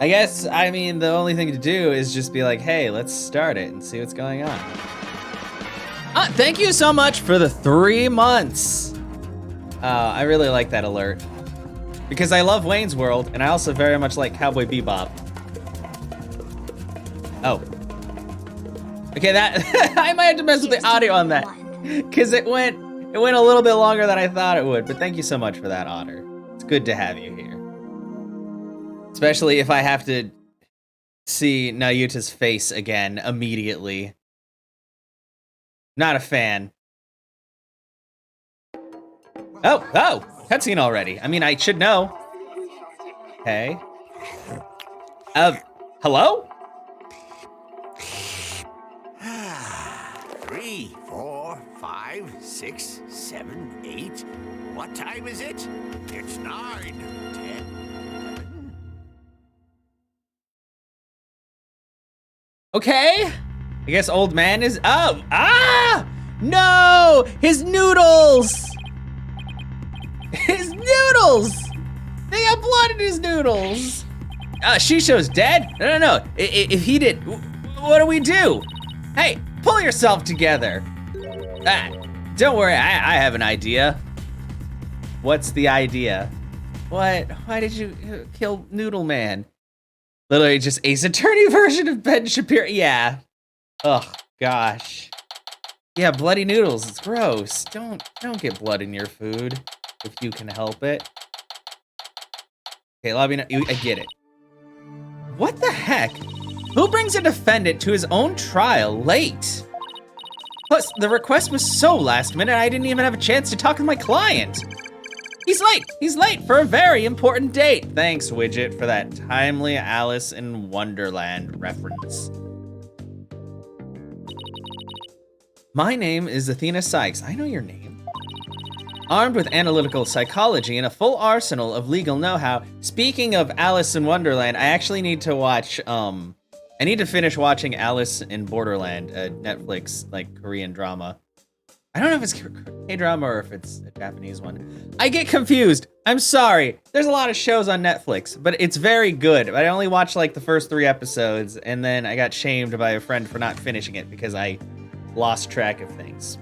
I guess, I mean, the only thing to do is just be like, hey, let's start it and see what's going on. Thank you so much for the 3 months. I really like that alert. Because I love Wayne's World, and I also very much like Cowboy Bebop. Oh. Okay, that, I might have to mess with the audio on that. Because it went a little bit longer than I thought it would, but thank you so much for that, Otter. It's good to have you here. Especially if I have to see Nahyuta's face again immediately. Not a fan. Oh, cutscene already. I mean, I should know. Okay. Hello? 3, 4, 5, 6, 7, 8. What time is it? It's 9, 10, 11. Okay. I guess old man is, no! His noodles! His noodles! They got blood in his noodles! Shisho's dead? No. If he did, what do we do? Hey, pull yourself together. Don't worry, I have an idea. What's the idea? What? Why did you kill Noodle Man? Literally just Ace Attorney version of Ben Shapiro. Yeah. Oh gosh. Yeah, bloody noodles. It's gross. Don't get blood in your food if you can help it. Okay, Lobby. I get it. What the heck? Who brings a defendant to his own trial late? Plus, the request was so last minute, I didn't even have a chance to talk with my client. He's late for a very important date. Thanks, Widget, for that timely Alice in Wonderland reference. My name is Athena Sykes. I know your name. Armed with analytical psychology and a full arsenal of legal know-how, speaking of Alice in Wonderland, I actually need to watch, I need to finish watching Alice in Borderland, a Netflix, Korean drama. I don't know if it's K-drama or if it's a Japanese one. I get confused. I'm sorry. There's a lot of shows on Netflix, but it's very good. I only watched the first 3 episodes, and then I got shamed by a friend for not finishing it because I lost track of things.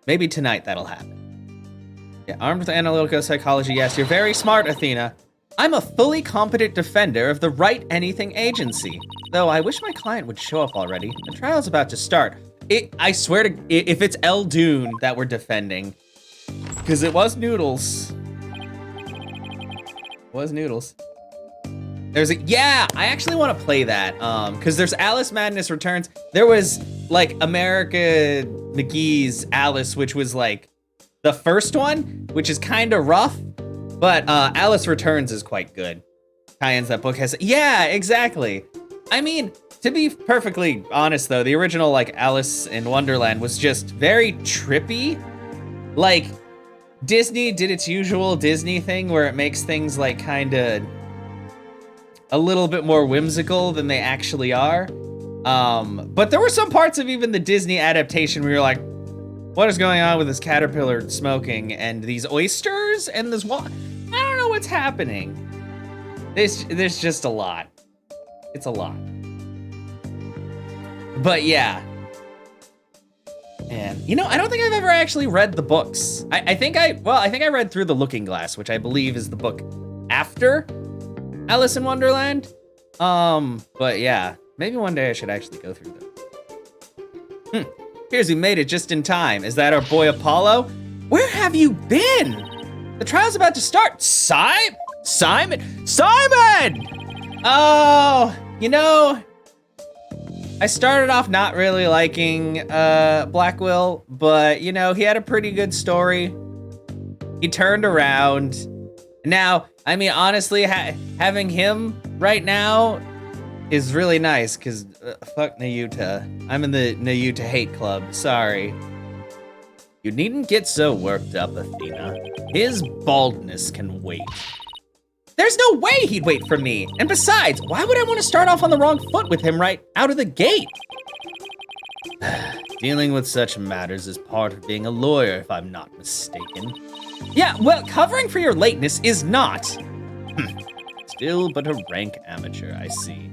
Maybe tonight that'll happen. Yeah, armed with analytical psychology, yes, you're very smart, Athena. I'm a fully competent defender of the Right Anything Agency. Though I wish my client would show up already. The trial's about to start. I swear to, if it's El Dune that we're defending, because it was Noodles. Yeah, I actually want to play that, because there's Alice Madness Returns. There was, America McGee's Alice, which was, the first one, which is kind of rough, but Alice Returns is quite good. Tie-ins that book has, yeah, exactly. I mean, to be perfectly honest, though, the original, Alice in Wonderland was just very trippy. Disney did its usual Disney thing where it makes things, kinda a little bit more whimsical than they actually are. But there were some parts of even the Disney adaptation where you're like, what is going on with this caterpillar smoking and these oysters and this I don't know what's happening. There's just a lot. It's a lot. But yeah. And I don't think I've ever actually read the books. I think I read through The Looking Glass, which I believe is the book after Alice in Wonderland. But yeah, maybe one day I should actually go through them. Here's who made it just in time. Is that our boy Apollo? Where have you been? The trial's about to start. Simon! Oh, I started off not really liking Blackwell, but he had a pretty good story. He turned around. Now, I mean, honestly, having him right now is really nice, because fuck Nahyuta. I'm in the Nahyuta hate club, sorry. You needn't get so worked up, Athena. His baldness can wait. There's no way he'd wait for me. And besides, why would I want to start off on the wrong foot with him right out of the gate? Dealing with such matters is part of being a lawyer, if I'm not mistaken. Yeah, well, covering for your lateness is not. Still but a rank amateur, I see.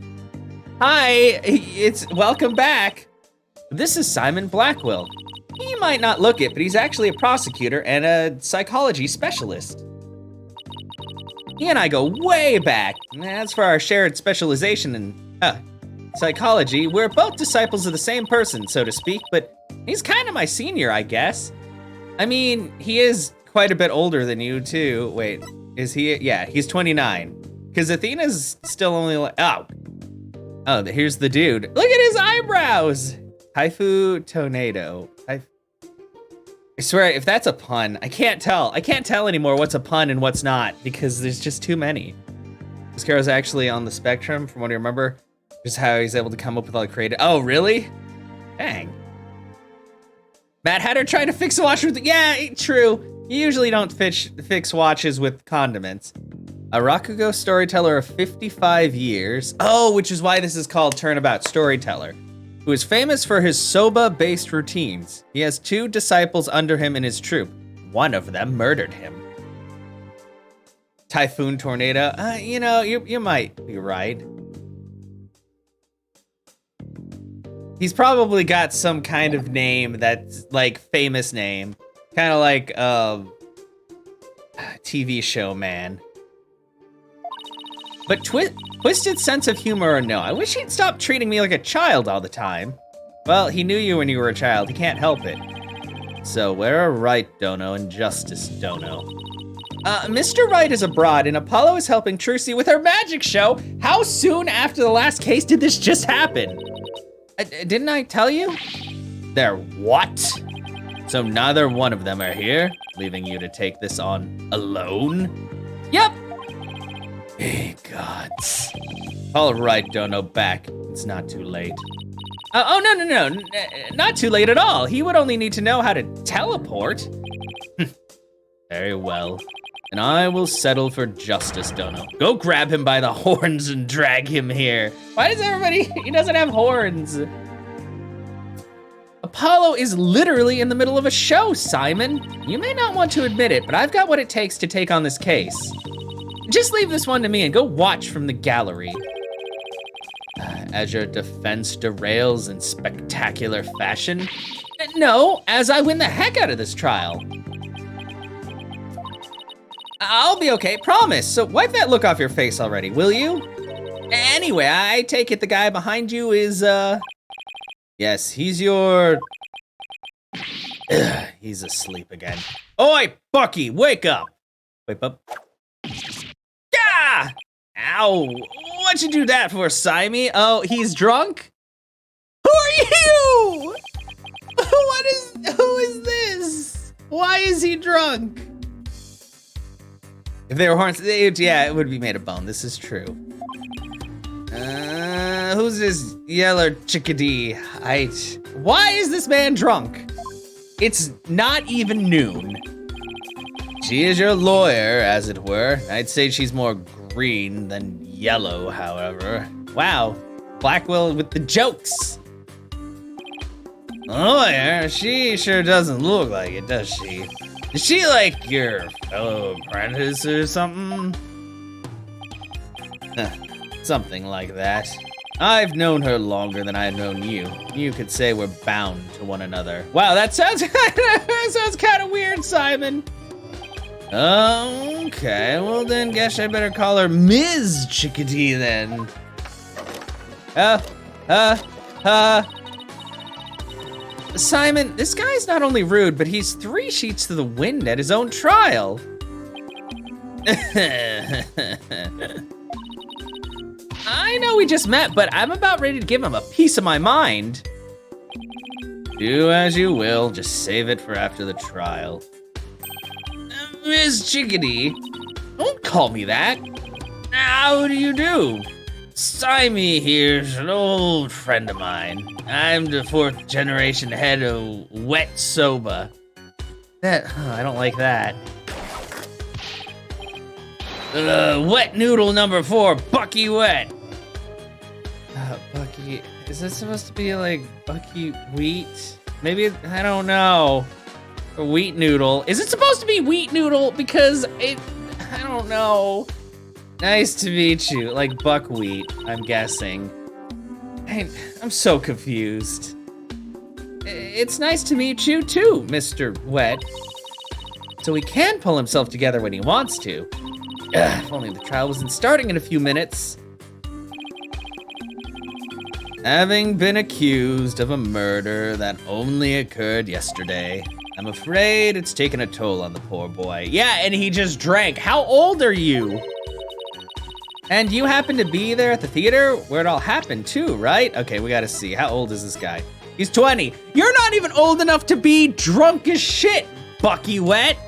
Hi, it's welcome back. This is Simon Blackwell. He might not look it, but he's actually a prosecutor and a psychology specialist. He and I go way back. As for our shared specialization in psychology, we're both disciples of the same person, so to speak, but he's kind of my senior, I guess. I mean, he is quite a bit older than you, too. Wait, is he? Yeah, he's 29. Because Athena's still only like, oh, here's the dude. Look at his eyebrows. Haifu Tornado. I swear, if that's a pun, I can't tell. I can't tell anymore what's a pun and what's not because there's just too many. This Caro's actually on the spectrum, from what I remember. Just how he's able to come up with all the creative. Oh, really? Dang. Mad Hatter trying to fix a watch with, yeah, true. You usually don't fix watches with condiments. A Rakugo storyteller of 55 years. Oh, which is why this is called Turnabout Storyteller. Who is famous for his soba-based routines. He has 2 disciples under him in his troupe. One of them murdered him. Typhoon Tornado, you know, you might be right. He's probably got some kind of name that's like famous name. Kind of like TV show man. But twisted sense of humor or no, I wish he'd stop treating me like a child all the time. Well, he knew you when you were a child, he can't help it. So where are Right Dono and Justice Dono? Mr. Right is abroad and Apollo is helping Trucy with her magic show. How soon after the last case did this just happen? Didn't I tell you? They're what? So neither one of them are here, leaving you to take this on alone? Yep. Hey, gods. All right, Dono back. It's not too late. Oh, no. Not too late at all. He would only need to know how to teleport. Very well. And I will settle for Justice Dono. Go grab him by the horns and drag him here. Why does everybody, he doesn't have horns. Apollo is literally in the middle of a show, Simon. You may not want to admit it, but I've got what it takes to take on this case. Just leave this one to me and go watch from the gallery. As your defense derails in spectacular fashion? No, as I win the heck out of this trial. I'll be okay, promise. So wipe that look off your face already, will you? Anyway, I take it the guy behind you is, yes, he's your... He's asleep again. Oi, Bucky, wake up. Wake up. Ah! Ow, what'd you do that for, Simey? Oh, he's drunk? Who are you? Who is this? Why is he drunk? If they were horns, yeah, it would be made of bone, this is true. Who's this yeller chickadee? Why is this man drunk? It's not even noon. She is your lawyer, as it were. I'd say she's more green than yellow, however. Wow, Blackwell with the jokes. Lawyer? She sure doesn't look like it, does she? Is she like your fellow apprentice or something? Something like that. I've known her longer than I've known you. You could say we're bound to one another. Wow, that sounds kind of weird, Simon. Okay, well then guess I better call her Ms. Chickadee then. Simon, this guy's not only rude, but he's 3 sheets to the wind at his own trial. I know we just met, but I'm about ready to give him a piece of my mind. Do as you will, just save it for after the trial. Ms. Chickadee, don't call me that. How do you do? Simey here's an old friend of mine. I'm the 4th generation head of Wet Soba. I don't like that. Wet noodle number 4, Bucky Wet. Bucky, is this supposed to be like Bucky Wheat? Maybe, I don't know. A wheat noodle. Is it supposed to be wheat noodle? Because I don't know. Nice to meet you. Like buckwheat, I'm guessing. I'm so confused. It's nice to meet you too, Mr. Wet. So he can pull himself together when he wants to. If only the trial wasn't starting in a few minutes. Having been accused of a murder that only occurred yesterday, I'm afraid it's taken a toll on the poor boy. Yeah, and he just drank. How old are you? And you happen to be there at the theater where it all happened too, right? Okay, we gotta see. How old is this guy? He's 20. You're not even old enough to be drunk as shit, Bucky Wet.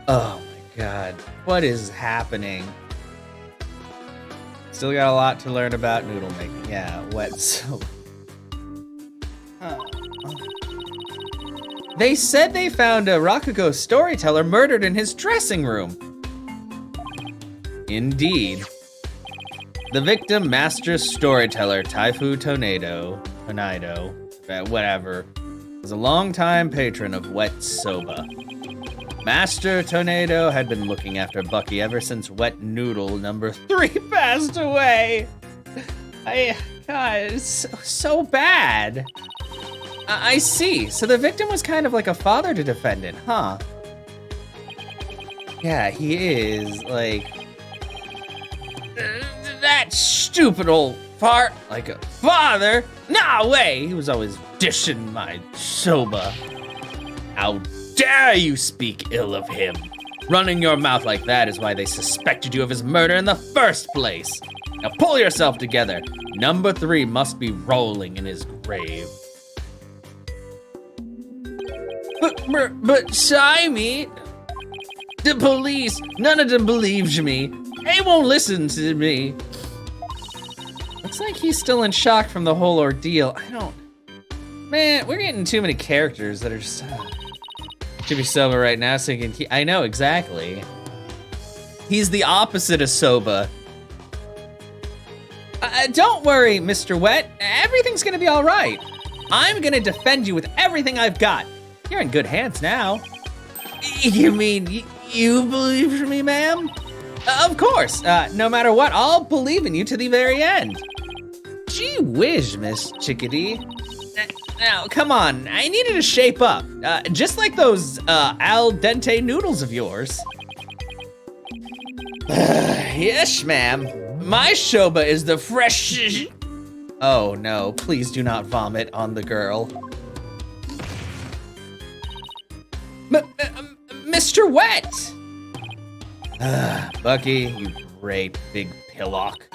Oh my God, what is happening? Still got a lot to learn about noodle making. Yeah, wet soap. They said they found a Rakugo storyteller murdered in his dressing room. Indeed. The victim, master storyteller Taifu Tornado, whatever, was a longtime patron of wet soba. Master Tornado had been looking after Bucky ever since wet noodle number 3 passed away. God, it's so bad. I see. So the victim was kind of like a father to defendant, huh? Yeah, he is, like, that stupid old fart, like a father? No way! He was always dishing my soba. How dare you speak ill of him? Running your mouth like that is why they suspected you of his murder in the first place. Now pull yourself together. Number 3 must be rolling in his grave. But Simon, the police, none of them believes me. They won't listen to me. Looks like he's still in shock from the whole ordeal. Man, we're getting too many characters that are just, should be soba right now so he can I know, exactly. He's the opposite of soba. Don't worry, Mr. Wet. Everything's gonna be all right. I'm gonna defend you with everything I've got. You're in good hands now. You mean you believe me, ma'am? Of course. No matter what, I'll believe in you to the very end. Gee whiz, Miss Chickadee. Now, come on. I needed to shape up. Just like those al dente noodles of yours. Yes, ma'am. My soba is the fresh... Oh no, please do not vomit on the girl. Mr. Wet! Bucky, you great big pillock.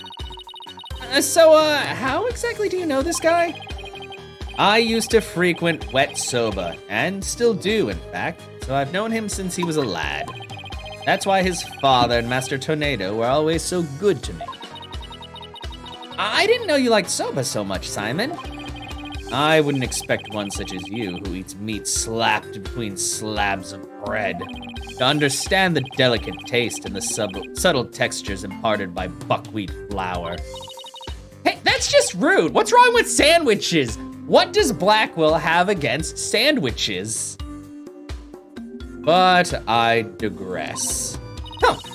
So, how exactly do you know this guy? I used to frequent wet soba, and still do, in fact, so I've known him since he was a lad. That's why his father and Master Tornado were always so good to me. I didn't know you liked soba so much, Simon. I wouldn't expect one such as you, who eats meat slapped between slabs of bread, to understand the delicate taste and the subtle textures imparted by buckwheat flour. Hey, that's just rude. What's wrong with sandwiches? What does Blackwell have against sandwiches? But I digress.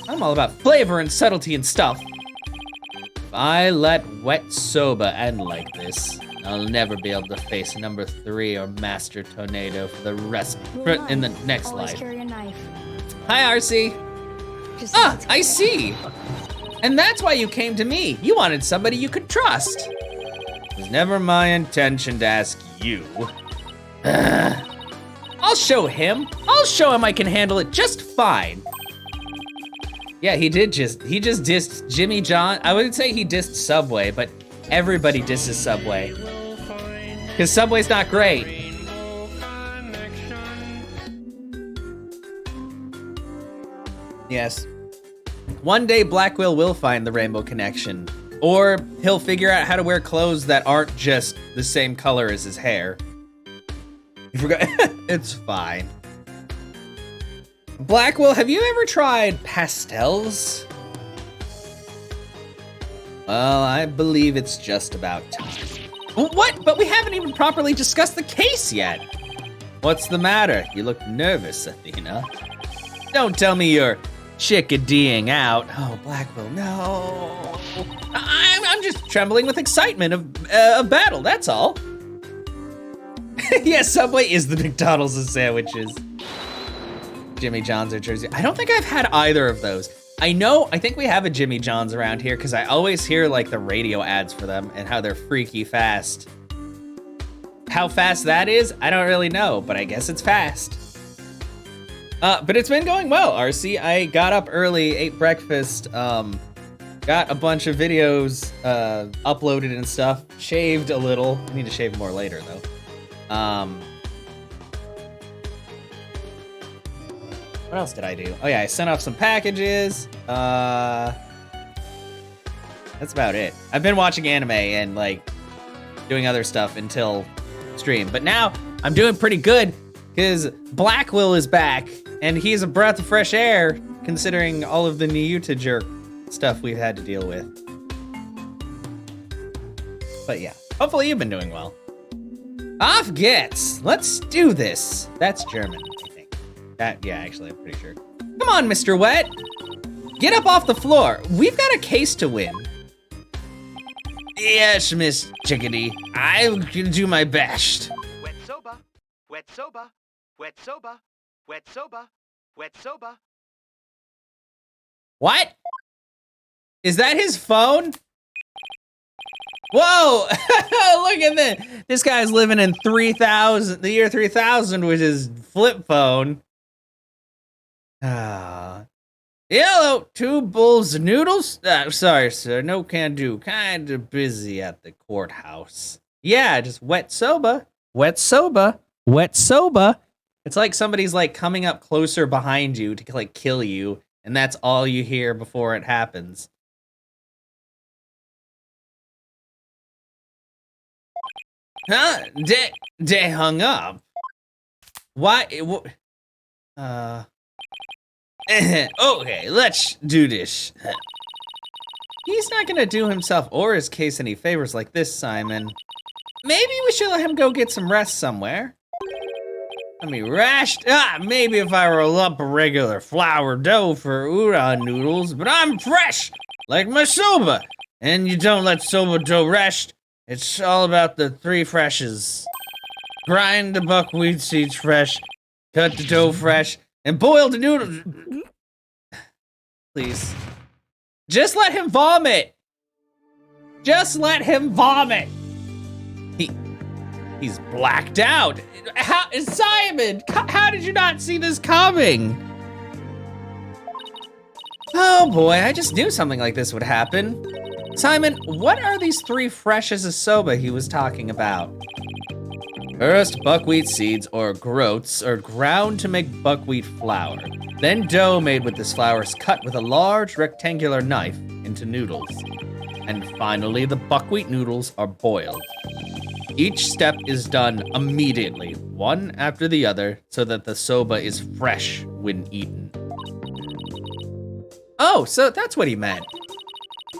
I'm all about flavor and subtlety and stuff. If I let wet soba end like this, I'll never be able to face number 3 or Master Tornado for the rest in the next life. Carry a knife. Hi, RC. I see. And that's why you came to me. You wanted somebody you could trust. It was never my intention to ask you. I'll show him. I'll show him I can handle it just fine. Yeah, he just dissed Jimmy John. I wouldn't say he dissed Subway, but everybody disses Subway. Because Subway's not great. Yes. One day Blackwell will find the rainbow connection. Or he'll figure out how to wear clothes that aren't just the same color as his hair. You forgot? It's fine. Blackwell, have you ever tried pastels? Well, I believe it's just about time. What? But we haven't even properly discussed the case yet. What's the matter? You look nervous, Athena. Don't tell me you're chickadeeing out. Oh, Blackwell, no. I'm just trembling with excitement of battle, that's all. Yeah, Subway is the McDonald's of sandwiches. Jimmy John's or Jersey. I don't think I've had either of those. I think we have a Jimmy John's around here because I always hear like the radio ads for them and how they're freaky fast. How fast that is, I don't really know, but I guess it's fast. But it's been going well, RC. I got up early, ate breakfast, got a bunch of videos uploaded and stuff, shaved a little. I need to shave more later though. What else did I do? Oh yeah, I sent off some packages. That's about it. I've been watching anime and like doing other stuff until stream, but now I'm doing pretty good because Blackwell is back and he's a breath of fresh air considering all of the Nahyuta jerk stuff we've had to deal with. But yeah, hopefully you've been doing well. Auf geht's! Let's do this. That's German, I think. Yeah, actually, I'm pretty sure. Come on, Mr. Wet! Get up off the floor. We've got a case to win. Yes, Miss Chickadee. I'll do my best. Wet soba, wet soba, wet soba, wet soba, wet soba. What? Is that his phone? Whoa! Look at this. This guy's living in the year 3000 with his flip phone. Yellow, 2 bowls of noodles? Sorry, sir, no can do. Kinda busy at the courthouse. Yeah, just wet soba. Wet soba. Wet soba. It's like somebody's like coming up closer behind you to like kill you, and that's all you hear before it happens. Huh? They hung up. Why? Okay, let's do this. He's not gonna do himself or his case any favors like this, Simon. Maybe we should let him go get some rest somewhere. I mean, maybe if I roll up a regular flour dough for udon noodles, but I'm fresh, like my soba. And you don't let soba dough rest. It's all about the 3 freshes. Grind the buckwheat seeds fresh, cut the dough fresh, and boil the noodles. Please. Just let him vomit. Just let him vomit. He's blacked out. Simon, how did you not see this coming? Oh boy, I just knew something like this would happen. Simon, what are these 3 fresh as a soba he was talking about? First, buckwheat seeds or groats are ground to make buckwheat flour. Then dough made with this flour is cut with a large rectangular knife into noodles. And finally, the buckwheat noodles are boiled. Each step is done immediately, one after the other, so that the soba is fresh when eaten. Oh, so that's what he meant.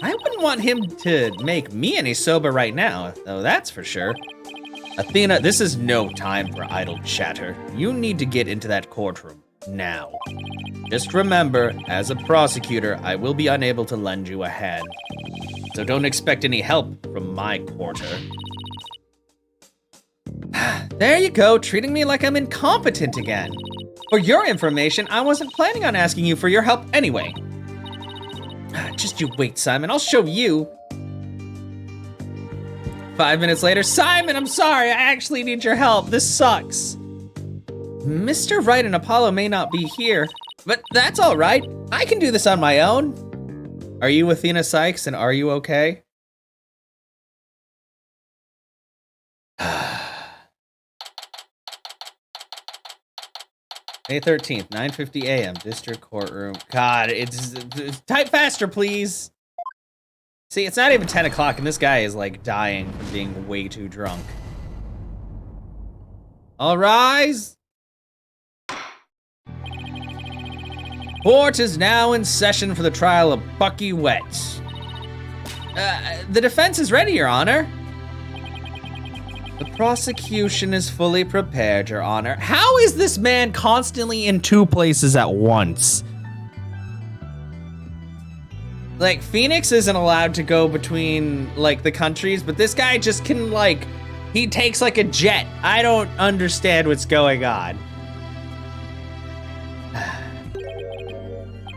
I wouldn't want him to make me any soba right now, though that's for sure. Athena, this is no time for idle chatter. You need to get into that courtroom, now. Just remember, as a prosecutor, I will be unable to lend you a hand. So don't expect any help from my quarter. There you go, treating me like I'm incompetent again. For your information, I wasn't planning on asking you for your help anyway. Just you wait, Simon, I'll show you. 5 minutes later, Simon, I'm sorry, I actually need your help. This sucks. Mr. Wright and Apollo may not be here, but that's all right. I can do this on my own. Are you Athena Sykes, and are you okay? May 13th, 9:50 a.m., District Courtroom. God, it's type faster, please. See, it's not even 10 o'clock, and this guy is, like, dying from being way too drunk. All rise. Court is now in session for the trial of Bucky Wet. The defense is ready, Your Honor. The prosecution is fully prepared, Your Honor. How is this man constantly in 2 places at once? Like, Phoenix isn't allowed to go between, like, the countries, but this guy just can, like, he takes, like, a jet. I don't understand what's going on.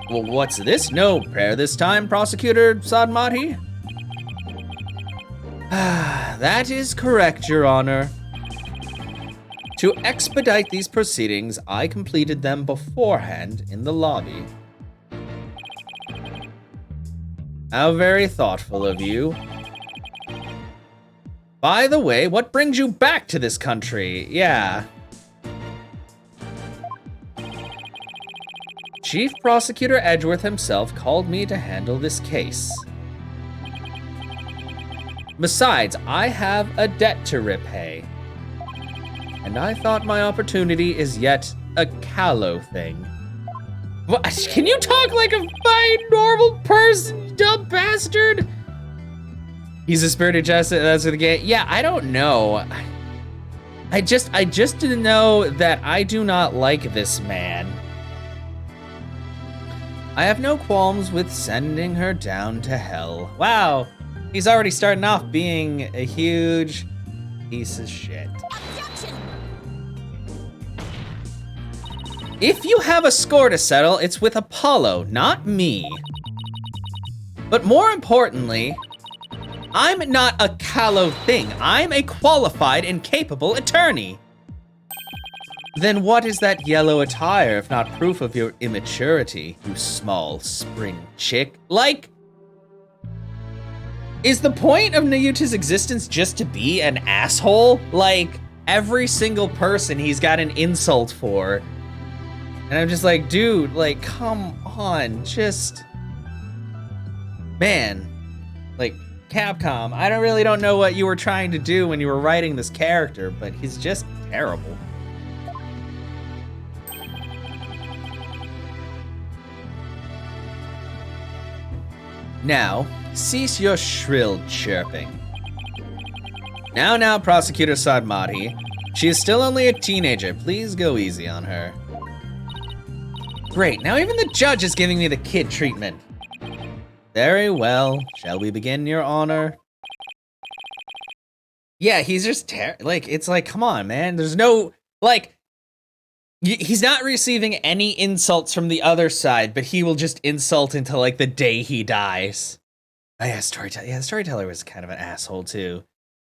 Well, what's this? No prayer this time, Prosecutor Sadmati? That is correct, Your Honor. To expedite these proceedings, I completed them beforehand in the lobby. How very thoughtful of you. By the way, what brings you back to this country? Yeah. Chief Prosecutor Edgeworth himself called me to handle this case. Besides, I have a debt to repay. And I thought my opportunity is yet a callow thing. What? Can you talk like a fine, normal person, you dumb bastard? He's a spirited justice, that's the game. Yeah, I don't know. I just didn't know that I do not like this man. I have no qualms with sending her down to hell. Wow, he's already starting off being a huge piece of shit. Objection! If you have a score to settle, it's with Apollo, not me. But more importantly, I'm not a callow thing. I'm a qualified and capable attorney. Then what is that yellow attire if not proof of your immaturity, you small spring chick? Like, is the point of Nahyuta's existence just to be an asshole? Like, every single person he's got an insult for. And I'm just like, dude, like, come on, just... Man, like, Capcom, I really don't know what you were trying to do when you were writing this character, but he's just terrible. Now, cease your shrill chirping. Now, Prosecutor Sadmati. She is still only a teenager. Please go easy on her. Great, now even the judge is giving me the kid treatment. Very well. Shall we begin, Your Honor? Yeah, he's just like, it's like, come on, man. There's no, like, he's not receiving any insults from the other side, but he will just insult until, like, the day he dies. Oh, yeah, Storyteller. Yeah, Storyteller was kind of an asshole, too.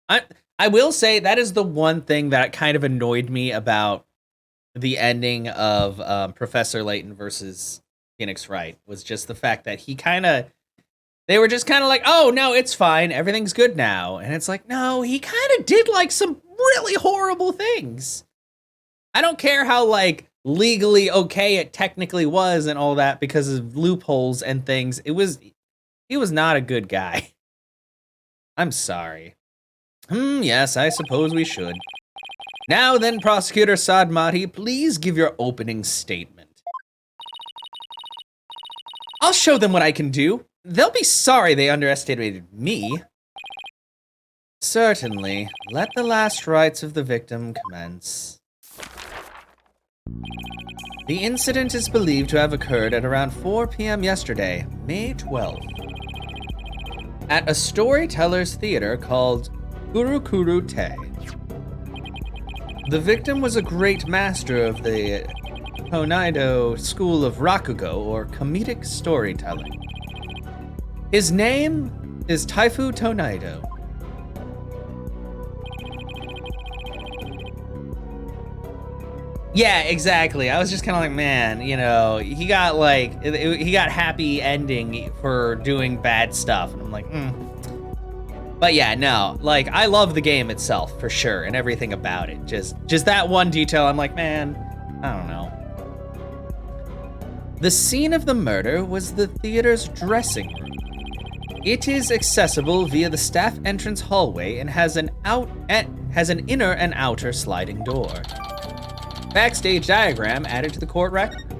I will say that is the one thing that kind of annoyed me about the ending of Professor Layton versus Phoenix Wright, was just the fact that they were just kind of like, oh, no, it's fine. Everything's good now. And it's like, no, he kind of did, like, some really horrible things. I don't care how, like, legally okay it technically was and all that because of loopholes and things. He was not a good guy. I'm sorry. Yes, I suppose we should. Now then, Prosecutor Sadmati, please give your opening statement. I'll show them what I can do. They'll be sorry they underestimated me. Certainly. Let the last rites of the victim commence. The incident is believed to have occurred at around 4 p.m. yesterday, May 12th, at a storyteller's theater called Kurukuru Te. The victim was a great master of the Tonaido school of Rakugo, or comedic storytelling. His name is Taifu Tonaido. Yeah, exactly. I was just kind of like, man, you know, he got happy ending for doing bad stuff. And I'm like, But yeah, no, like, I love the game itself for sure and everything about it. Just that one detail, I'm like, man, I don't know. The scene of the murder was the theater's dressing room. It is accessible via the staff entrance hallway and has an inner and outer sliding door. Backstage diagram added to the court record.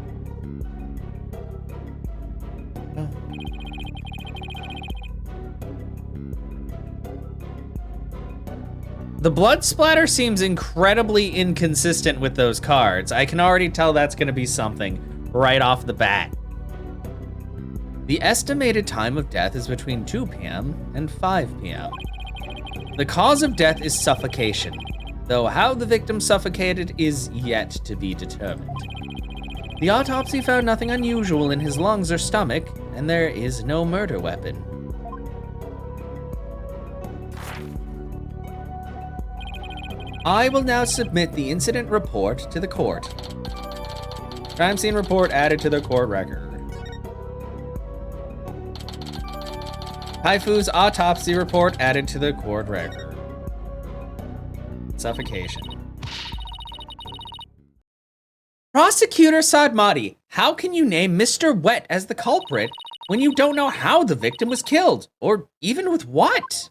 Oh. The blood splatter seems incredibly inconsistent with those cards. I can already tell that's going to be something right off the bat. The estimated time of death is between 2 p.m. and 5 p.m. The cause of death is suffocation, though how the victim suffocated is yet to be determined. The autopsy found nothing unusual in his lungs or stomach, and there is no murder weapon. I will now submit the incident report to the court. Crime scene report added to the court record. Haifu's autopsy report added to the court record. Suffocation. Prosecutor Sadmati, how can you name Mr. Wet as the culprit when you don't know how the victim was killed, or even with what?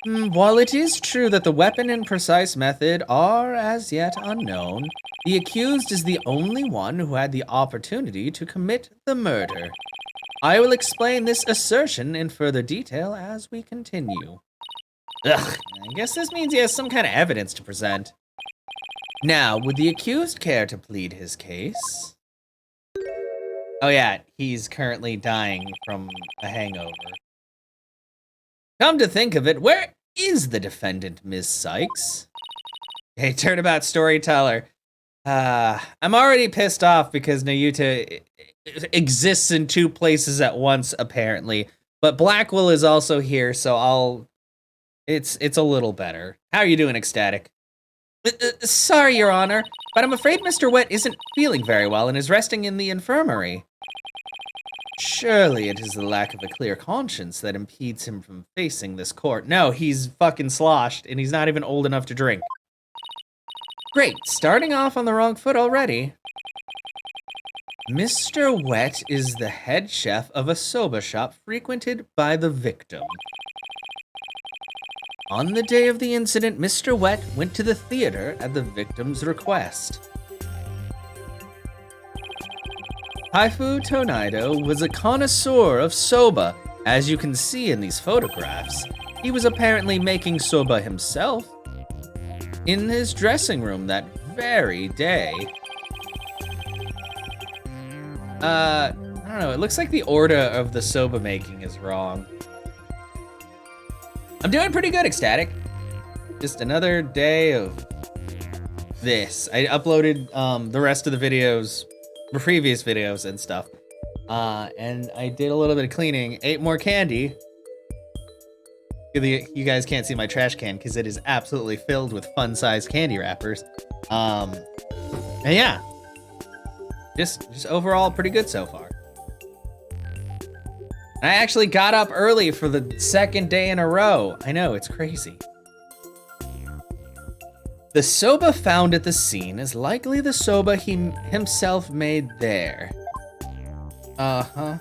While it is true that the weapon and precise method are as yet unknown, the accused is the only one who had the opportunity to commit the murder. I will explain this assertion in further detail as we continue. Ugh, I guess this means he has some kind of evidence to present. Now, would the accused care to plead his case? Oh yeah, he's currently dying from a hangover. Come to think of it, where is the defendant, Ms. Sykes? Hey, turnabout storyteller. I'm already pissed off because Nahyuta exists in 2 places at once, apparently. But Blackwell is also here, so it's a little better. How are you doing, Ecstatic? Sorry, Your Honor, but I'm afraid Mr. Wet isn't feeling very well and is resting in the infirmary. Surely it is the lack of a clear conscience that impedes him from facing this court. No, he's fucking sloshed, and he's not even old enough to drink. Great, starting off on the wrong foot already. Mr. Wet is the head chef of a soba shop frequented by the victim. On the day of the incident, Mr. Wet went to the theater at the victim's request. Haifu Tonaido was a connoisseur of soba, as you can see in these photographs. He was apparently making soba himself in his dressing room that very day. I don't know, it looks like the order of the soba making is wrong. I'm doing pretty good, Ecstatic. Just another day of this. I uploaded the rest of the videos, the previous videos and stuff. And I did a little bit of cleaning, ate more candy. You guys can't see my trash can because it is absolutely filled with fun-sized candy wrappers. And yeah, just overall pretty good so far. I actually got up early for the 2nd day in a row. I know, it's crazy. The soba found at the scene is likely the soba he himself made there. Uh-huh.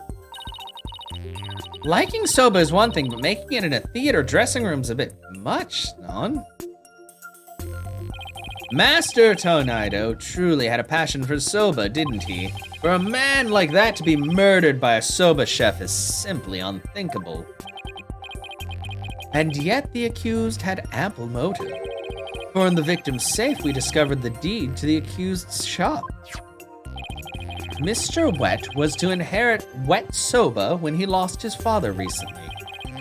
Liking soba is one thing, but making it in a theater dressing room's a bit much, non? Master Tonaido truly had a passion for soba, didn't he? For a man like that to be murdered by a soba chef is simply unthinkable. And yet the accused had ample motive. For in the victim's safe, we discovered the deed to the accused's shop. Mr. Wet was to inherit Wet Soba when he lost his father recently.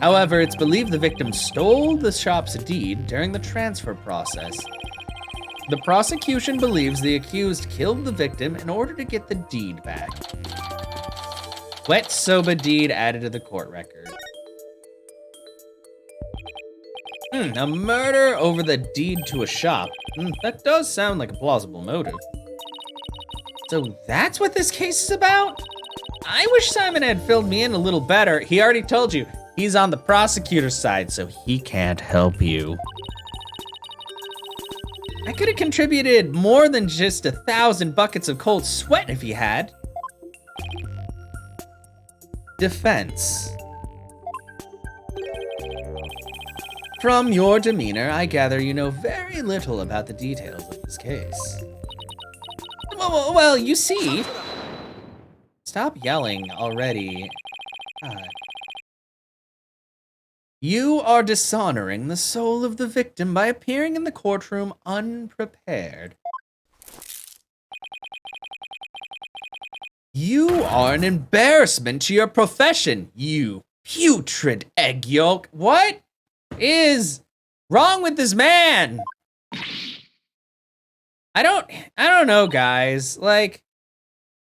However, it's believed the victim stole the shop's deed during the transfer process. The prosecution believes the accused killed the victim in order to get the deed back. Wet Soba deed added to the court record. A murder over the deed to a shop. That does sound like a plausible motive. So that's what this case is about? I wish Simon had filled me in a little better. He already told you, he's on the prosecutor's side, so he can't help you. I could have contributed more than just 1,000 buckets of cold sweat if he had. Defense. From your demeanor, I gather you know very little about the details of this case. Well, you see. Stop yelling already. God. You are dishonoring the soul of the victim by appearing in the courtroom unprepared. You are an embarrassment to your profession, you putrid egg yolk. What is wrong with this man? I don't know, guys. Like,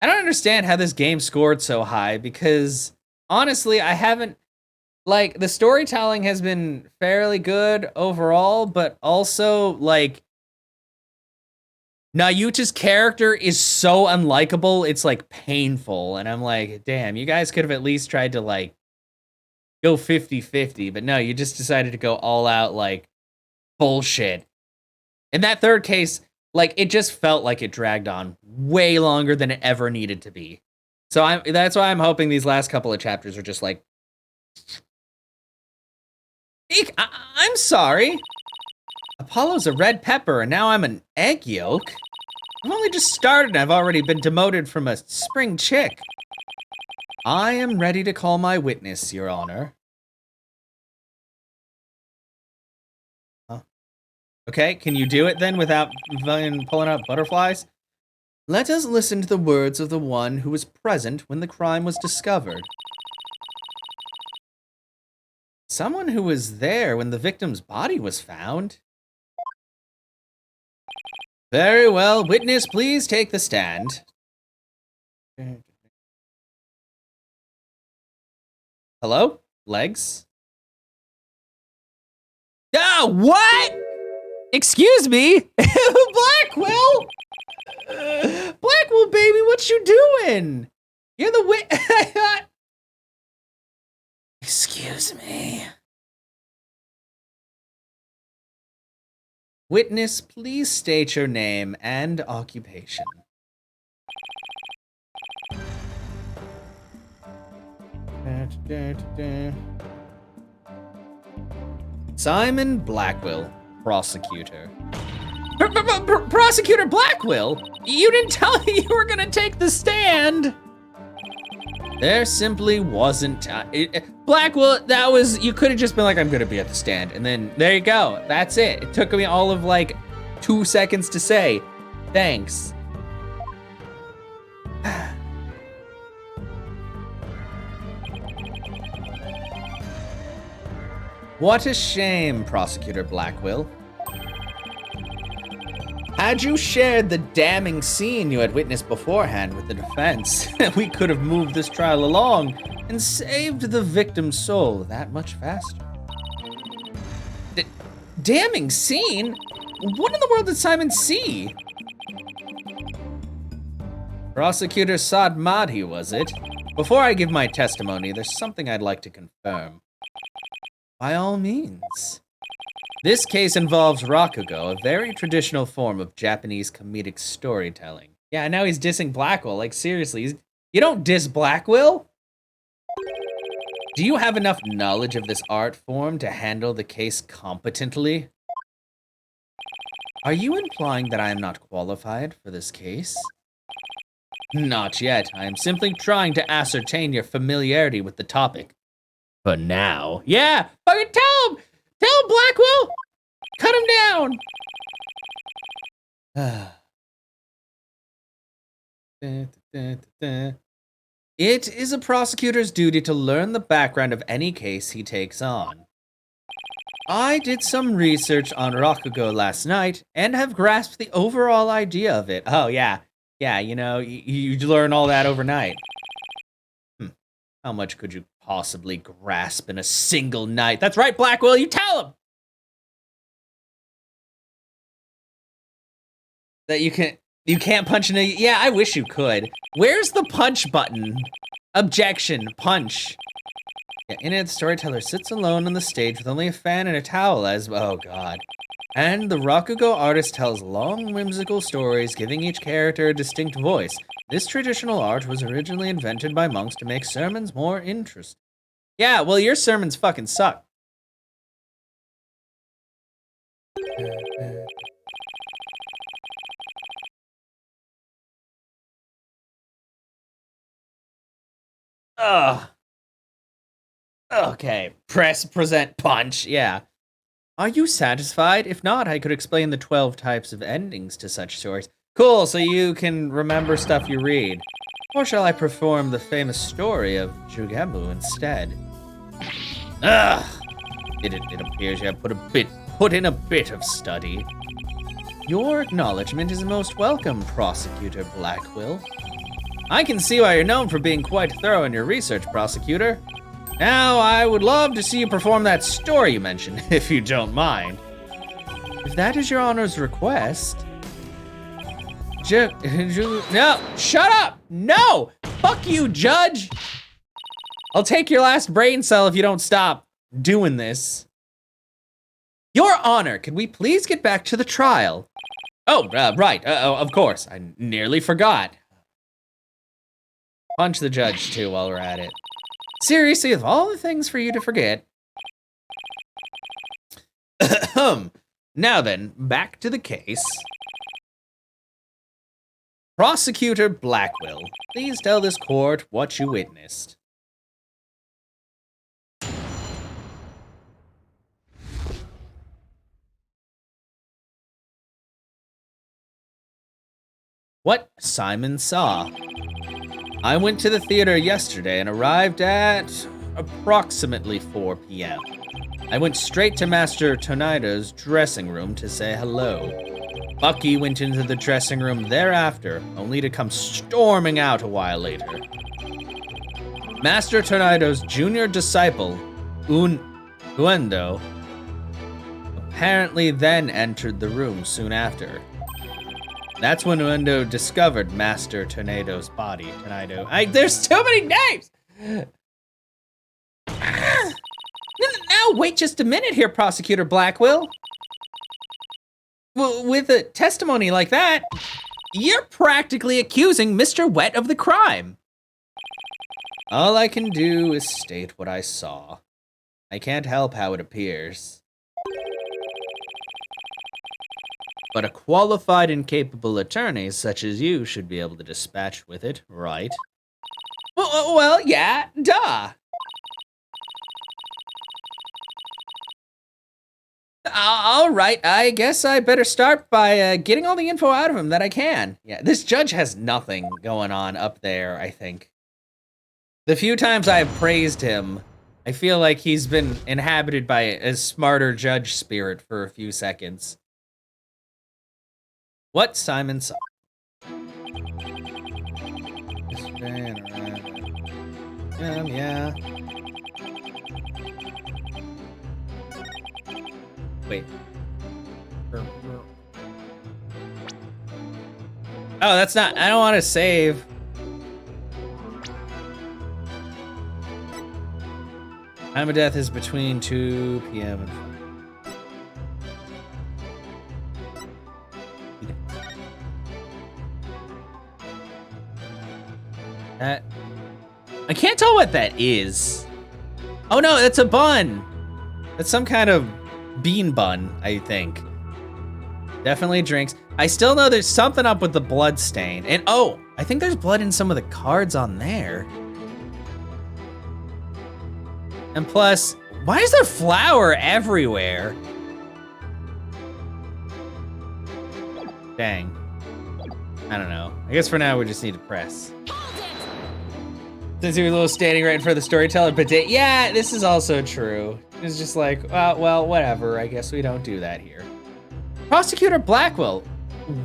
I don't understand how this game scored so high because honestly, I haven't, like, the storytelling has been fairly good overall, but also, like, Nahyuta's character is so unlikable, it's, like, painful. And I'm like, damn, you guys could have at least tried to, like, go 50-50, but no, you just decided to go all out, like, bullshit. In that third case, like, it just felt like it dragged on way longer than it ever needed to be. So that's why I'm hoping these last couple of chapters are just like, I'm sorry. Apollo's a red pepper, and now I'm an egg yolk. I've only just started, and I've already been demoted from a spring chick. I am ready to call my witness, Your Honor. Okay, can you do it then without pulling out butterflies? Let us listen to the words of the one who was present when the crime was discovered. Someone who was there when the victim's body was found. Very well, witness, please take the stand. Hello? Legs? Ah, what? Excuse me? Blackwell? Blackwell, baby, what you doing? You're the Excuse me. Witness, please state your name and occupation. Simon Blackwell, prosecutor. Prosecutor Blackwell? You didn't tell me you were gonna take the stand. There simply wasn't Blackwell, that was, you could have just been like, I'm gonna be at the stand, and then there you go. That's it. It took me all of like 2 seconds to say, thanks. What a shame, Prosecutor Blackwell. Had you shared the damning scene you had witnessed beforehand with the defense, we could have moved this trial along and saved the victim's soul that much faster. Damning scene? What in the world did Simon see? Prosecutor Saad Madhi, was it? Before I give my testimony, there's something I'd like to confirm. By all means. This case involves Rakugo, a very traditional form of Japanese comedic storytelling. Yeah, now he's dissing Blackwell. Like, seriously, you don't diss Blackwell? Do you have enough knowledge of this art form to handle the case competently? Are you implying that I am not qualified for this case? Not yet. I am simply trying to ascertain your familiarity with the topic. For now. Yeah, fucking tell him! Tell him, Blackwell! Cut him down! It is a prosecutor's duty to learn the background of any case he takes on. I did some research on Rakugo last night and have grasped the overall idea of it. Oh, yeah. Yeah, you know, you learn all that overnight. How much could you possibly grasp in a single night? That's right, Blackwell, you tell him! That you can't punch in a, yeah, I wish you could. Where's the punch button? Objection, punch. Yeah, in it, the storyteller sits alone on the stage with only a fan and a towel as, oh god. And the Rakugo artist tells long, whimsical stories, giving each character a distinct voice. This traditional art was originally invented by monks to make sermons more interesting. Yeah, well, your sermons fucking suck. Ugh. Okay, present, punch, yeah. Are you satisfied? If not, I could explain the 12 types of endings to such stories. Cool, so you can remember stuff you read. Or shall I perform the famous story of Jugemu instead? Ugh! It appears you have put in a bit of study. Your acknowledgement is most welcome, Prosecutor Blackwell. I can see why you're known for being quite thorough in your research, Prosecutor. Now, I would love to see you perform that story you mentioned, if you don't mind. If that is your honor's request... No, shut up! No! Fuck you, Judge! I'll take your last brain cell if you don't stop doing this. Your Honor, can we please get back to the trial? Oh, right, of course, I nearly forgot. Punch the judge, too, while we're at it. Seriously, of all the things for you to forget. Now then, back to the case. Prosecutor Blackwell, please tell this court what you witnessed. What Simon saw. I went to the theater yesterday and arrived at approximately 4 p.m. I went straight to Master Tornado's dressing room to say hello. Bucky went into the dressing room thereafter, only to come storming out a while later. Master Tornado's junior disciple, Uendo, apparently then entered the room soon after. That's when Uendo discovered Master Tornado's body. There's too many names! Now, wait just a minute here, Prosecutor Blackwell. With a testimony like that, you're practically accusing Mr. Wet of the crime. All I can do is state what I saw. I can't help how it appears. But a qualified and capable attorney such as you should be able to dispatch with it, right? Well, yeah, duh. All right, I guess I better start by getting all the info out of him that I can. Yeah, this judge has nothing going on up there, I think. The few times I've praised him, I feel like he's been inhabited by a smarter judge spirit for a few seconds. What Simon saw. Yeah. Wait. Oh, that's not, I don't want to save. Time of death is between 2 p.m. and 5. That, I can't tell what that is. Oh no, that's a bun. That's some kind of bean bun, I think. Definitely drinks. I still know there's something up with the blood stain. And oh, I think there's blood in some of the cards on there. And plus, why is there flour everywhere? Dang. I don't know. I guess for now we just need to press. Since he was a little standing right in front of the storyteller, but yeah, this is also true. It's just like, well, whatever. I guess we don't do that here. Prosecutor Blackwell,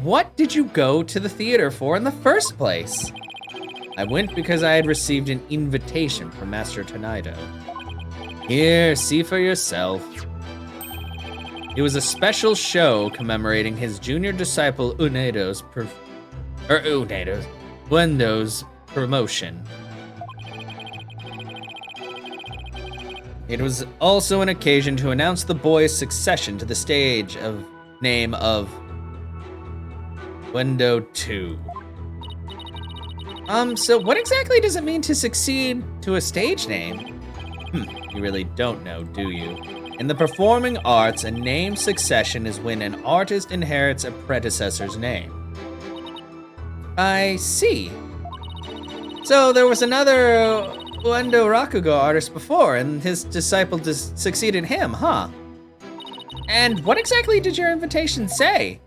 what did you go to the theater for in the first place? I went because I had received an invitation from Master Tornado. Here, see for yourself. It was a special show commemorating his junior disciple Uendo's promotion. It was also an occasion to announce the boy's succession to the stage of name of Uendo 2. So what exactly does it mean to succeed to a stage name? You really don't know, do you? In the performing arts, a name succession is when an artist inherits a predecessor's name. I see. So there was another Uendo Rakugo artist before, and his disciple succeeded him, huh? And what exactly did your invitation say?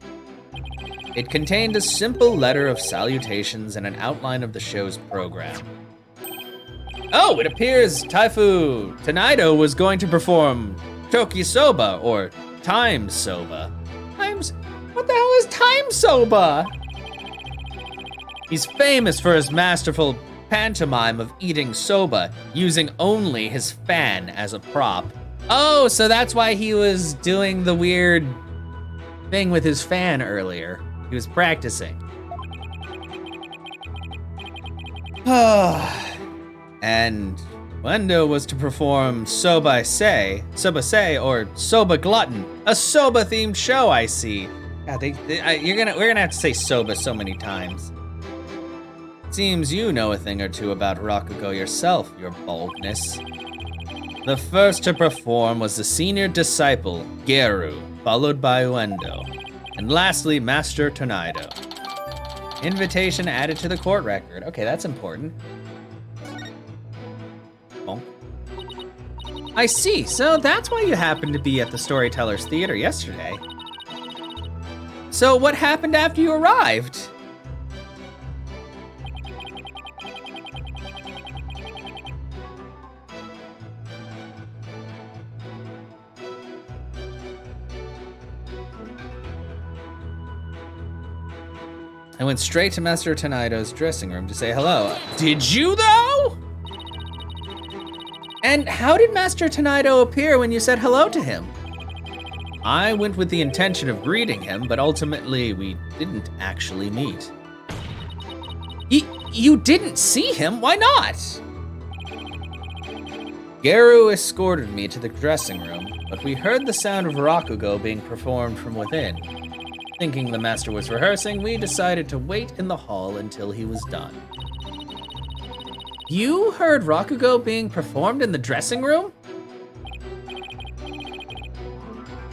It contained a simple letter of salutations and an outline of the show's program. Oh, it appears Taifu Tanaido was going to perform Toki Soba, or Time Soba. What the hell is Time Soba? He's famous for his masterful pantomime of eating soba, using only his fan as a prop. Oh, so that's why he was doing the weird thing with his fan earlier. He was practicing. And Wendo was to perform Soba Se, or Soba Glutton, a soba-themed show, I see. God, we're gonna have to say soba so many times. Seems you know a thing or two about Rakugo yourself, your boldness. The first to perform was the senior disciple, Geru, followed by Uendo, and lastly, Master Tanaido. Invitation added to the court record. Okay, that's important. Oh. I see, so that's why you happened to be at the Storytellers Theater yesterday. So what happened after you arrived? I went straight to Master Tanaido's dressing room to say hello. Did you, though? And how did Master Tanaido appear when you said hello to him? I went with the intention of greeting him, but ultimately we didn't actually meet. You didn't see him? Why not? Geru escorted me to the dressing room, but we heard the sound of Rakugo being performed from within. Thinking the master was rehearsing, we decided to wait in the hall until he was done. You heard Rakugo being performed in the dressing room?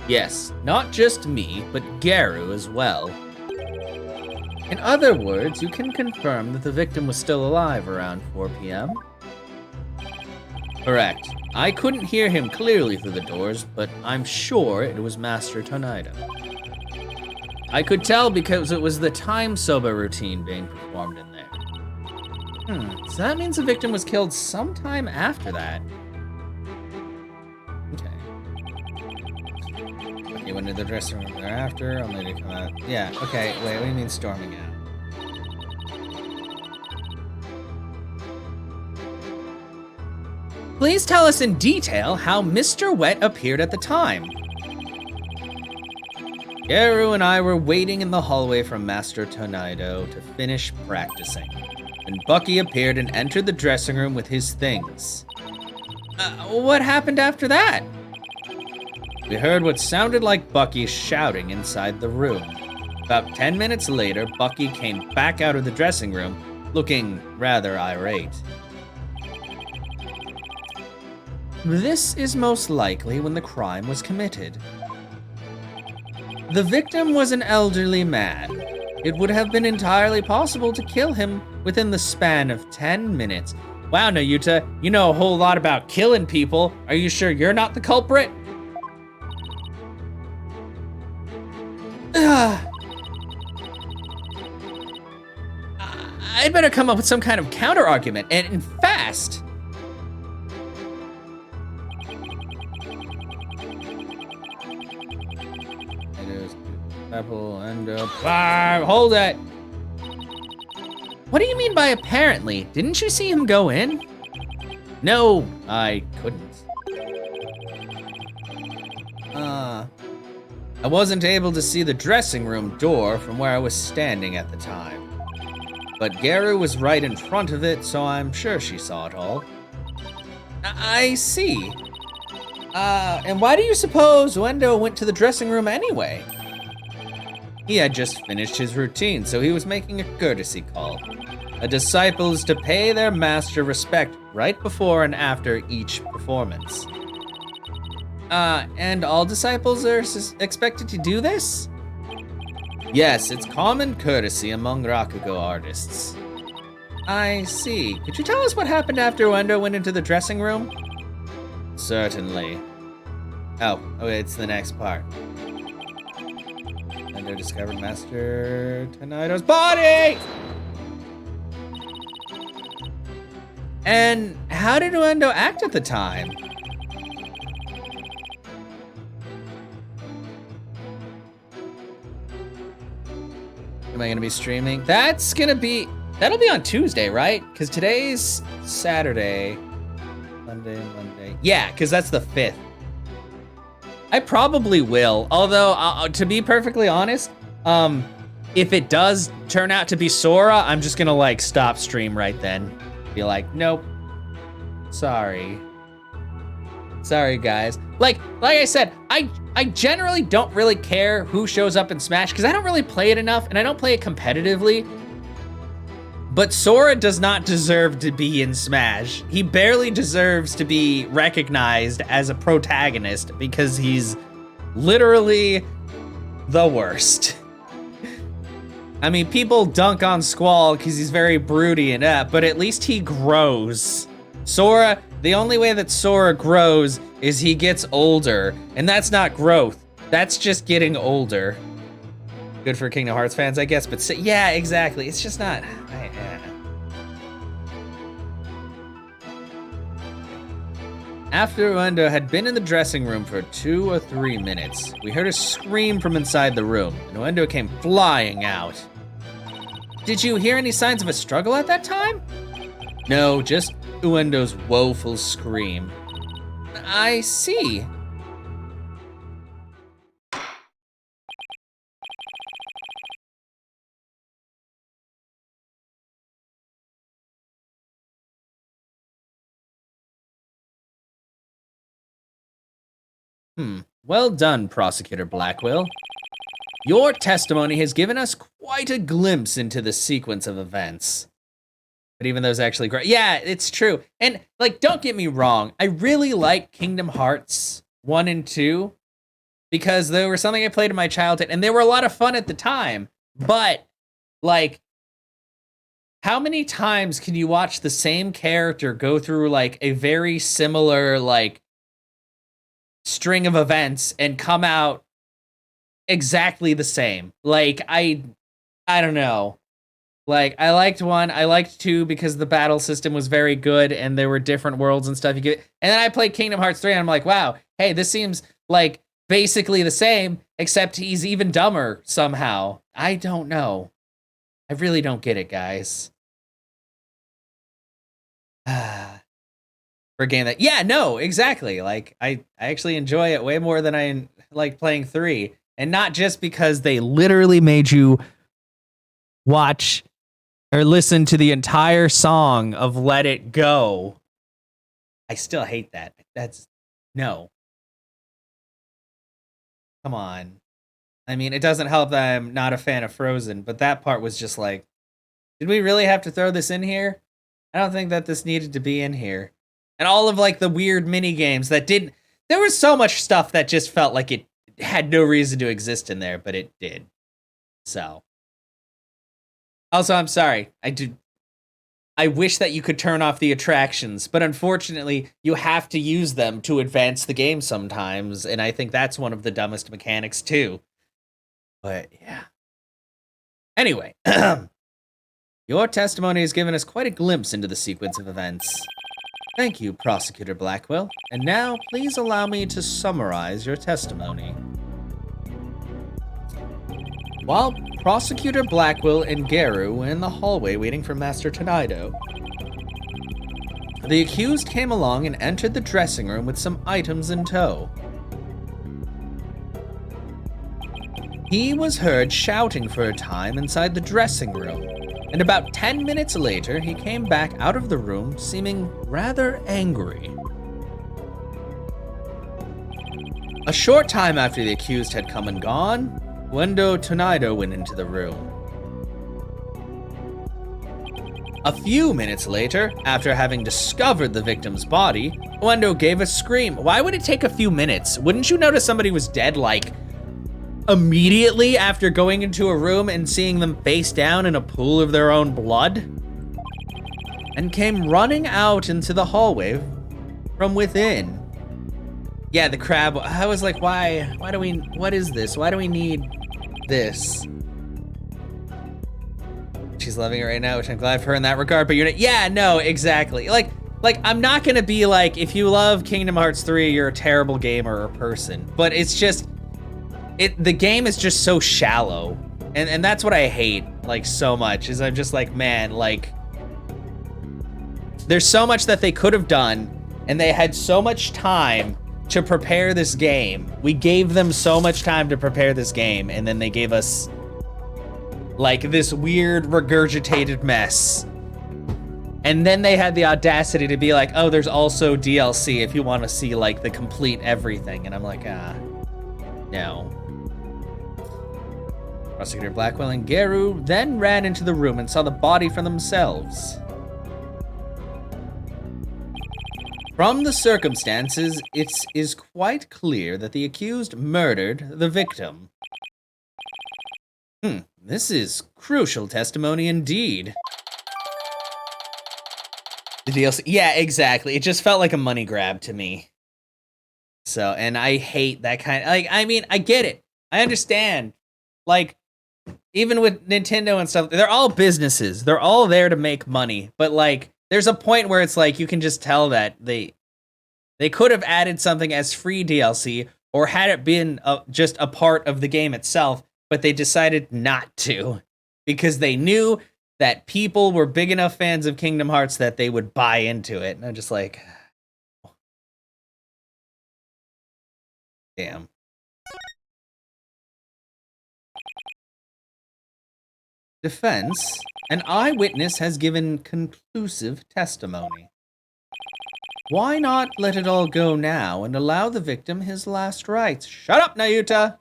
Yes, not just me, but Geru as well. In other words, you can confirm that the victim was still alive around 4 p.m.? Correct. I couldn't hear him clearly through the doors, but I'm sure it was Master Tanaido. I could tell because it was the Time Soba routine being performed in there. So that means the victim was killed sometime after that. Okay. He went to the dressing room thereafter, only to come out. Yeah, okay, wait, what do you mean storming out? Please tell us in detail how Mr. Wet appeared at the time. Geru and I were waiting in the hallway for Master Tanaido to finish practicing, when Bucky appeared and entered the dressing room with his things. What happened after that? We heard what sounded like Bucky shouting inside the room. About 10 minutes later, Bucky came back out of the dressing room, looking rather irate. This is most likely when the crime was committed. The victim was an elderly man. It would have been entirely possible to kill him within the span of 10 minutes. Wow, Nahyuta, you know a whole lot about killing people. Are you sure you're not the culprit? I'd better come up with some kind of counter-argument, and fast. Apple and hold it. What do you mean by apparently? Didn't you see him go in? No, I couldn't. I wasn't able to see the dressing room door from where I was standing at the time. But Geru was right in front of it, so I'm sure she saw it all. I see. And why do you suppose Wendo went to the dressing room anyway? He had just finished his routine, so he was making a courtesy call. A disciple is to pay their master respect right before and after each performance. And all disciples are expected to do this? Yes, it's common courtesy among Rakugo artists. I see. Could you tell us what happened after Wendo went into the dressing room? Certainly. Oh, it's the next part. Uendo discovered Master Tenaido's body! And how did Uendo act at the time? Am I gonna be streaming? That'll be on Tuesday, right? Because today's Saturday. Monday. Yeah, because that's the 5th. I probably will, although to be perfectly honest, if it does turn out to be Sora, I'm just gonna like stop stream right then. Be like, nope, sorry guys. Like I said, I generally don't really care who shows up in Smash because I don't really play it enough and I don't play it competitively. But Sora does not deserve to be in Smash. He barely deserves to be recognized as a protagonist because he's literally the worst. I mean, people dunk on Squall because he's very broody and but at least he grows. Sora, the only way that Sora grows is he gets older, and that's not growth. That's just getting older. Good for Kingdom Hearts fans, I guess, but yeah, exactly. It's just not. After Uendo had been in the dressing room for 2 or 3 minutes, we heard a scream from inside the room, and Uendo came flying out. Did you hear any signs of a struggle at that time? No, just Uendo's woeful scream. I see. Well done, Prosecutor Blackwell. Your testimony has given us quite a glimpse into the sequence of events. But even those actually great. Yeah, it's true. And like, don't get me wrong. I really like Kingdom Hearts 1 and 2 because they were something I played in my childhood and they were a lot of fun at the time. But like, how many times can you watch the same character go through like a very similar like string of events and come out exactly the same? Like, I don't know. Like, I liked 1, I liked 2 because the battle system was very good and there were different worlds and stuff you could. And then I played Kingdom Hearts 3 and I'm like, wow, hey, this seems like basically the same, except he's even dumber somehow. I don't know. I really don't get it, guys. For a game that, yeah, no, exactly. Like, I actually enjoy it way more than I like playing 3. And not just because they literally made you watch or listen to the entire song of Let It Go. I still hate that. That's, no. Come on. I mean, it doesn't help that I'm not a fan of Frozen, but that part was just like, did we really have to throw this in here? I don't think that this needed to be in here. And all of like the weird mini games that didn't, there was so much stuff that just felt like it had no reason to exist in there, but it did. So. Also, I'm sorry. I wish that you could turn off the attractions, but unfortunately, you have to use them to advance the game sometimes, and I think that's one of the dumbest mechanics too. But yeah. Anyway, your testimony has given us quite a glimpse into the sequence of events. Thank you, Prosecutor Blackwell. And now, please allow me to summarize your testimony. While Prosecutor Blackwell and Garu were in the hallway waiting for Master Tenaido, the accused came along and entered the dressing room with some items in tow. He was heard shouting for a time inside the dressing room, and about 10 minutes later, he came back out of the room seeming rather angry. A short time after the accused had come and gone, Uendo Tenaido went into the room. A few minutes later, after having discovered the victim's body, Uendo gave a scream. Why would it take a few minutes? Wouldn't you notice somebody was dead, like, immediately after going into a room and seeing them face down in a pool of their own blood? And came running out into the hallway from within. Yeah, the crab, I was like, why do we, what is this? Why do we need this. She's loving it right now, which I'm glad for her in that regard, but yeah, no, exactly. Like, I'm not gonna be like, if you love Kingdom Hearts 3, you're a terrible gamer or person, but it's just, the game is just so shallow, and that's what I hate, like, so much, is I'm just like, man, like, there's so much that they could have done, and they had so much time to prepare this game. We gave them so much time to prepare this game, and then they gave us, like, this weird regurgitated mess. And then they had the audacity to be like, oh, there's also DLC if you want to see, like, the complete everything. And I'm like, no. Prosecutor Blackwell and Geru then ran into the room and saw the body for themselves. From the circumstances, it is quite clear that the accused murdered the victim. This is crucial testimony indeed. The DLC, yeah, exactly. It just felt like a money grab to me. So, and I hate that kind of, like, I mean, I get it. I understand. Like, even with Nintendo and stuff, they're all businesses. They're all there to make money. But, like, there's a point where it's like, you can just tell that they could have added something as free DLC, or had it been just a part of the game itself, but they decided not to, because they knew that people were big enough fans of Kingdom Hearts that they would buy into it. And I'm just like, damn. Defense, an eyewitness has given conclusive testimony. Why not let it all go now and allow the victim his last rites? Shut up, Nahyuta!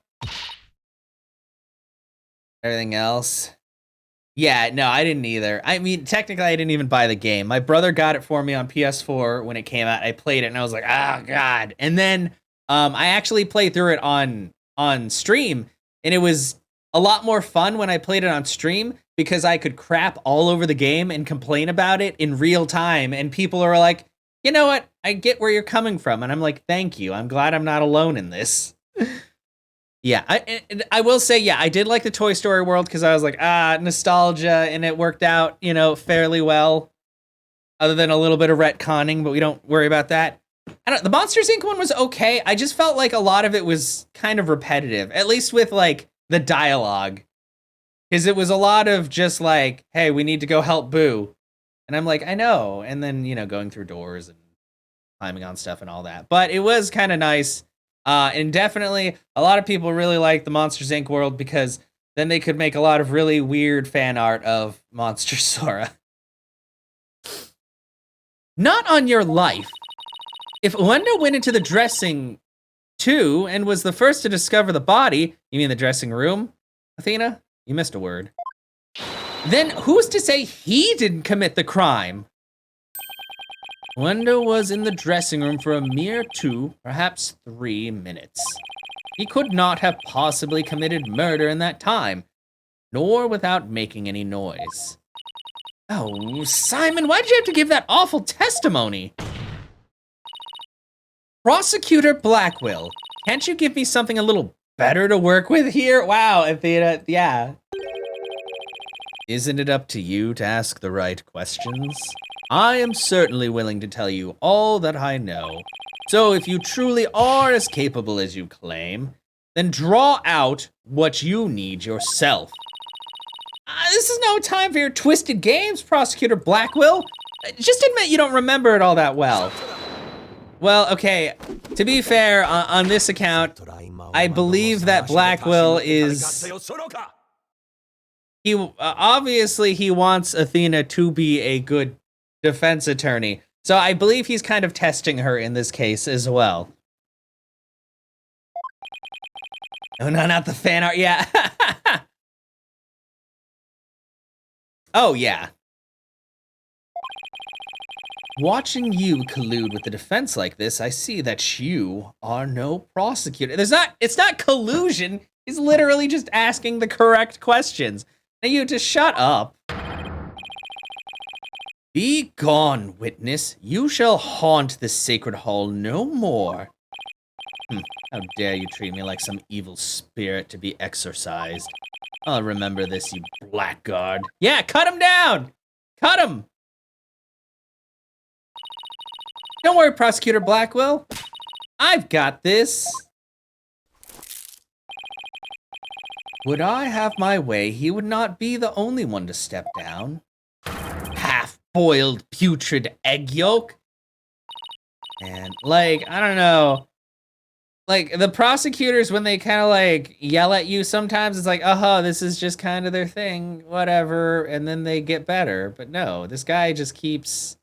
Everything else? Yeah, no, I didn't either. I mean, technically, I didn't even buy the game. My brother got it for me on PS4 when it came out. I played it, and I was like, oh, God. And then I actually played through it on stream, and it was a lot more fun when I played it on stream, because I could crap all over the game and complain about it in real time, and people are like, you know what? I get where you're coming from. And I'm like, thank you. I'm glad I'm not alone in this. Yeah, I will say, yeah, I did like the Toy Story world, because I was like, nostalgia, and it worked out, you know, fairly well. Other than a little bit of retconning, but we don't worry about that. The Monsters, Inc. one was okay. I just felt like a lot of it was kind of repetitive, at least with, like, the dialogue. Because it was a lot of just like, hey, we need to go help Boo. And I'm like, I know. And then, you know, going through doors and climbing on stuff and all that. But it was kind of nice. And definitely, a lot of people really like the Monsters, Inc. world, because then they could make a lot of really weird fan art of Monster Sora. Not on your life. If Wenda went into the dressing too and was the first to discover the body, you mean the dressing room, Athena? You missed a word. Then who's to say he didn't commit the crime? Wenda was in the dressing room for a mere 2, perhaps 3 minutes. He could not have possibly committed murder in that time, nor without making any noise. Oh, Simon, why'd you have to give that awful testimony? Prosecutor Blackwell, can't you give me something a little better to work with here? Wow, Athena, yeah. Isn't it up to you to ask the right questions? I am certainly willing to tell you all that I know. So if you truly are as capable as you claim, then draw out what you need yourself. This is no time for your twisted games, Prosecutor Blackwell. Just admit you don't remember it all that well. Well, okay, to be fair, on this account, I believe that Blackwell is... obviously he wants Athena to be a good defense attorney. So I believe he's kind of testing her in this case as well. Oh, no, not the fan art, yeah. Oh, yeah. Watching you collude with the defense like this, I see that you are no prosecutor. It's not collusion. He's literally just asking the correct questions. Now you just shut up. Be gone, witness. You shall haunt this sacred hall no more. How dare you treat me like some evil spirit to be exorcised. I'll remember this, you blackguard. Yeah, cut him down! Cut him! Don't worry, Prosecutor Blackwell. I've got this. Would I have my way, he would not be the only one to step down. Half-boiled, putrid egg yolk. And, like, I don't know. Like, the prosecutors, when they kind of, like, yell at you sometimes, it's like, this is just kind of their thing, whatever, and then they get better. But no, this guy just keeps...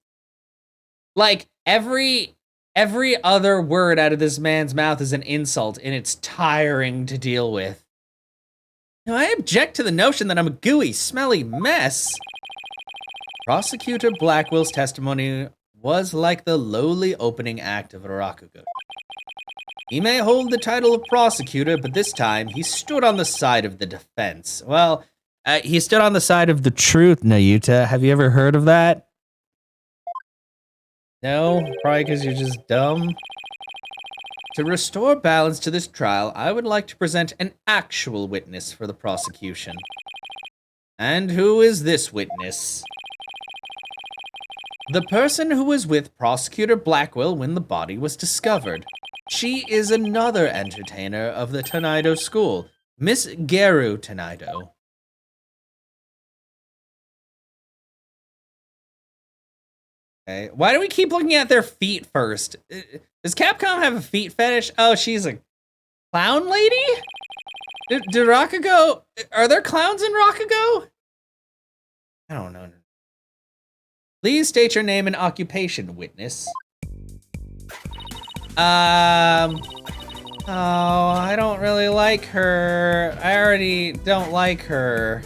Like, every other word out of this man's mouth is an insult, and it's tiring to deal with. Now, I object to the notion that I'm a gooey, smelly mess. Prosecutor Blackwell's testimony was like the lowly opening act of a Rakugo. He may hold the title of prosecutor, but this time he stood on the side of the defense. Well, he stood on the side of the truth, Nahyuta. Have you ever heard of that? No? Probably because you're just dumb? To restore balance to this trial, I would like to present an actual witness for the prosecution. And who is this witness? The person who was with Prosecutor Blackwell when the body was discovered. She is another entertainer of the Tonaido School, Miss Geru Tonaido. Okay, why do we keep looking at their feet first? Does Capcom have a feet fetish? Oh, she's a clown lady? Do Rakugo... Are there clowns in Rakugo? I don't know. Please state your name and occupation, witness. Oh, I don't really like her. I already don't like her.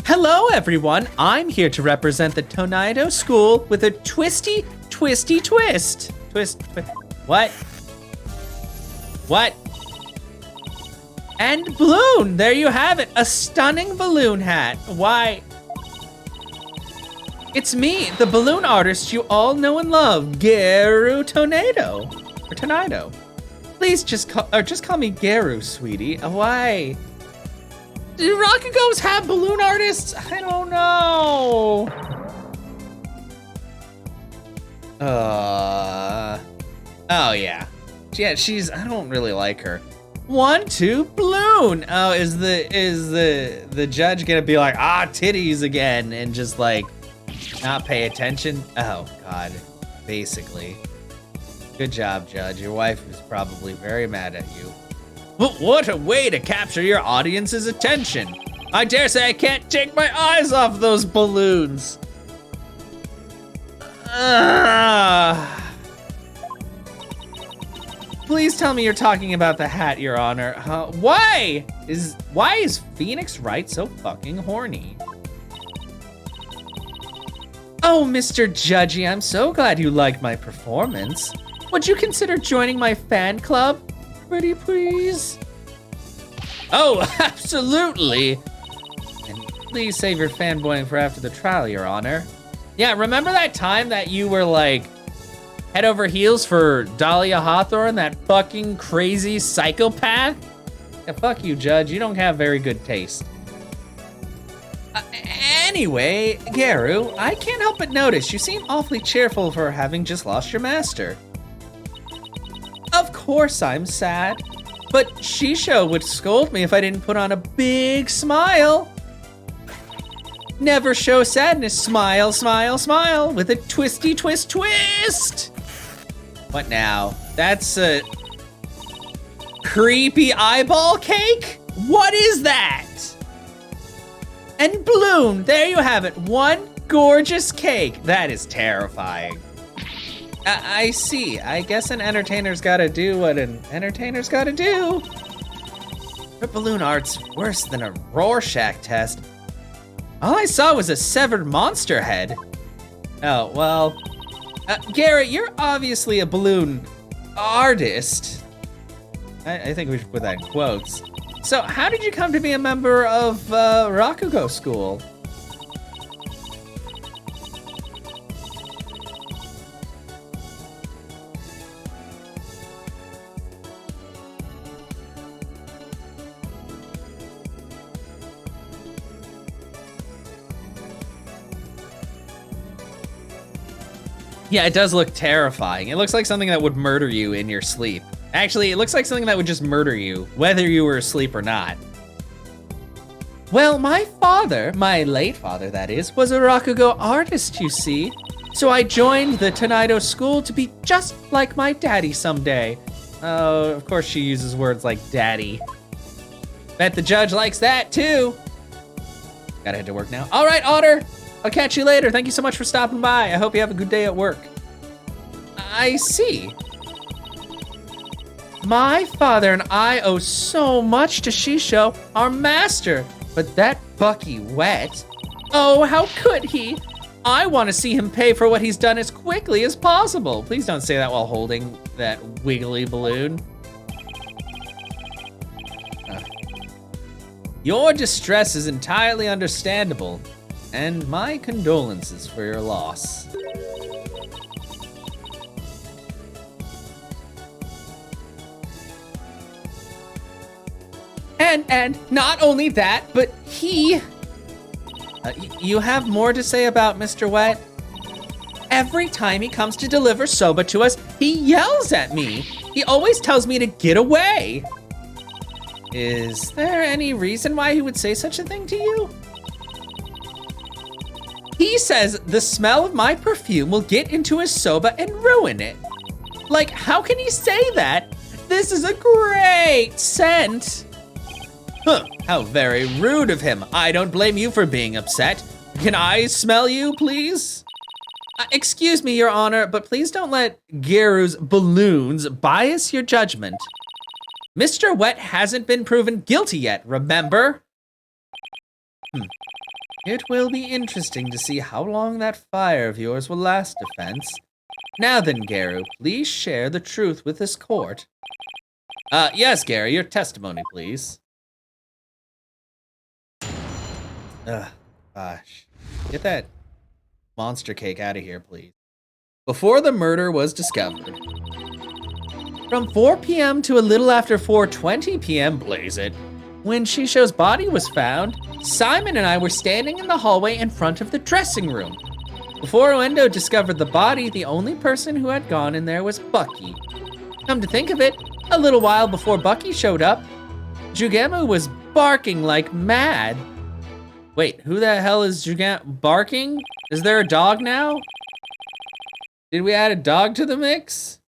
Hello, everyone. I'm here to represent the Tonaido School with a twisty twist. What? What? And balloon. There you have it. A stunning balloon hat. Why? It's me, the balloon artist you all know and love, Geru Tonaido. Please just call me Geru, sweetie. Why? Do Rakugos have balloon artists? I don't know. Oh yeah. Yeah, I don't really like her. 1, 2, balloon. Oh, is the judge gonna be like, titties again, and just like not pay attention? Oh God, basically. Good job, Judge. Your wife was probably very mad at you. But what a way to capture your audience's attention. I dare say I can't take my eyes off those balloons. Please tell me you're talking about the hat, Your Honor. Why is Phoenix Wright so fucking horny? Oh, Mr. Judgy, I'm so glad you liked my performance. Would you consider joining my fan club? Pretty please? Oh, absolutely. And please save your fanboying for after the trial, Your Honor. Yeah, remember that time that you were like head over heels for Dahlia Hawthorne, that fucking crazy psychopath? Yeah, fuck you, Judge. You don't have very good taste. Anyway, Geru, I can't help but notice you seem awfully cheerful for having just lost your master. Of course I'm sad, but Shisho would scold me if I didn't put on a big smile. Never show sadness, smile, smile, smile, with a twisty twist. What now? That's a creepy eyeball cake? What is that? And balloon, there you have it, one gorgeous cake. That is terrifying. I see. I guess an entertainer's gotta do what an entertainer's gotta do. Her balloon art's worse than a Rorschach test. All I saw was a severed monster head. Oh, well. Garrett, you're obviously a balloon artist. I think we should put that in quotes. So how did you come to be a member of Rakugo School? Yeah, it does look terrifying. It looks like something that would murder you in your sleep. Actually, it looks like something that would just murder you, whether you were asleep or not. Well, my father, my late father that is, was a Rakugo artist, you see. So I joined the Tonaido school to be just like my daddy someday. Oh, of course she uses words like daddy. Bet the judge likes that too. Gotta head to work now. All right, Otter, I'll catch you later. Thank you so much for stopping by. I hope you have a good day at work. I see. My father and I owe so much to Shisho, our master. But that Bucky Wet, oh, how could he? I want to see him pay for what he's done as quickly as possible. Please don't say that while holding that wiggly balloon. Your distress is entirely understandable, and my condolences for your loss. And not only that, but he... you have more to say about Mr. Wet? Every time he comes to deliver soba to us, he yells at me. He always tells me to get away. Is there any reason why he would say such a thing to you? He says the smell of my perfume will get into his soba and ruin it. Like, how can he say that? This is a great scent. Huh, how very rude of him. I don't blame you for being upset. Can I smell you, please? Excuse me, Your Honor, but please don't let Geru's balloons bias your judgment. Mr. Wet hasn't been proven guilty yet, remember? It will be interesting to see how long that fire of yours will last, defense. Now then, Geru, please share the truth with this court. Yes, Geru, your testimony, please. Ugh, gosh. Get that monster cake out of here, please. Before the murder was discovered. From 4 p.m. to a little after 4:20 p.m., blaze it, when Shisho's body was found, Simon and I were standing in the hallway in front of the dressing room. Before Uendo discovered the body, the only person who had gone in there was Bucky. Come to think of it, a little while before Bucky showed up, Jugemu was barking like mad. Wait, who the hell is Jugemu barking? Is there a dog now? Did we add a dog to the mix?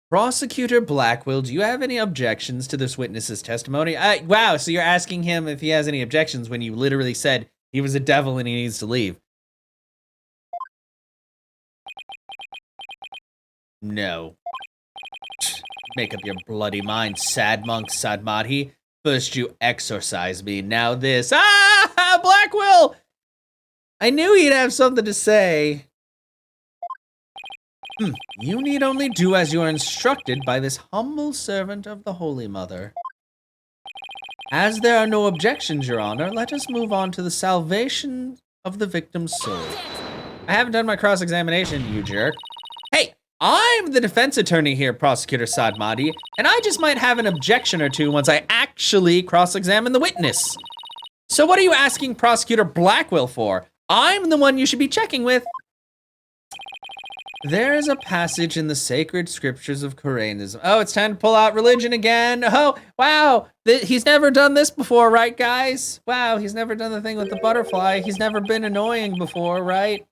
Prosecutor Blackwell, do you have any objections to this witness's testimony? Wow, so you're asking him if he has any objections when you literally said he was a devil and he needs to leave. No. Make up your bloody mind, sad monk Sadmadhi. First you exorcise me, now this. Ah, Blackwell! I knew he'd have something to say. You need only do as you are instructed by this humble servant of the Holy Mother. As there are no objections, Your Honor, let us move on to the salvation of the victim's soul. I haven't done my cross-examination, you jerk. Hey, I'm the defense attorney here, Prosecutor Sadmadi, and I just might have an objection or two once I actually cross-examine the witness. So what are you asking Prosecutor Blackwell for? I'm the one you should be checking with. There is a passage in the sacred scriptures of Koreanism. Oh, it's time to pull out religion again. Oh, wow. He's never done this before, right, guys? Wow, he's never done the thing with the butterfly. He's never been annoying before, right?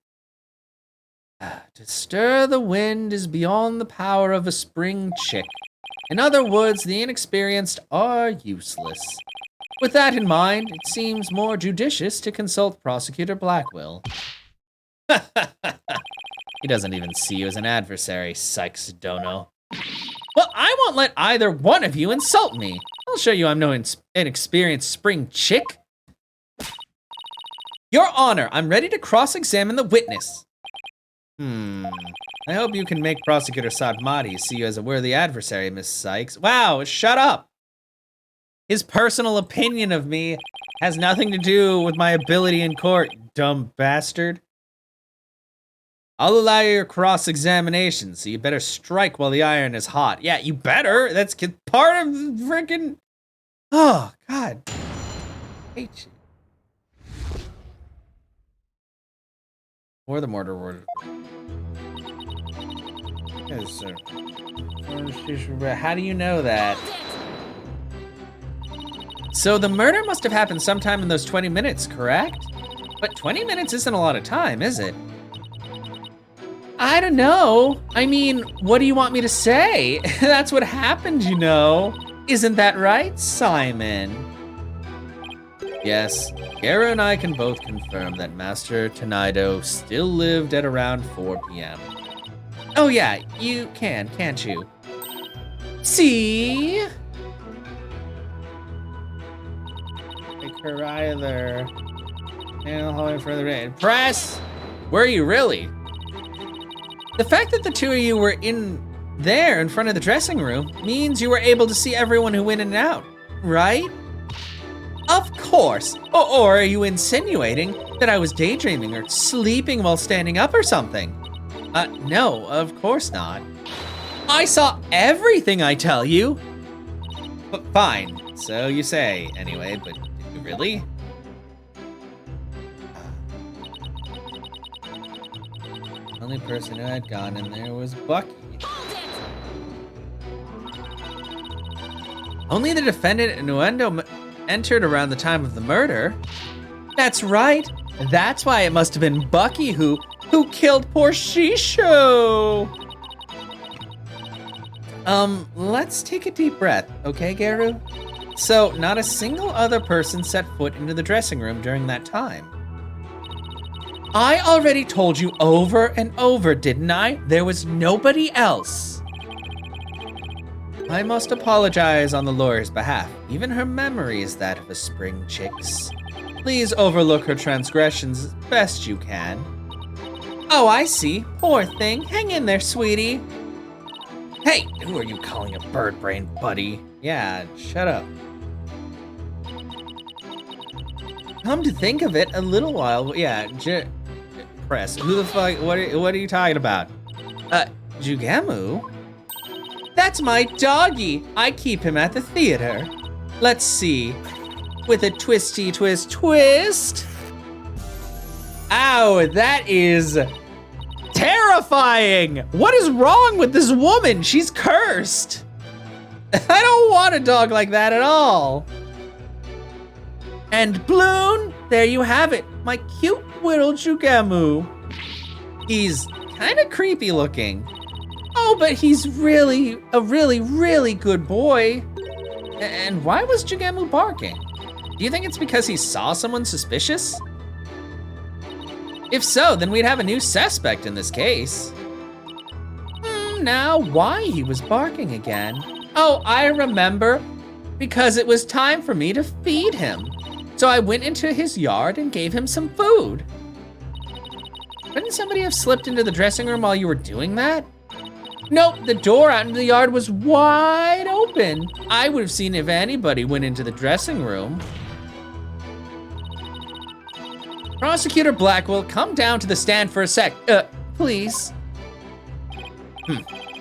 To stir the wind is beyond the power of a spring chick. In other words, the inexperienced are useless. With that in mind, it seems more judicious to consult Prosecutor Blackwell. He doesn't even see you as an adversary, Sykes Dono. Well, I won't let either one of you insult me. I'll show you I'm no inexperienced spring chick. Your Honor, I'm ready to cross-examine the witness. I hope you can make Prosecutor Sadmadi see you as a worthy adversary, Miss Sykes. Wow, shut up. His personal opinion of me has nothing to do with my ability in court, dumb bastard. I'll allow your cross-examination, so you better strike while the iron is hot. Yeah, you better. That's part of the freaking... Oh, God. I hate you. Or the murder order. Yes, sir. How do you know that? So the murder must have happened sometime in those 20 minutes, correct? But 20 minutes isn't a lot of time, is it? I don't know. I mean, what do you want me to say? That's what happened, you know. Isn't that right, Simon? Yes, Gara and I can both confirm that Master Tenaido still lived at around 4 p.m. Oh yeah, you can, can't you? See? Take her either. And hold it further in. Press! Were you really? The fact that the two of you were in there in front of the dressing room means you were able to see everyone who went in and out, right? Of course. Or are you insinuating that I was daydreaming or sleeping while standing up or something? No, of course not. I saw everything, I tell you. But fine, so you say anyway, but did you really? The only person who had gone in there was Bucky. Only the defendant Innuendo entered around the time of the murder. That's right. That's why it must have been Bucky who killed poor Shisho. Let's take a deep breath, okay, Garu? So, not a single other person set foot into the dressing room during that time. I already told you over and over, didn't I? There was nobody else. I must apologize on the lawyer's behalf. Even her memory is that of a spring chick's. Please overlook her transgressions as best you can. Oh, I see. Poor thing. Hang in there, sweetie. Hey, who are you calling a bird brain, buddy? Yeah, shut up. Come to think of it, a little while, yeah, press. Who the fuck, what are you talking about? Jugemu? That's my doggy. I keep him at the theater. Let's see. With a twisty twist. Ow, that is terrifying. What is wrong with this woman? She's cursed. I don't want a dog like that at all. And Bloon, there you have it. My cute little Jugemu. He's kind of creepy looking. Oh, but he's really a really good boy. And why was Jugemu barking? Do you think it's because he saw someone suspicious? If so, then we'd have a new suspect in this case. Now, why he was barking again? Oh, I remember. Because it was time for me to feed him. So I went into his yard and gave him some food. Couldn't somebody have slipped into the dressing room while you were doing that? Nope, the door out into the yard was wide open. I would have seen if anybody went into the dressing room. Prosecutor Blackwell, come down to the stand for a sec, please.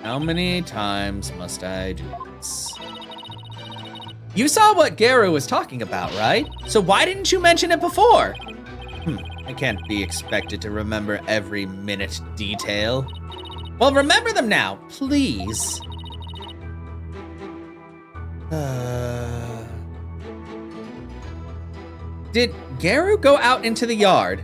How many times must I do this? You saw what Garu was talking about, right? So why didn't you mention it before? I can't be expected to remember every minute detail. Well, remember them now, please. Did Garu go out into the yard?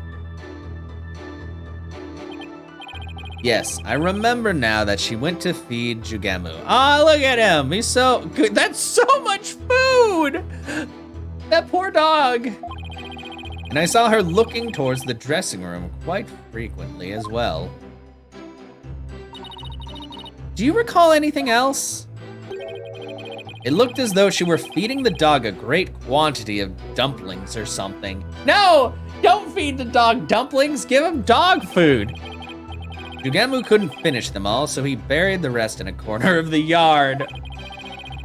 Yes, I remember now that she went to feed Jugemu. Oh, look at him. He's so good. That's so much food. That poor dog. And I saw her looking towards the dressing room quite frequently as well. Do you recall anything else? It looked as though she were feeding the dog a great quantity of dumplings or something. No, don't feed the dog dumplings. Give him dog food. Jugemu couldn't finish them all, so he buried the rest in a corner of the yard.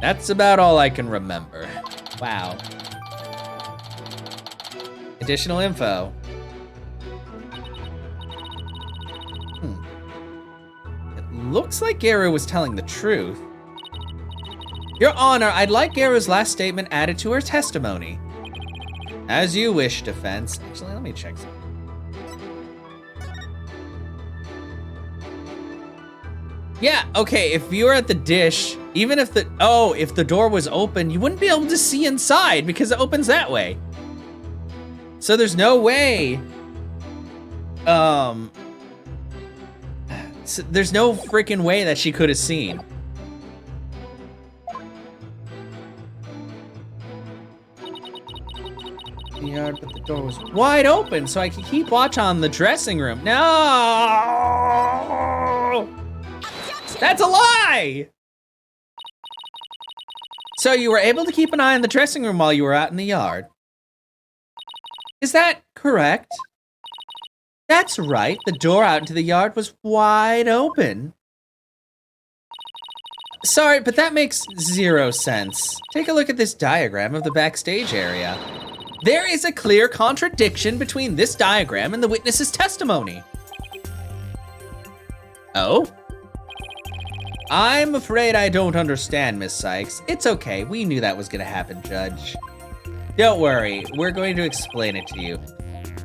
That's about all I can remember. Wow. Additional info. It looks like Garu was telling the truth. Your Honor, I'd like Garu's last statement added to her testimony. As you wish, defense. Actually, let me check something. Yeah, okay, if you were at the dish, even if if the door was open, you wouldn't be able to see inside because it opens that way. So there's no way, there's no freaking way that she could have seen. The yard, but the door was wide open, so I could keep watch on the dressing room. No! That's a lie! So you were able to keep an eye on the dressing room while you were out in the yard. Is that correct? That's right, the door out into the yard was wide open. Sorry, but that makes zero sense. Take a look at this diagram of the backstage area. There is a clear contradiction between this diagram and the witness's testimony. Oh? I'm afraid I don't understand, Miss Sykes. It's okay, we knew that was gonna happen, Judge. Don't worry, we're going to explain it to you.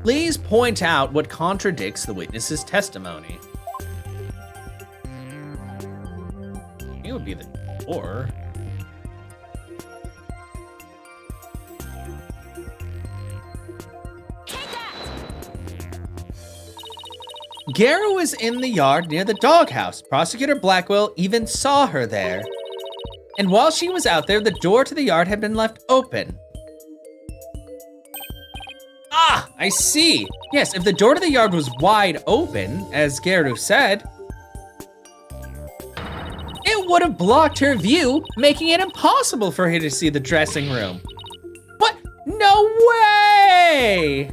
Please point out what contradicts the witness's testimony. It would be the door. Gara was in the yard near the doghouse. Prosecutor Blackwell even saw her there. And while she was out there, the door to the yard had been left open. Ah, I see. Yes, if the door to the yard was wide open, as Garu said, it would have blocked her view, making it impossible for her to see the dressing room. What? No way!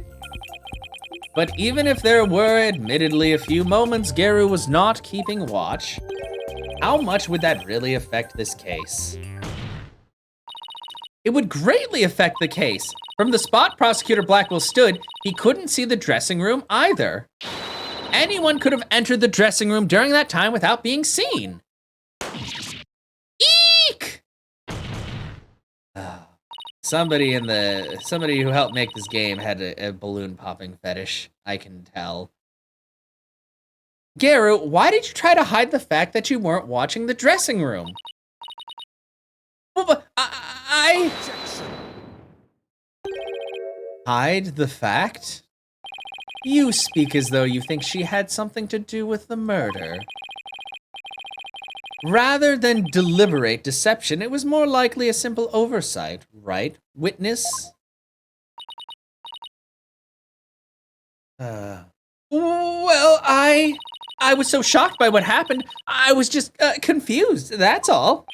But even if there were admittedly a few moments Garu was not keeping watch, how much would that really affect this case? It would greatly affect the case. From the spot Prosecutor Blackwell stood, he couldn't see the dressing room either. Anyone could have entered the dressing room during that time without being seen. Eek! Somebody who helped make this game had a balloon popping fetish, I can tell. Garu, why did you try to hide the fact that you weren't watching the dressing room? Well, I... Hide the fact? You speak as though you think she had something to do with the murder. Rather than deliberate deception, it was more likely a simple oversight, right, witness? Well, I was so shocked by what happened, I was just confused, that's all.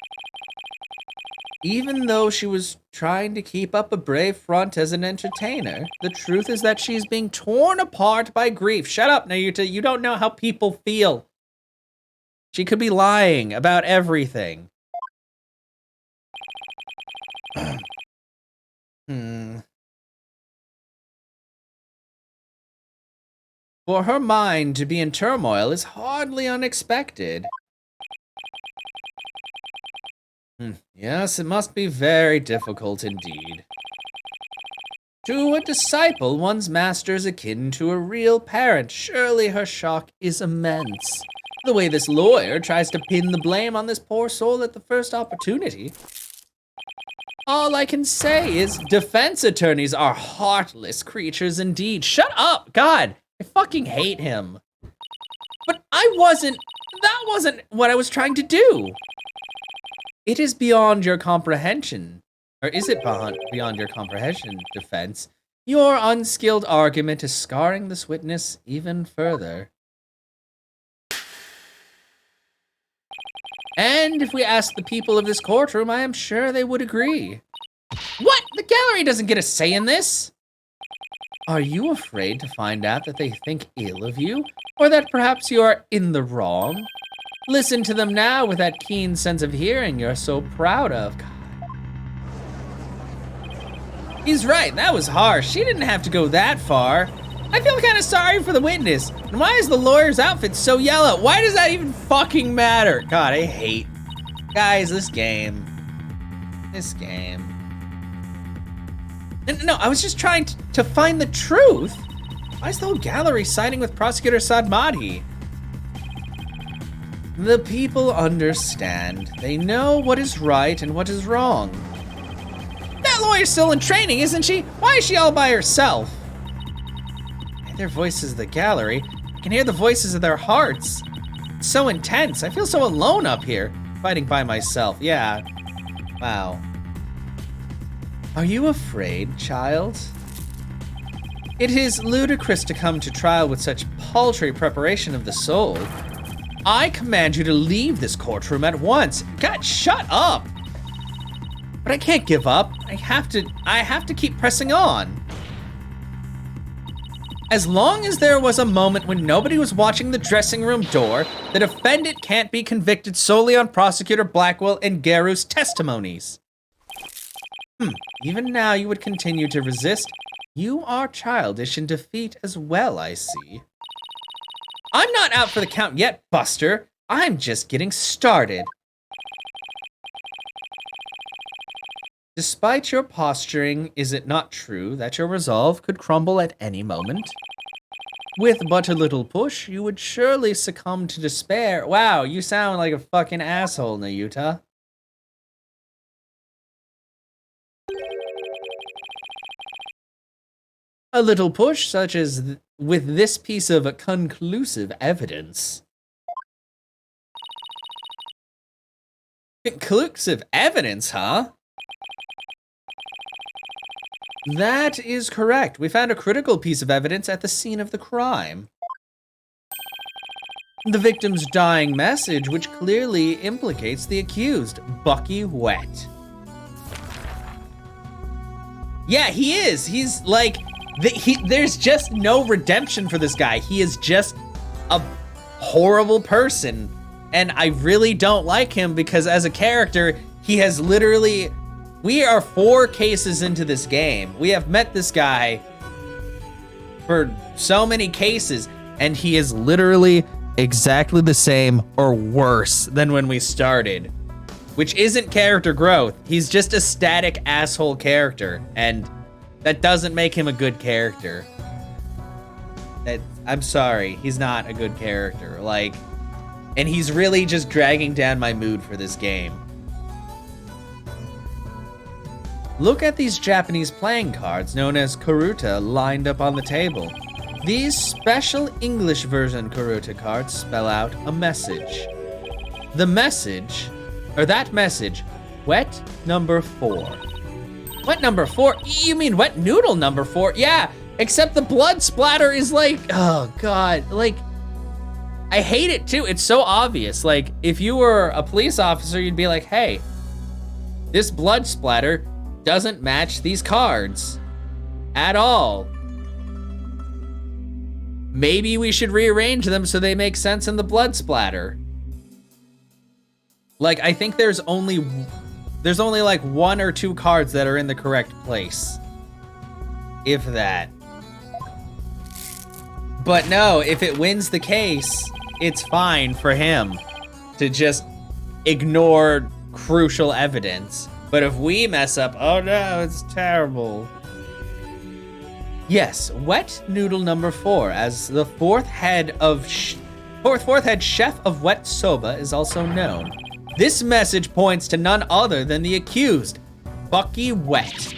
Even though she was trying to keep up a brave front as an entertainer, the truth is that she's being torn apart by grief. Shut up, Nahyuta, you don't know how people feel. She could be lying about everything. For her mind to be in turmoil is hardly unexpected. Yes, it must be very difficult indeed. To a disciple, one's master is akin to a real parent. Surely her shock is immense. The way this lawyer tries to pin the blame on this poor soul at the first opportunity. All I can say is defense attorneys are heartless creatures indeed. Shut up, God, I fucking hate him. But that wasn't what I was trying to do. It is beyond your comprehension. Or is it beyond your comprehension, defense? Your unskilled argument is scarring this witness even further. And if we ask the people of this courtroom, I am sure they would agree. What? The gallery doesn't get a say in this? Are you afraid to find out that they think ill of you? Or that perhaps you are in the wrong? Listen to them now with that keen sense of hearing you're so proud of. God. He's right, that was harsh. She didn't have to go that far. I feel kind of sorry for the witness. And why is the lawyer's outfit so yellow? Why does that even fucking matter? God, I hate. Guys, this game. No, I was just trying to find the truth. Why is the whole gallery siding with Prosecutor Sadmati? The people understand. They know what is right and what is wrong. That lawyer's still in training, isn't she? Why is she all by herself? I hear their voices in the gallery. I can hear the voices of their hearts. It's so intense. I feel so alone up here, fighting by myself. Yeah. Wow. Are you afraid, child? It is ludicrous to come to trial with such paltry preparation of the soul. I command you to leave this courtroom at once. God, shut up! But I can't give up. I have to keep pressing on. As long as there was a moment when nobody was watching the dressing room door, the defendant can't be convicted solely on Prosecutor Blackwell and Garu's testimonies. Even now you would continue to resist. You are childish in defeat as well, I see. I'm not out for the count yet, Buster. I'm just getting started. Despite your posturing, is it not true that your resolve could crumble at any moment? With but a little push, you would surely succumb to despair. Wow, you sound like a fucking asshole, Nahyuta. A little push, such as with this piece of conclusive evidence. Conclusive evidence, huh? That is correct. We found a critical piece of evidence at the scene of the crime. The victim's dying message, which clearly implicates the accused, Bucky Wet. Yeah, he is. He's like, there's just no redemption for this guy. He is just a horrible person. And I really don't like him because as a character, he has literally... We are 4 cases into this game. We have met this guy for so many cases, and he is literally exactly the same or worse than when we started, which isn't character growth. He's just a static asshole character, and that doesn't make him a good character. I'm sorry, he's not a good character. Like, and he's really just dragging down my mood for this game. Look at these Japanese playing cards known as Karuta lined up on the table. These special English version Karuta cards spell out a message. The message, or that message, wet number 4. Wet number 4? You mean wet noodle number 4? Yeah, except the blood splatter is like, oh God, like, I hate it too. It's so obvious. Like, if you were a police officer, you'd be like, hey, this blood splatter doesn't match these cards at all. Maybe we should rearrange them so they make sense in the blood splatter. Like, I think there's only like 1 or 2 cards that are in the correct place. If that. But no, if it wins the case, it's fine for him to just ignore crucial evidence. But if we mess up, oh no, it's terrible. Yes, wet noodle number 4, as the fourth head chef of wet soba is also known. This message points to none other than the accused, Bucky Wet.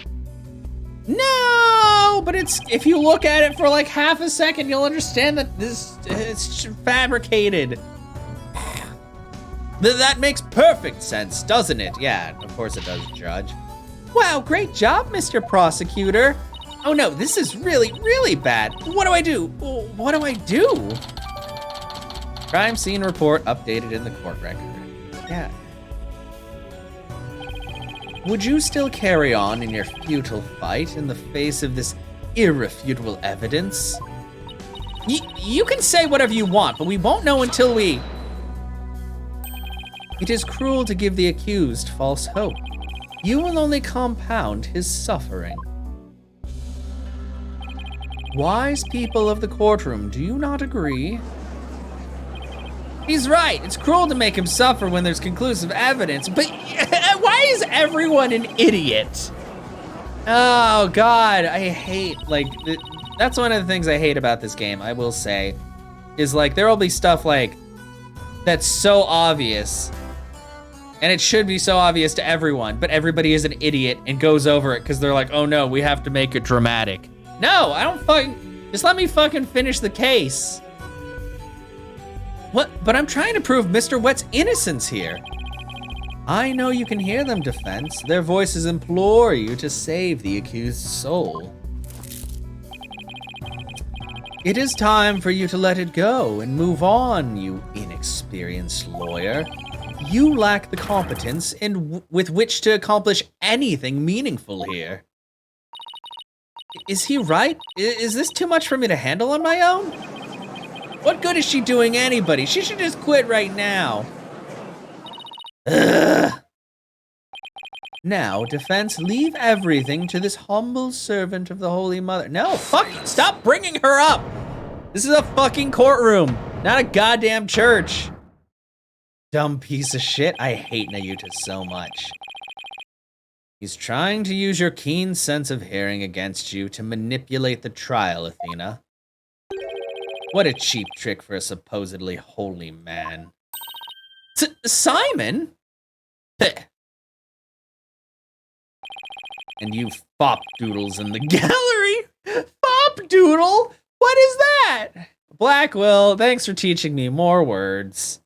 No, but if you look at it for like half a second, you'll understand that it's fabricated. That makes perfect sense, doesn't it? Yeah, of course it does, Judge. Wow, great job, Mr. Prosecutor. Oh no, this is really, really bad. What do I do? What do I do? Crime scene report updated in the court record. Yeah. Would you still carry on in your futile fight in the face of this irrefutable evidence? You can say whatever you want, but we won't know until we... It is cruel to give the accused false hope. You will only compound his suffering. Wise people of the courtroom, do you not agree? He's right. It's cruel to make him suffer when there's conclusive evidence, but why is everyone an idiot? Oh God, I hate, like, that's one of the things I hate about this game, I will say, is like, there will be stuff like, that's so obvious. And it should be so obvious to everyone, but everybody is an idiot and goes over it because they're like, oh no, we have to make it dramatic. No, I don't fucking, just let me fucking finish the case. What? But I'm trying to prove Mr. Wet's innocence here. I know you can hear them, defense. Their voices implore you to save the accused soul. It is time for you to let it go and move on, you inexperienced lawyer. You lack the competence with which to accomplish anything meaningful here. Is he right? Is this too much for me to handle on my own? What good is she doing anybody? She should just quit right now. Ugh. Now, defense, leave everything to this humble servant of the Holy Mother. No, fuck, stop bringing her up. This is a fucking courtroom, not a goddamn church. Dumb piece of shit. I hate Nahyuta so much. He's trying to use your keen sense of hearing against you to manipulate the trial, Athena. What a cheap trick for a supposedly holy man. Simon? And you fop doodles in the gallery. Fop doodle? What is that? Blackwell, thanks for teaching me more words.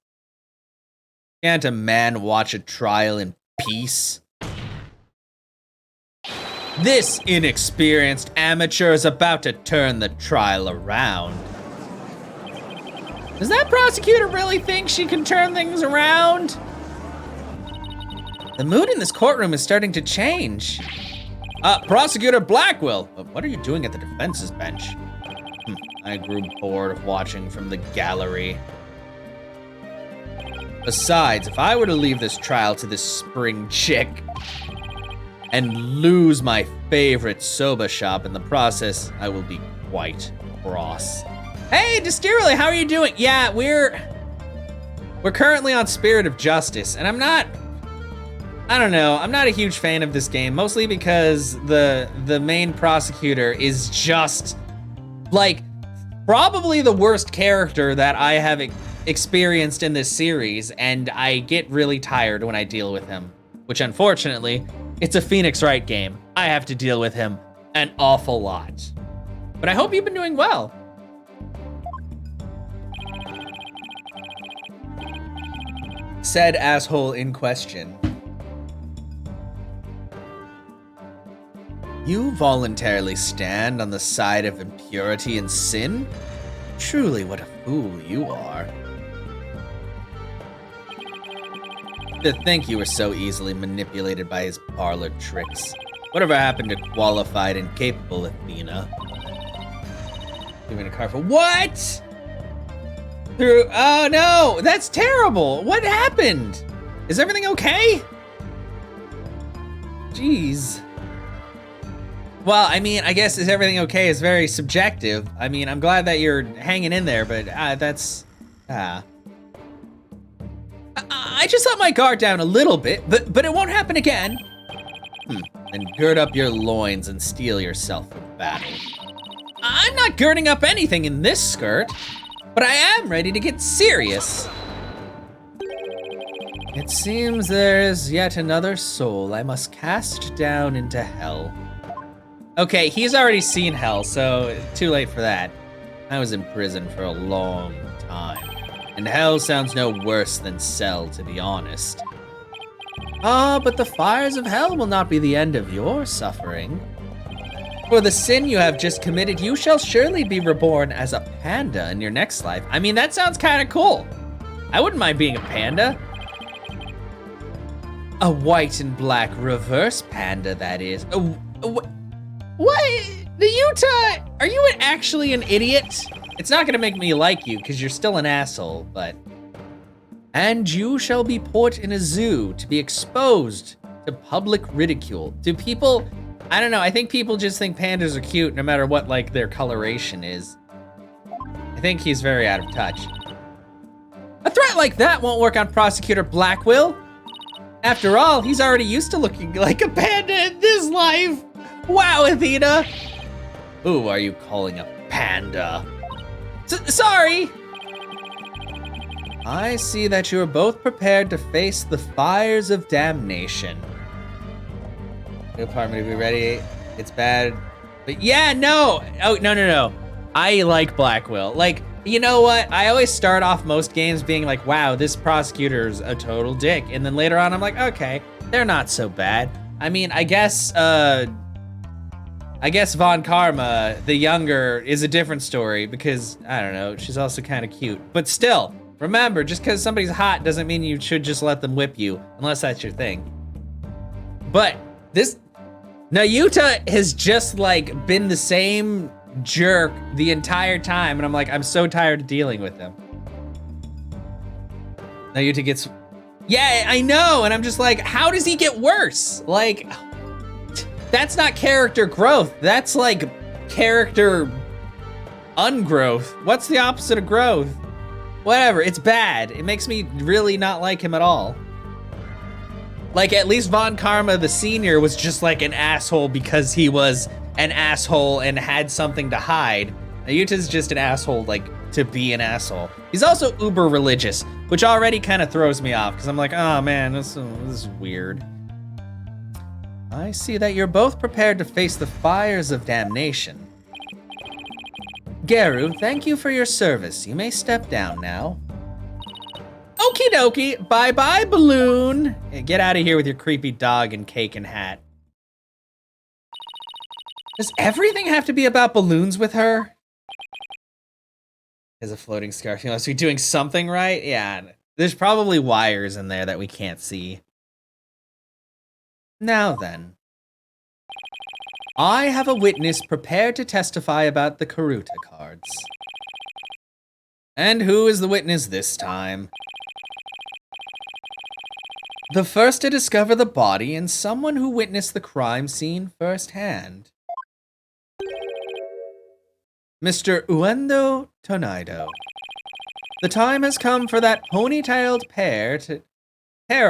Can't a man watch a trial in peace? This inexperienced amateur is about to turn the trial around. Does that prosecutor really think she can turn things around? The mood in this courtroom is starting to change. Prosecutor Blackwell, what are you doing at the defense's bench? I grew bored of watching from the gallery. Besides, if I were to leave this trial to this spring chick and lose my favorite soba shop in the process, I will be quite cross. Hey, Distirly, how are you doing? Yeah, we're currently on Spirit of Justice, and I'm not a huge fan of this game, mostly because the main prosecutor is just, like, probably the worst character that I have experienced in this series, and I get really tired when I deal with him, which unfortunately, it's a Phoenix Wright game. I have to deal with him an awful lot. But I hope you've been doing well. Said asshole in question. You voluntarily stand on the side of impurity and sin? Truly, what a fool you are. To think you were so easily manipulated by his parlor tricks. Whatever happened to qualified and capable Athena? Giving a car for what? Oh no, that's terrible. What happened? Is everything okay? Jeez. Well, I mean, I guess is everything okay is very subjective. I mean, I'm glad that you're hanging in there, but that's, I just let my guard down a little bit, but it won't happen again. Then gird up your loins and steel yourself for battle. I'm not girding up anything in this skirt, but I am ready to get serious. It seems there is yet another soul I must cast down into hell. Okay, he's already seen hell, so too late for that. I was in prison for a long time, and hell sounds no worse than cell, to be honest. But the fires of hell will not be the end of your suffering. For the sin you have just committed, you shall surely be reborn as a panda in your next life. I mean, that sounds kind of cool. I wouldn't mind being a panda. A white and black reverse panda, that is. What? Nahyuta, are you actually an idiot? It's not gonna make me like you, because you're still an asshole, but... And you shall be put in a zoo to be exposed to public ridicule. Do people... I don't know, I think people just think pandas are cute no matter what, like, their coloration is. I think he's very out of touch. A threat like that won't work on Prosecutor Blackwell. After all, he's already used to looking like a panda in this life. Wow, Athena! Who are you calling a panda? Sorry! I see that you are both prepared to face the fires of damnation. Good part, movie ready. It's bad. But yeah, no. Oh, no. I like Blackwell. Like, you know what? I always start off most games being like, wow, this prosecutor's a total dick. And then later on, I'm like, okay, they're not so bad. I mean, I guess Von Karma, the younger, is a different story because, I don't know, she's also kind of cute. But still, remember, just because somebody's hot doesn't mean you should just let them whip you, unless that's your thing. But this, Nahyuta has just like been the same jerk the entire time, and I'm like, I'm so tired of dealing with him. Nahyuta gets, yeah, I know, and I'm just like, how does he get worse? Like, that's not character growth. That's like character ungrowth. What's the opposite of growth? Whatever, it's bad. It makes me really not like him at all. Like, at least Von Karma, the senior, was just like an asshole because he was an asshole and had something to hide. Nahyuta's just an asshole, like, to be an asshole. He's also uber religious, which already kind of throws me off because I'm like, oh man, this is weird. I see that you're both prepared to face the fires of damnation. Geru, thank you for your service. You may step down now. Okie dokie, bye-bye, balloon. Hey, get out of here with your creepy dog and cake and hat. Does everything have to be about balloons with her? There's a floating scarf. You must be doing something right? Yeah, there's probably wires in there that we can't see. Now then. I have a witness prepared to testify about the Karuta cards. And who is the witness this time? The first to discover the body and someone who witnessed the crime scene firsthand. Mr. Uendo Tonaido. The time has come for that ponytailed pair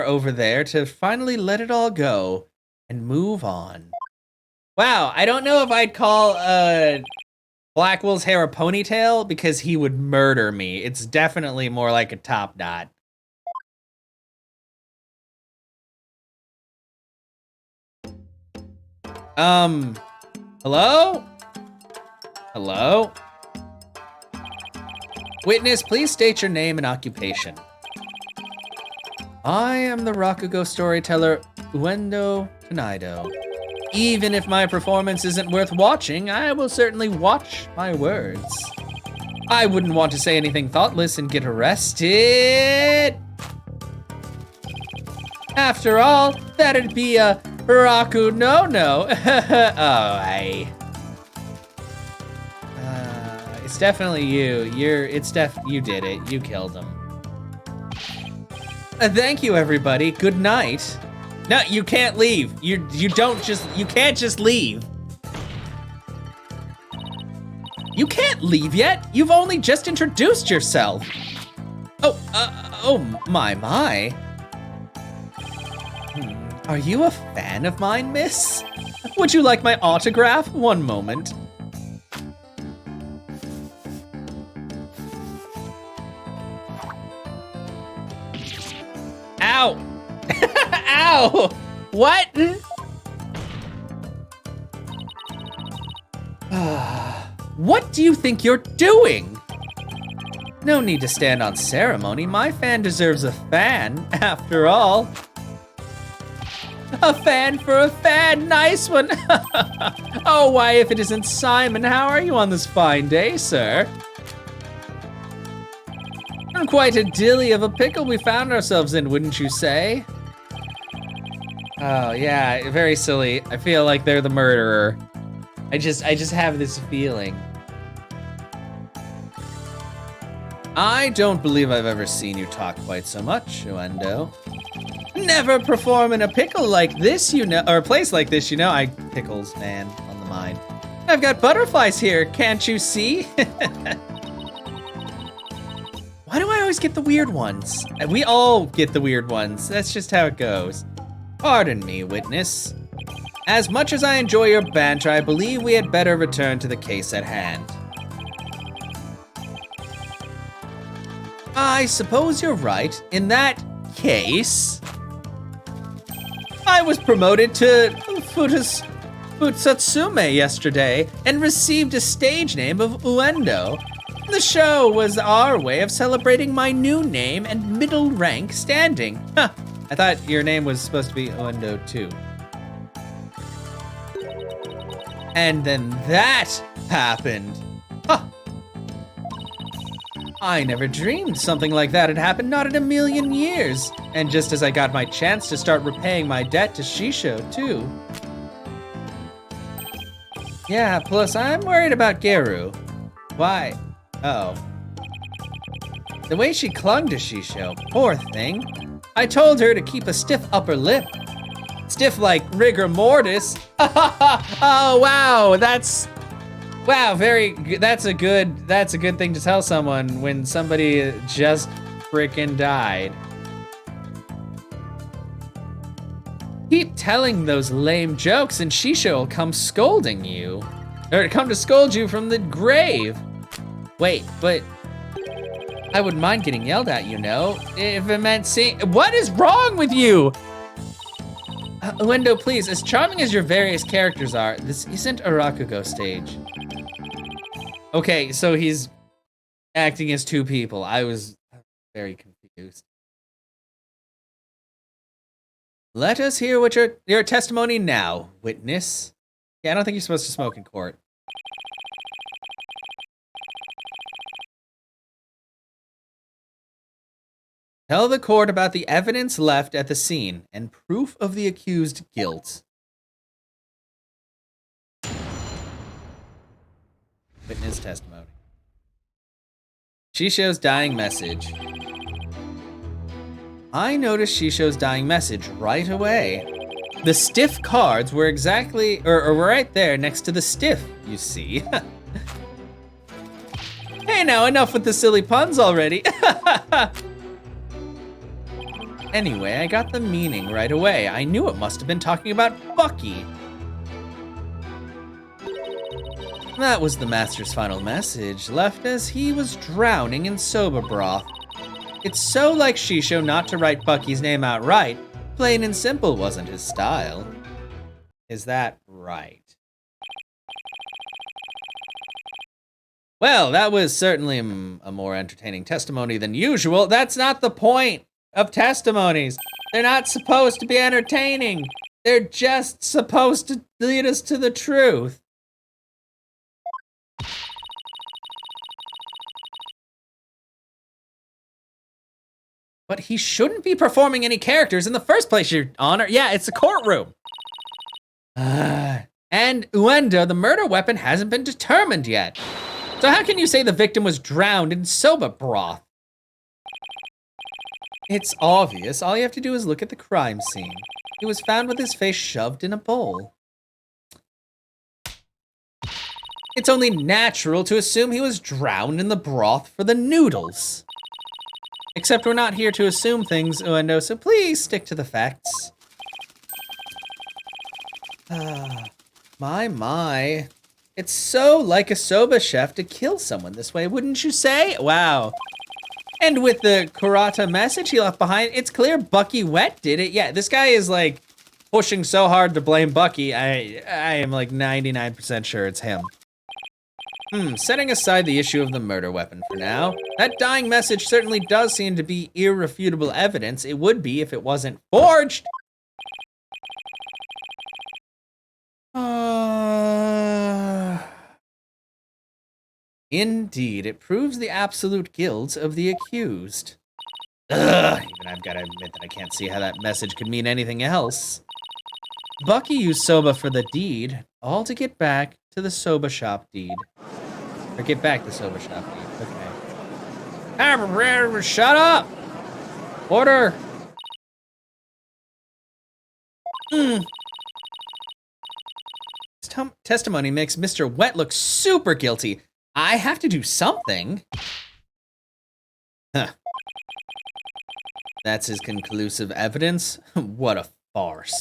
over there to finally let it all go and move on. Wow, I don't know if I'd call Blackwell's hair a ponytail because he would murder me. It's definitely more like a top knot. Hello? Hello? Witness, please state your name and occupation. I am the Rakugo storyteller, Uendo Tonaido. Even if my performance isn't worth watching, I will certainly watch my words. I wouldn't want to say anything thoughtless and get arrested. After all, that'd be a Raku no-no. It's definitely you. You did it. You killed him. Thank you, everybody. Good night. No, you can't leave. You can't just leave. You can't leave yet. You've only just introduced yourself. Oh my. Are you a fan of mine, miss? Would you like my autograph? One moment. Ow! Ow! What? What do you think you're doing? No need to stand on ceremony. My fan deserves a fan, after all. A fan for a fan, nice one. Oh, why, if it isn't Simon, how are you on this fine day, sir? Quite a dilly of a pickle we found ourselves in, wouldn't you say? Oh, yeah, very silly. I feel like they're the murderer. I just have this feeling. I don't believe I've ever seen you talk quite so much, Uendo. Never perform in a pickle like this, you know, or a place like this, you know. Pickles, man, on the mind. I've got butterflies here, can't you see? Why do I always get the weird ones? We all get the weird ones. That's just how it goes. Pardon me, witness. As much as I enjoy your banter, I believe we had better return to the case at hand. I suppose you're right. In that case, I was promoted to Futsatsume yesterday and received a stage name of Uendo. The show was our way of celebrating my new name and middle rank standing. Huh, I thought your name was supposed to be Uendo too. And then that happened. Huh. I never dreamed something like that had happened, not in a million years. And just as I got my chance to start repaying my debt to Shisho, too. Yeah, plus I'm worried about Geru. Why? Oh. The way she clung to Shisho, poor thing. I told her to keep a stiff upper lip. Stiff like rigor mortis. Oh, wow, that's a good thing to tell someone when somebody just frickin' died. Keep telling those lame jokes and Shisho will come scolding you. Or come to scold you from the grave. Wait, but I wouldn't mind getting yelled at, you know, if it meant seeing. What is wrong with you? Uendo, please, as charming as your various characters are, this isn't a Rakugo stage. Okay, so he's acting as two people. I was very confused. Let us hear what your testimony now, witness. Yeah, I don't think you're supposed to smoke in court. Tell the court about the evidence left at the scene and proof of the accused guilt. Witness testimony. Shisho's dying message. I noticed Shisho's dying message right away. The stiff cards were exactly, or were right there next to the stiff, you see. Hey now, enough with the silly puns already. Anyway, I got the meaning right away. I knew it must have been talking about Bucky. That was the master's final message, left as he was drowning in soba broth. It's so like Shisho not to write Bucky's name outright. Plain and simple wasn't his style. Is that right? Well, that was certainly a more entertaining testimony than usual. That's not the point of testimonies. They're not supposed to be entertaining. They're just supposed to lead us to the truth. But he shouldn't be performing any characters in the first place, Your Honor. Yeah, it's a courtroom. And Uendo, the murder weapon, hasn't been determined yet. So how can you say the victim was drowned in soba broth? It's obvious. All you have to do is look at the crime scene. He was found with his face shoved in a bowl. It's only natural to assume he was drowned in the broth for the noodles. Except we're not here to assume things, Uendo, so please stick to the facts. My. It's so like a soba chef to kill someone this way, wouldn't you say? Wow. And with the Kurata message he left behind, it's clear Bucky Wet did it. Yeah, this guy is like pushing so hard to blame Bucky. I am like 99% sure it's him. Setting aside the issue of the murder weapon for now, that dying message certainly does seem to be irrefutable evidence. It would be if it wasn't forged. Indeed, it proves the absolute guilt of the accused. Even I've got to admit that I can't see how that message could mean anything else. Bucky used soba for the deed, all to get back to the soba shop deed. Or get back the soba shop deed, okay. Shut up! Order! This testimony makes Mr. Wet look super guilty. I have to do something. Huh. That's his conclusive evidence? What a farce.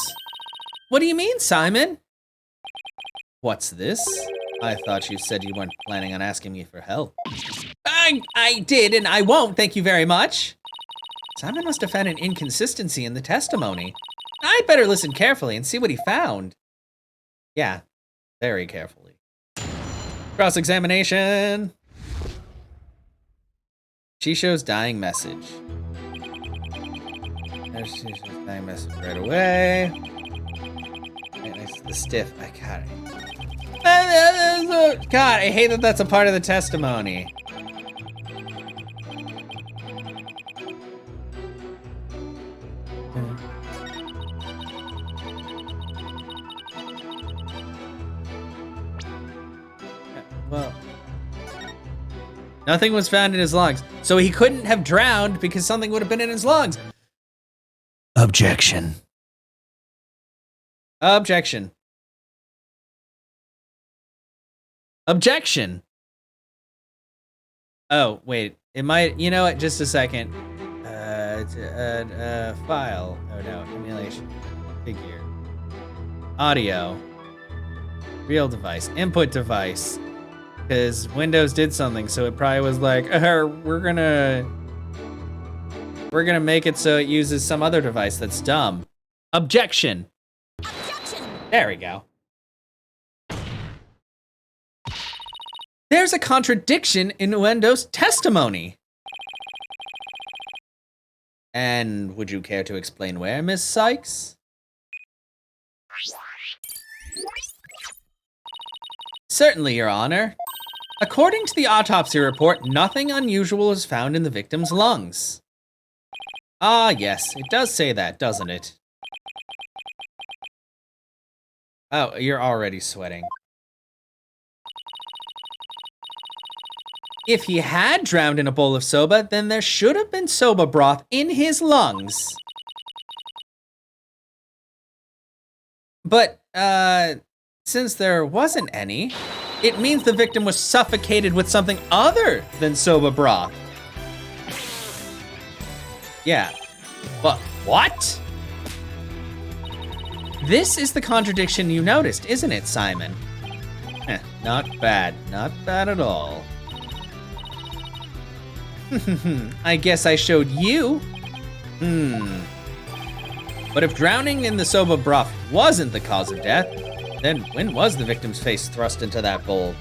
What do you mean, Simon? What's this? I thought you said you weren't planning on asking me for help. I did, and I won't, thank you very much. Simon must have found an inconsistency in the testimony. I'd better listen carefully and see what he found. Yeah, very carefully. Cross-examination. She shows dying message. She shows dying message right away. The stiff, I got it. God, I hate that that's a part of the testimony. Well, nothing was found in his lungs, so he couldn't have drowned because something would have been in his lungs. Objection. Objection. Objection. Oh, wait. It might, you know what, just a second. File. Oh no, emulation. Figure. Audio. Real device. Input device. Because Windows did something, so it probably was like, we're gonna make it so it uses some other device that's dumb. Objection. Objection. There we go. There's a contradiction in Windows testimony. And would you care to explain where, Miss Sykes? Certainly, Your Honor. According to the autopsy report, nothing unusual was found in the victim's lungs. Ah, yes, it does say that, doesn't it? Oh, you're already sweating. If he had drowned in a bowl of soba, then there should have been soba broth in his lungs. But, since there wasn't any, it means the victim was suffocated with something other than soba broth. Yeah, but what? This is the contradiction you noticed, isn't it, Simon? Not bad, not bad at all. I guess I showed you. But if drowning in the soba broth wasn't the cause of death, then when was the victim's face thrust into that bowl?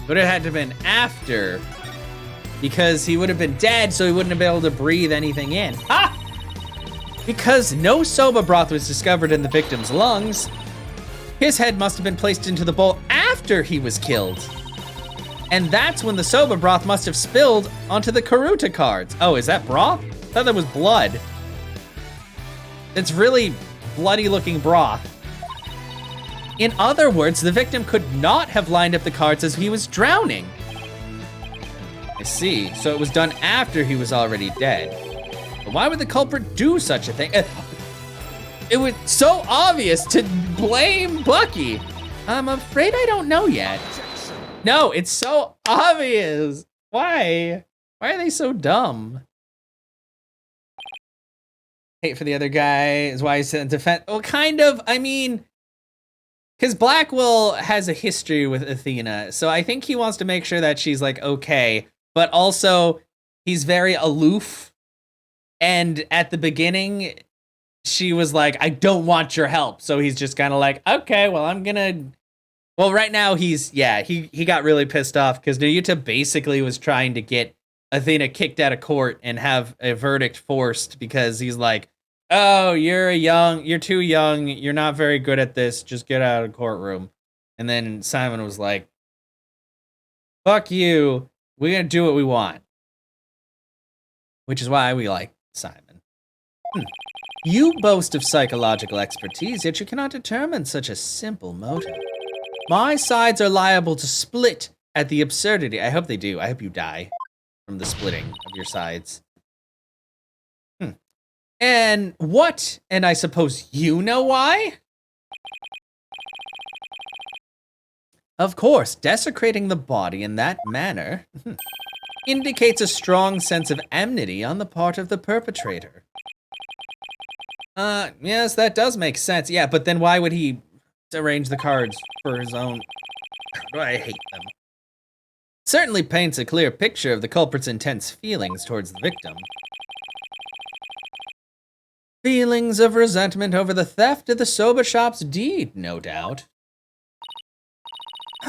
Would have had to have been after, because he would have been dead, so he wouldn't have been able to breathe anything in. Ha! Because no soba broth was discovered in the victim's lungs, his head must have been placed into the bowl after he was killed. And that's when the soba broth must have spilled onto the Karuta cards. Oh, is that broth? I thought that was blood. It's really bloody looking broth. In other words, the victim could not have lined up the cards as he was drowning. I see, so it was done after he was already dead. But why would the culprit do such a thing? It was so obvious to blame Bucky. I'm afraid I don't know yet. No, it's so obvious. Why? Why are they so dumb? Hate for the other guy is why he's in defense. Well, kind of, I mean, because Blackwell has a history with Athena, so I think he wants to make sure that she's like okay, but also he's very aloof. And at the beginning, she was like, I don't want your help. So he's just kind of like, okay, well, I'm gonna. Well, right now he's, yeah, he got really pissed off because Nahyuta basically was trying to get Athena kicked out of court and have a verdict forced because he's like, oh, you're too young, you're not very good at this, just get out of the courtroom. And then Simon was like, fuck you, we're gonna do what we want. Which is why we like Simon. You boast of psychological expertise, yet you cannot determine such a simple motive. My sides are liable to split at the absurdity. I hope they do. I hope you die from the splitting of your sides. And what? And I suppose you know why? Of course, desecrating the body in that manner indicates a strong sense of enmity on the part of the perpetrator. Yes, that does make sense. Yeah, but then why would he arrange the cards for his own? I hate them. Certainly paints a clear picture of the culprit's intense feelings towards the victim. Feelings of resentment over the theft of the soba shop's deed, no doubt.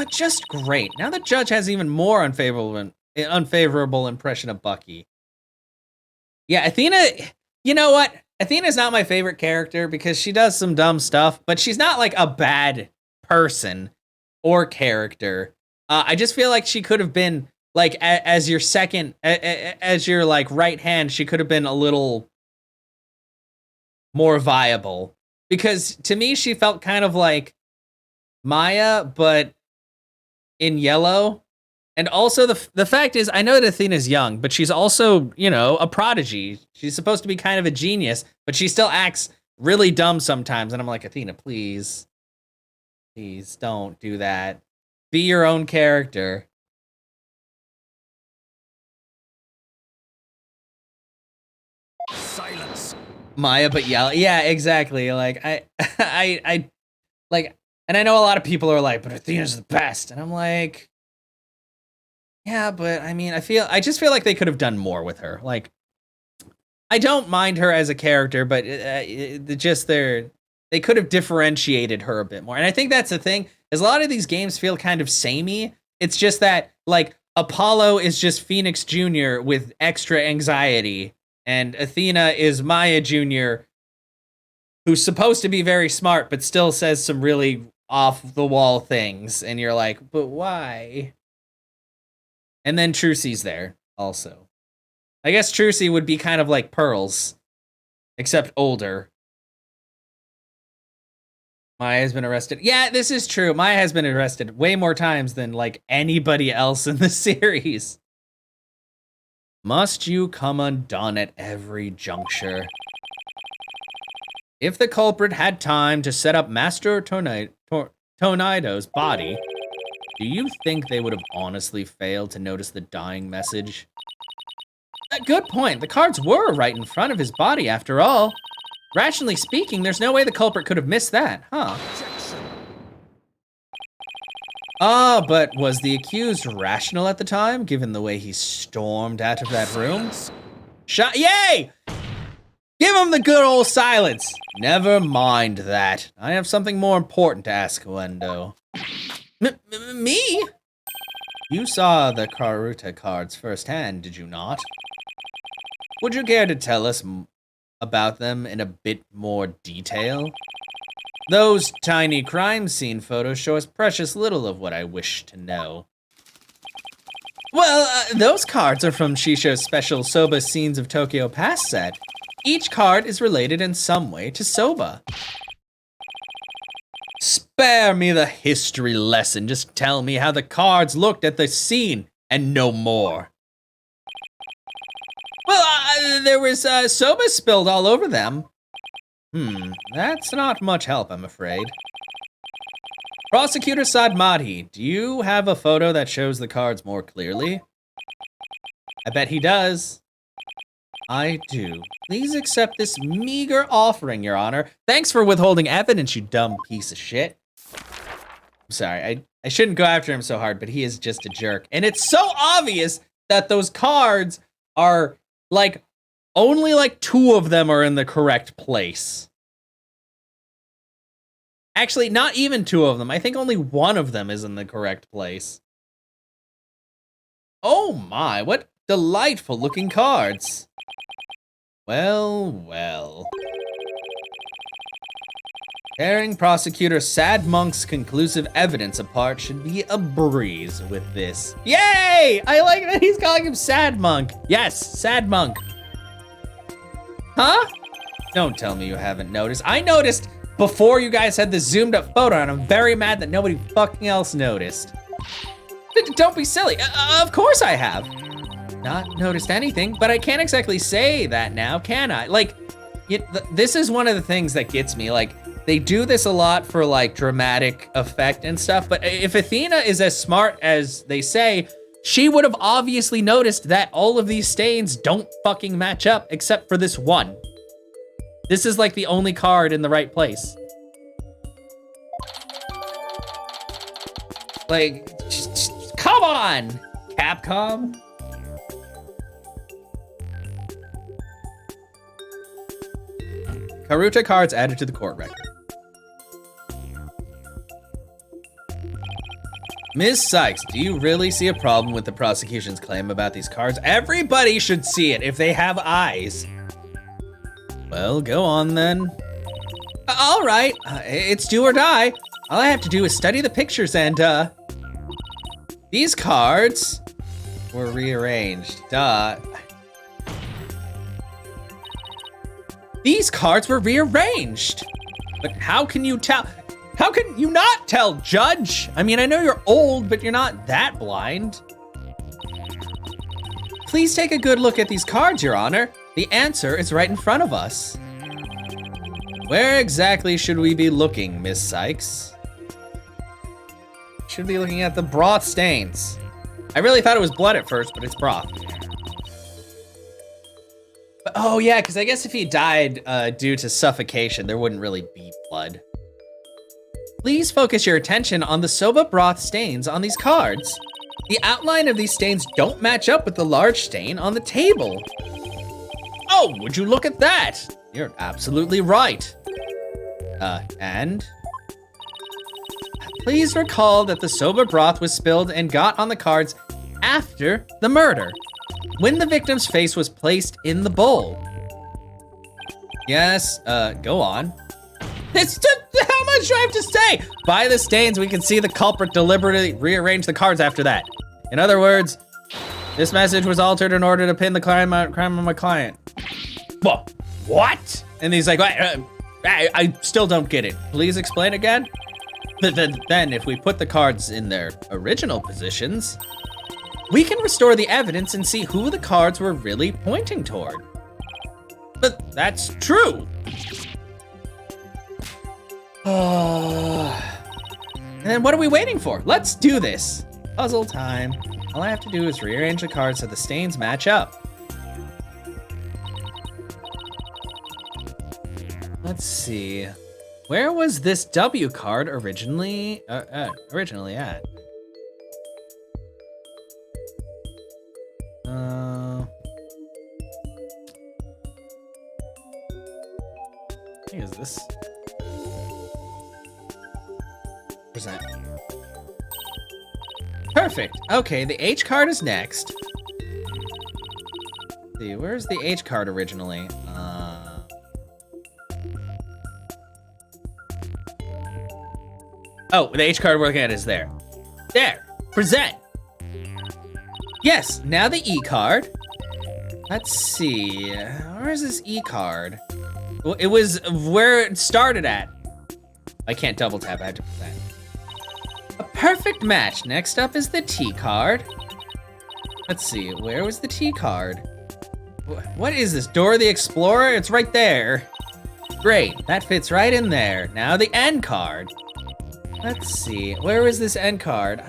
Just great. Now the judge has even more unfavorable impression of Bucky. Yeah, Athena, you know what? Athena's not my favorite character because she does some dumb stuff, but she's not like a bad person or character. I just feel like she could have been like as your second, as your like right hand, she could have been a little more viable, because to me she felt kind of like Maya, but in yellow. And also the fact is, I know that Athena's young, but she's also, you know, a prodigy. She's supposed to be kind of a genius, but she still acts really dumb sometimes. And I'm like, Athena, please don't do that. Be your own character. Silence. Maya, but yell. Yeah, exactly. Like I like, and I know a lot of people are like, but Athena's the best. And I'm like, yeah, but I mean, I just feel like they could have done more with her. Like, I don't mind her as a character, but they could have differentiated her a bit more. And I think that's the thing, is a lot of these games feel kind of samey. It's just that, like, Apollo is just Phoenix Jr. with extra anxiety, and Athena is Maya Jr., who's supposed to be very smart, but still says some really off-the-wall things. And you're like, but why? And then Trucy's there, also. I guess Trucy would be kind of like Pearls, except older. Maya has been arrested. Yeah, this is true. Maya has been arrested way more times than, like, anybody else in the series. Must you come undone at every juncture? If the culprit had time to set up Master Tornado's body, do you think they would have honestly failed to notice the dying message? A good point. The cards were right in front of his body, after all. Rationally speaking, there's no way the culprit could have missed that, huh? Ah, but was the accused rational at the time, given the way he stormed out of that room? Yay! Give him the good old silence! Never mind that. I have something more important to ask Wendo. Me? You saw the Karuta cards firsthand, did you not? Would you care to tell us about them in a bit more detail? Those tiny crime scene photos show us precious little of what I wish to know. Well, those cards are from Shisho's special Soba Scenes of Tokyo Past set. Each card is related in some way to Soba. Spare me the history lesson. Just tell me how the cards looked at the scene and no more. Well, there was soba spilled all over them. That's not much help, I'm afraid. Prosecutor Sadmati, do you have a photo that shows the cards more clearly? I bet he does. I do. Please accept this meager offering, Your Honor. Thanks for withholding evidence, you dumb piece of shit. I'm sorry, I shouldn't go after him so hard, but he is just a jerk. And it's so obvious that those cards are, like, only like 2 of them are in the correct place. Actually, not even 2 of them. I think only 1 of them is in the correct place. Oh my, what delightful looking cards. Well, well. Tearing prosecutor Sad Monk's conclusive evidence apart should be a breeze with this. Yay! I like that he's calling him Sad Monk. Yes, Sad Monk. Huh? Don't tell me you haven't noticed. I noticed before you guys had the zoomed up photo, and I'm very mad that nobody fucking else noticed. Don't be silly. Of course I have. Not noticed anything, but I can't exactly say that now, can I? Like, this is one of the things that gets me. Like, they do this a lot for, like, dramatic effect and stuff, but if Athena is as smart as they say, she would have obviously noticed that all of these stains don't fucking match up except for this one. This is like the only card in the right place. Like, come on, Capcom. Karuta cards added to the court record. Ms. Sykes, do you really see a problem with the prosecution's claim about these cards? Everybody should see it if they have eyes. Well, go on then. All right, it's do or die. All I have to do is study the pictures and, these cards were rearranged. Duh. These cards were rearranged. But how can you tell? How can you not tell, Judge? I mean, I know you're old, but you're not that blind. Please take a good look at these cards, Your Honor. The answer is right in front of us. Where exactly should we be looking, Miss Sykes? Should be looking at the broth stains. I really thought it was blood at first, but it's broth. But, oh yeah, because I guess if he died due to suffocation, there wouldn't really be blood. Please focus your attention on the soba broth stains on these cards. The outline of these stains don't match up with the large stain on the table. Oh, would you look at that? You're absolutely right. And? Please recall that the soba broth was spilled and got on the cards after the murder, when the victim's face was placed in the bowl. Yes, go on. How much do I have to say? By the stains, we can see the culprit deliberately rearranged the cards after that. In other words, this message was altered in order to pin the crime on my client. Well, what? And he's like, I still don't get it. Please explain again? Then if we put the cards in their original positions, we can restore the evidence and see who the cards were really pointing toward. But that's true. And then what are we waiting for? Let's do this. Puzzle time. All I have to do is rearrange the cards so the stains match up. Let's see. Where was this W card originally at? I think is this. Present. Perfect. Okay, the H card is next. Let's see, where's the H card originally? Oh, the H card we're looking at is there. There, present. Yes, now the E card. Let's see, where is this E card? Well, it was where it started at. I can't double tap, I have to present. A perfect match. Next up is the T card. Let's see, where was the T card? What is this, Dora the Explorer? It's right there. Great, that fits right in there. Now the N card. Let's see, where was this N card?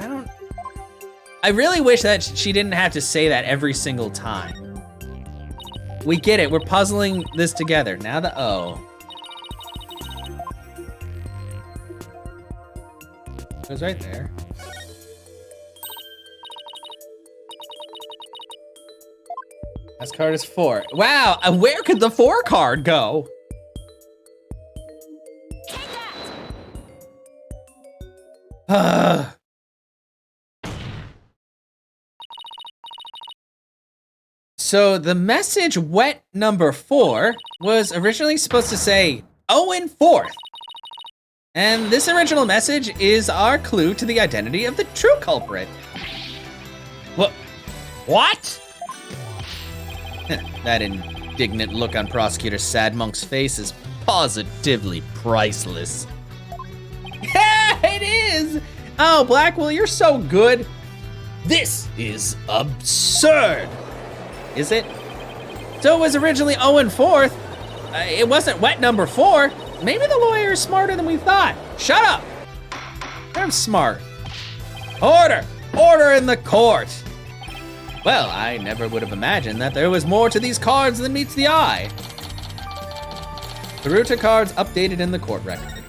I really wish that she didn't have to say that every single time. We get it, we're puzzling this together. Now the O. It was right there. Last card is 4. Wow, where could the 4 card go? So the message wet number 4 was originally supposed to say Owen 4th. And this original message is our clue to the identity of the true culprit. What? That indignant look on Prosecutor Sadmonk's face is positively priceless. Yeah, it is! Oh, Blackwell, you're so good. This is absurd. Is it? So it was originally Owen 4th. It wasn't wet number 4. Maybe the lawyer is smarter than we thought. Shut up. I'm smart. Order! Order in the court. Well, I never would have imagined that there was more to these cards than meets the eye. Karuta cards updated in the court record.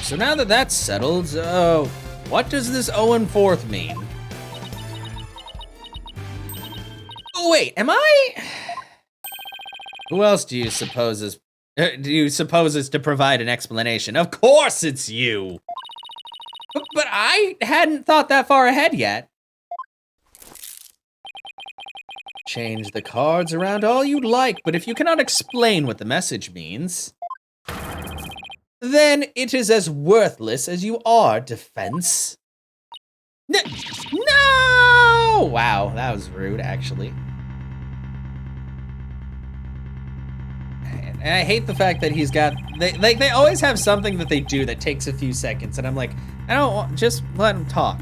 so now that that's settled, what does this 0-4 mean? Oh wait, am I? Who else do you suppose is to provide an explanation? Of course it's you! But I hadn't thought that far ahead yet. Change the cards around all you'd like, but if you cannot explain what the message means, then it is as worthless as you are, defense. No! Wow, that was rude, actually. And I hate the fact that he's got, they always have something that they do that takes a few seconds, and I'm like, I don't want, just let him talk.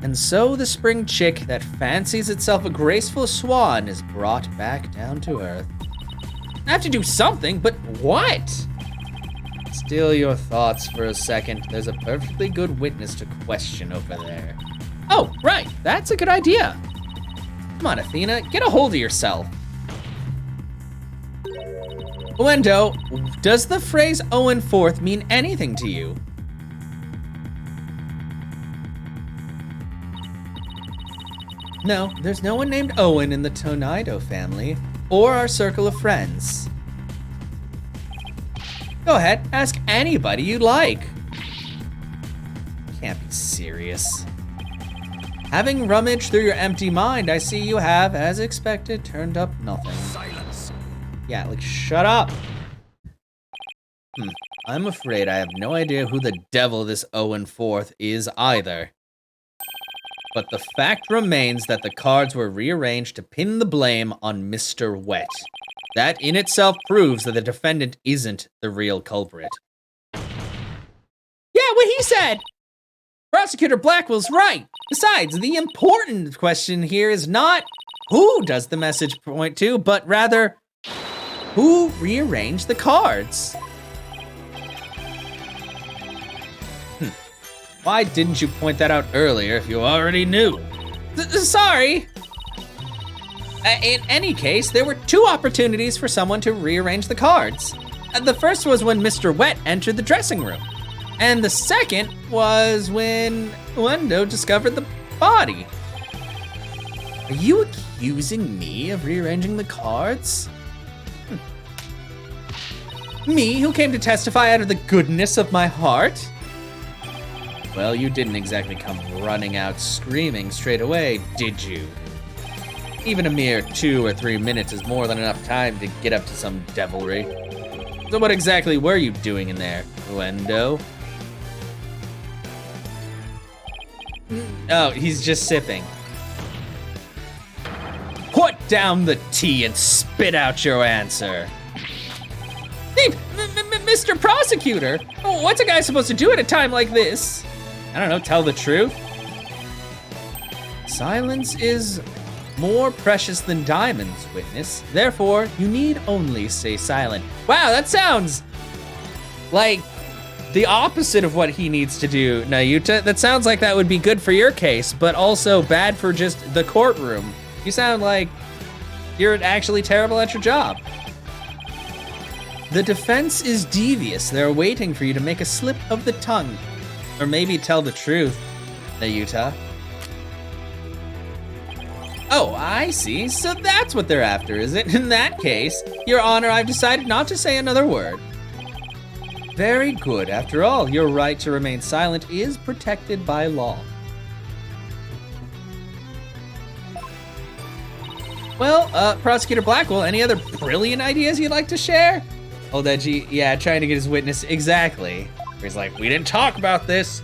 And so the spring chick that fancies itself a graceful swan is brought back down to earth. I have to do something, but what? Steal your thoughts for a second. There's a perfectly good witness to question over there. Oh, right, that's a good idea. Come on, Athena, get a hold of yourself. Wendo, does the phrase 0-4 mean anything to you? No, there's no one named Owen in the Tornado family, or our circle of friends. Go ahead, ask anybody you like. Can't be serious. Having rummaged through your empty mind, I see you have, as expected, turned up nothing. Silence. Yeah, like, shut up. I'm afraid I have no idea who the devil this 0-4 is either. But the fact remains that the cards were rearranged to pin the blame on Mr. Wet. That in itself proves that the defendant isn't the real culprit. Yeah, what he said! Prosecutor Blackwell's right. Besides, the important question here is not who does the message point to, but rather, who rearranged the cards? Why didn't you point that out earlier if you already knew? Sorry. In any case, there were two opportunities for someone to rearrange the cards. The first was when Mr. Wet entered the dressing room. And the second was when Wendo discovered the body. Are you accusing me of rearranging the cards? Me, who came to testify out of the goodness of my heart? Well, you didn't exactly come running out screaming straight away, did you? Even a mere 2 or 3 minutes is more than enough time to get up to some devilry. So what exactly were you doing in there, Wendo? Oh, he's just sipping. Put down the tea and spit out your answer. Hey, Mr. Prosecutor, what's a guy supposed to do at a time like this? I don't know, tell the truth? Silence is more precious than diamonds, witness. Therefore, you need only stay silent. Wow, that sounds like the opposite of what he needs to do, Nahyuta. That sounds like that would be good for your case, but also bad for just the courtroom. You sound like you're actually terrible at your job. The defense is devious. They're waiting for you to make a slip of the tongue. Or maybe tell the truth, Nahyuta. Oh, I see. So that's what they're after, is it? In that case, Your Honor, I've decided not to say another word. Very good. After all, your right to remain silent is protected by law. Well, Prosecutor Blackwell, any other brilliant ideas you'd like to share? Old Edgy, yeah, trying to get his witness, exactly. He's like, we didn't talk about this.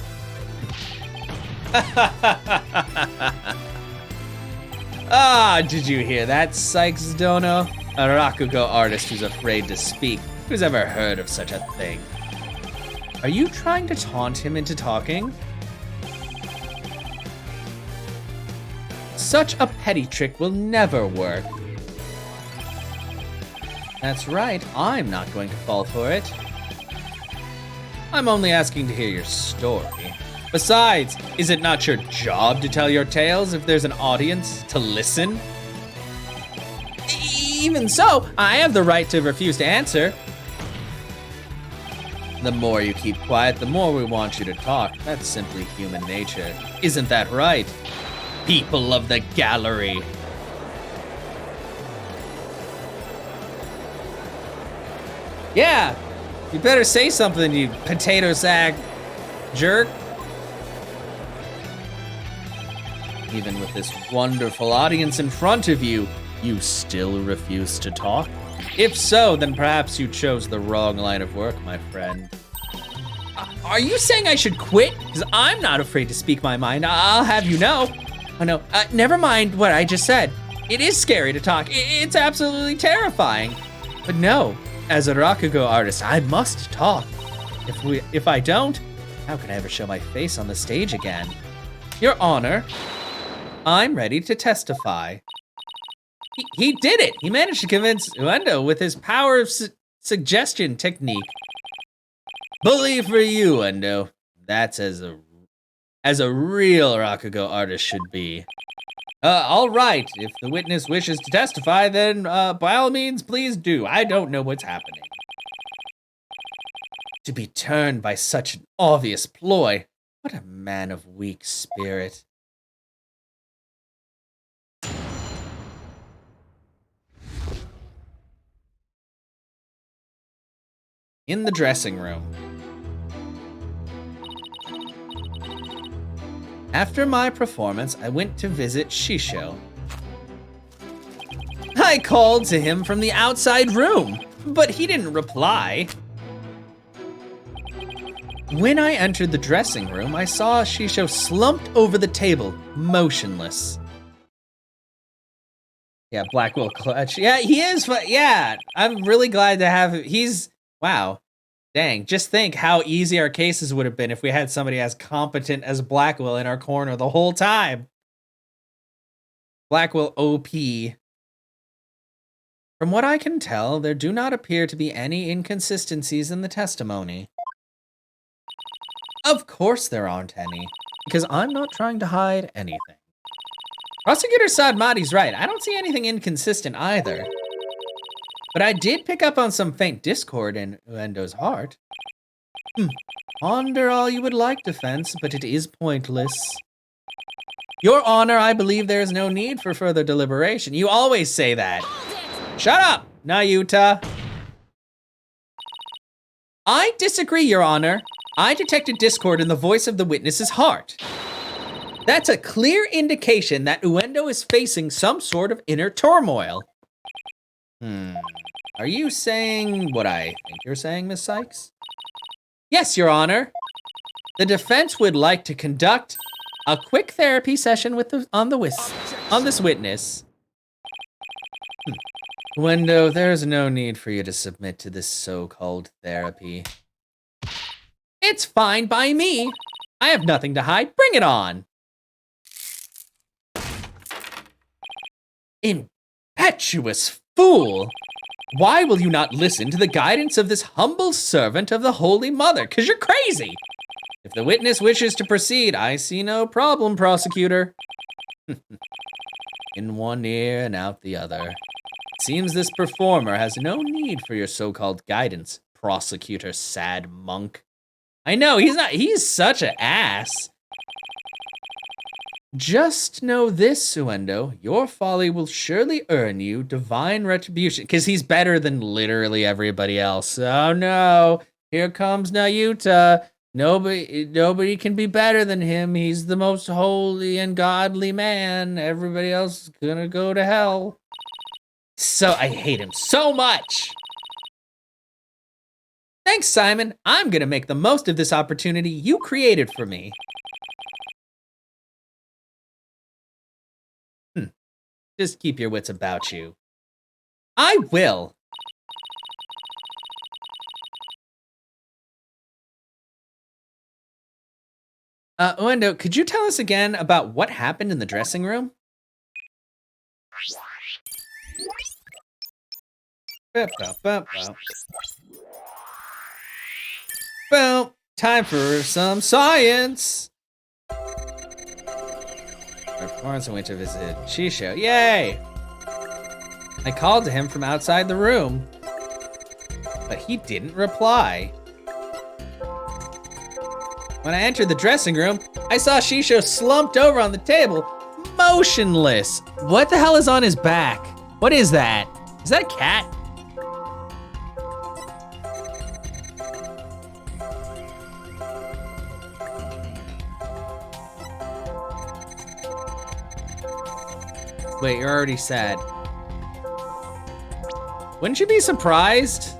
Ah, did you hear that, Sykes Dono? A Rakugo artist who's afraid to speak. Who's ever heard of such a thing? Are you trying to taunt him into talking? Such a petty trick will never work. That's right, I'm not going to fall for it. I'm only asking to hear your story. Besides, is it not your job to tell your tales if there's an audience to listen? Even so, I have the right to refuse to answer. The more you keep quiet, the more we want you to talk. That's simply human nature. Isn't that right? People of the gallery. Yeah, you better say something, you potato sack jerk. Even with this wonderful audience in front of you, you still refuse to talk? If so, then perhaps you chose the wrong line of work, my friend. Are you saying I should quit? Because I'm not afraid to speak my mind, I'll have you know. Oh no, never mind what I just said. It is scary to talk, it's absolutely terrifying. But no, as a Rakugo artist, I must talk. If I don't, how can I ever show my face on the stage again? Your Honor, I'm ready to testify. He did it! He managed to convince Uendo with his power of suggestion technique. Bully for you, Uendo. That's as a real Rakugo artist should be. All right, if the witness wishes to testify, then by all means, please do. I don't know what's happening. To be turned by such an obvious ploy, what a man of weak spirit. In the dressing room. After my performance, I went to visit Shisho. I called to him from the outside room, but he didn't reply. When I entered the dressing room, I saw Shisho slumped over the table, motionless. Yeah, Blackwell clutch. Yeah, he is. Yeah, I'm really glad to have him. Wow. Dang, just think how easy our cases would have been if we had somebody as competent as Blackwell in our corner the whole time. Blackwell OP. From what I can tell, there do not appear to be any inconsistencies in the testimony. Of course there aren't any, because I'm not trying to hide anything. Prosecutor Sadmati's right, I don't see anything inconsistent either. But I did pick up on some faint discord in Uendo's heart. Ponder all you would like, defense, but it is pointless. Your Honor, I believe there is no need for further deliberation. You always say that. Shut up, Nahyuta. I disagree, Your Honor. I detected discord in the voice of the witness's heart. That's a clear indication that Uendo is facing some sort of inner turmoil. Are you saying what I think you're saying, Miss Sykes? Yes, Your Honor. The defense would like to conduct a quick therapy session on this witness. Uendo, there's no need for you to submit to this so-called therapy. It's fine by me. I have nothing to hide. Bring it on. Impetuous fool! Why will you not listen to the guidance of this humble servant of the Holy Mother? 'Cause you're crazy! If the witness wishes to proceed, I see no problem, prosecutor. In one ear and out the other. It seems this performer has no need for your so-called guidance, prosecutor sad monk. I know, he's such an ass. Just know this, Uendo, your folly will surely earn you divine retribution, because he's better than literally everybody else. Oh no, here comes Nahyuta. Nobody can be better than him. He's the most holy and godly man. Everybody else is gonna go to hell. So I hate him so much. Thanks, Simon. I'm gonna make the most of this opportunity you created for me. Just keep your wits about you. I will. Uendo, could you tell us again about what happened in the dressing room? Well, time for some science. Florence went to visit Shisho. Yay! I called to him from outside the room, but he didn't reply. When I entered the dressing room, I saw Shisho slumped over on the table, motionless. What the hell is on his back? What is that? Is that a cat? Wait, you're already sad. Wouldn't you be surprised?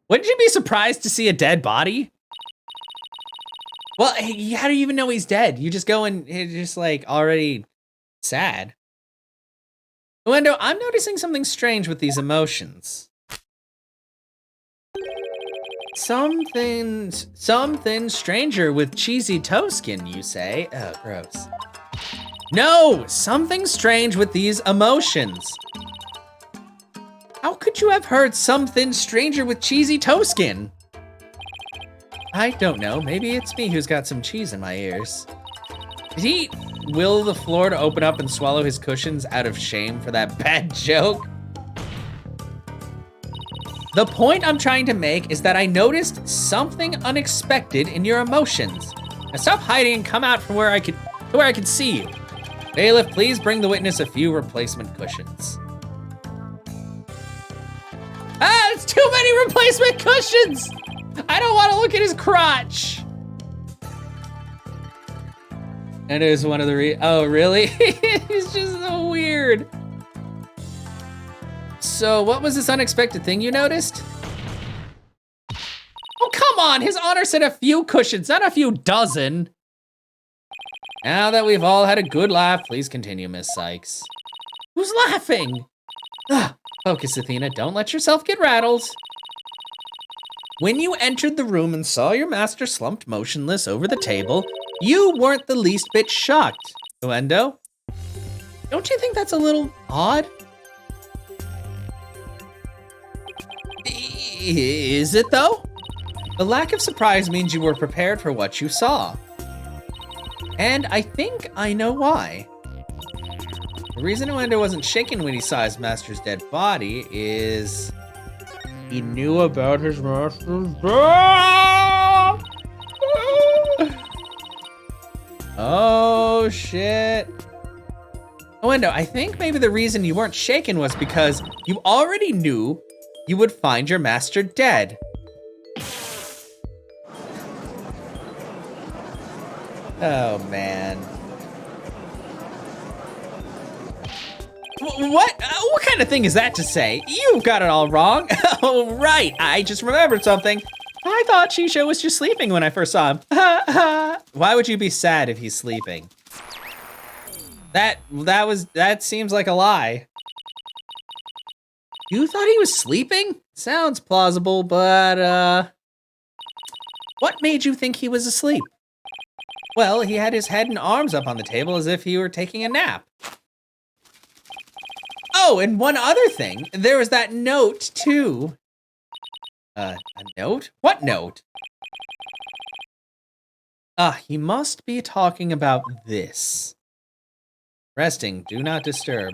Wouldn't you be surprised to see a dead body? Well, how do you even know he's dead? You just go and you're just like already sad. Uendo, I'm noticing something strange with these emotions. Something stranger with cheesy toe skin, you say? Oh, gross. No, something strange with these emotions. How could you have heard something stranger with cheesy toe skin? I don't know, maybe it's me who's got some cheese in my ears. Did he will the floor to open up and swallow his cushions out of shame for that bad joke? The point I'm trying to make is that I noticed something unexpected in your emotions. Now stop hiding and come out from where I can see you. Bailiff, please bring the witness a few replacement cushions. Ah, it's too many replacement cushions! I don't want to look at his crotch. And it was one of the oh, really? He's just so weird. So what was this unexpected thing you noticed? Oh, come on, his honor said a few cushions, not a few dozen. Now that we've all had a good laugh, please continue, Miss Sykes. Who's laughing? Ah, focus, Athena, don't let yourself get rattled. When you entered the room and saw your master slumped motionless over the table, you weren't the least bit shocked. Uendo, don't you think that's a little odd? Is it though? The lack of surprise means you were prepared for what you saw. And I think I know why. The reason Uendo wasn't shaken when he saw his master's dead body is he knew about his master's death. Oh shit. Uendo, I think maybe the reason you weren't shaken was because you already knew you would find your master dead. Oh, man. What kind of thing is that to say? You've got it all wrong. Oh, right, I just remembered something. I thought Shisho was just sleeping when I first saw him. Why would you be sad if he's sleeping? That seems like a lie. You thought he was sleeping? Sounds plausible, but what made you think he was asleep? Well, he had his head and arms up on the table as if he were taking a nap. Oh, and one other thing, there was that note too. A note? What note? He must be talking about this. Resting, do not disturb.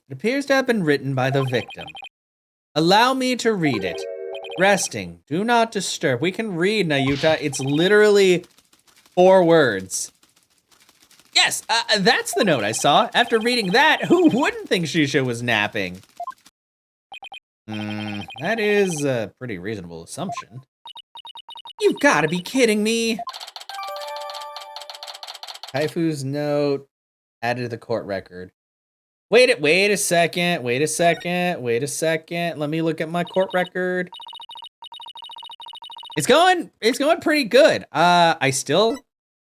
It appears to have been written by the victim. Allow me to read it. Resting, do not disturb. We can read, Nahyuta. It's literally 4 words. Yes, that's the note I saw. After reading that, who wouldn't think Shisho was napping? That is a pretty reasonable assumption. You've got to be kidding me. Kaifu's note added to the court record. Wait a second. Let me look at my court record. It's going pretty good. I still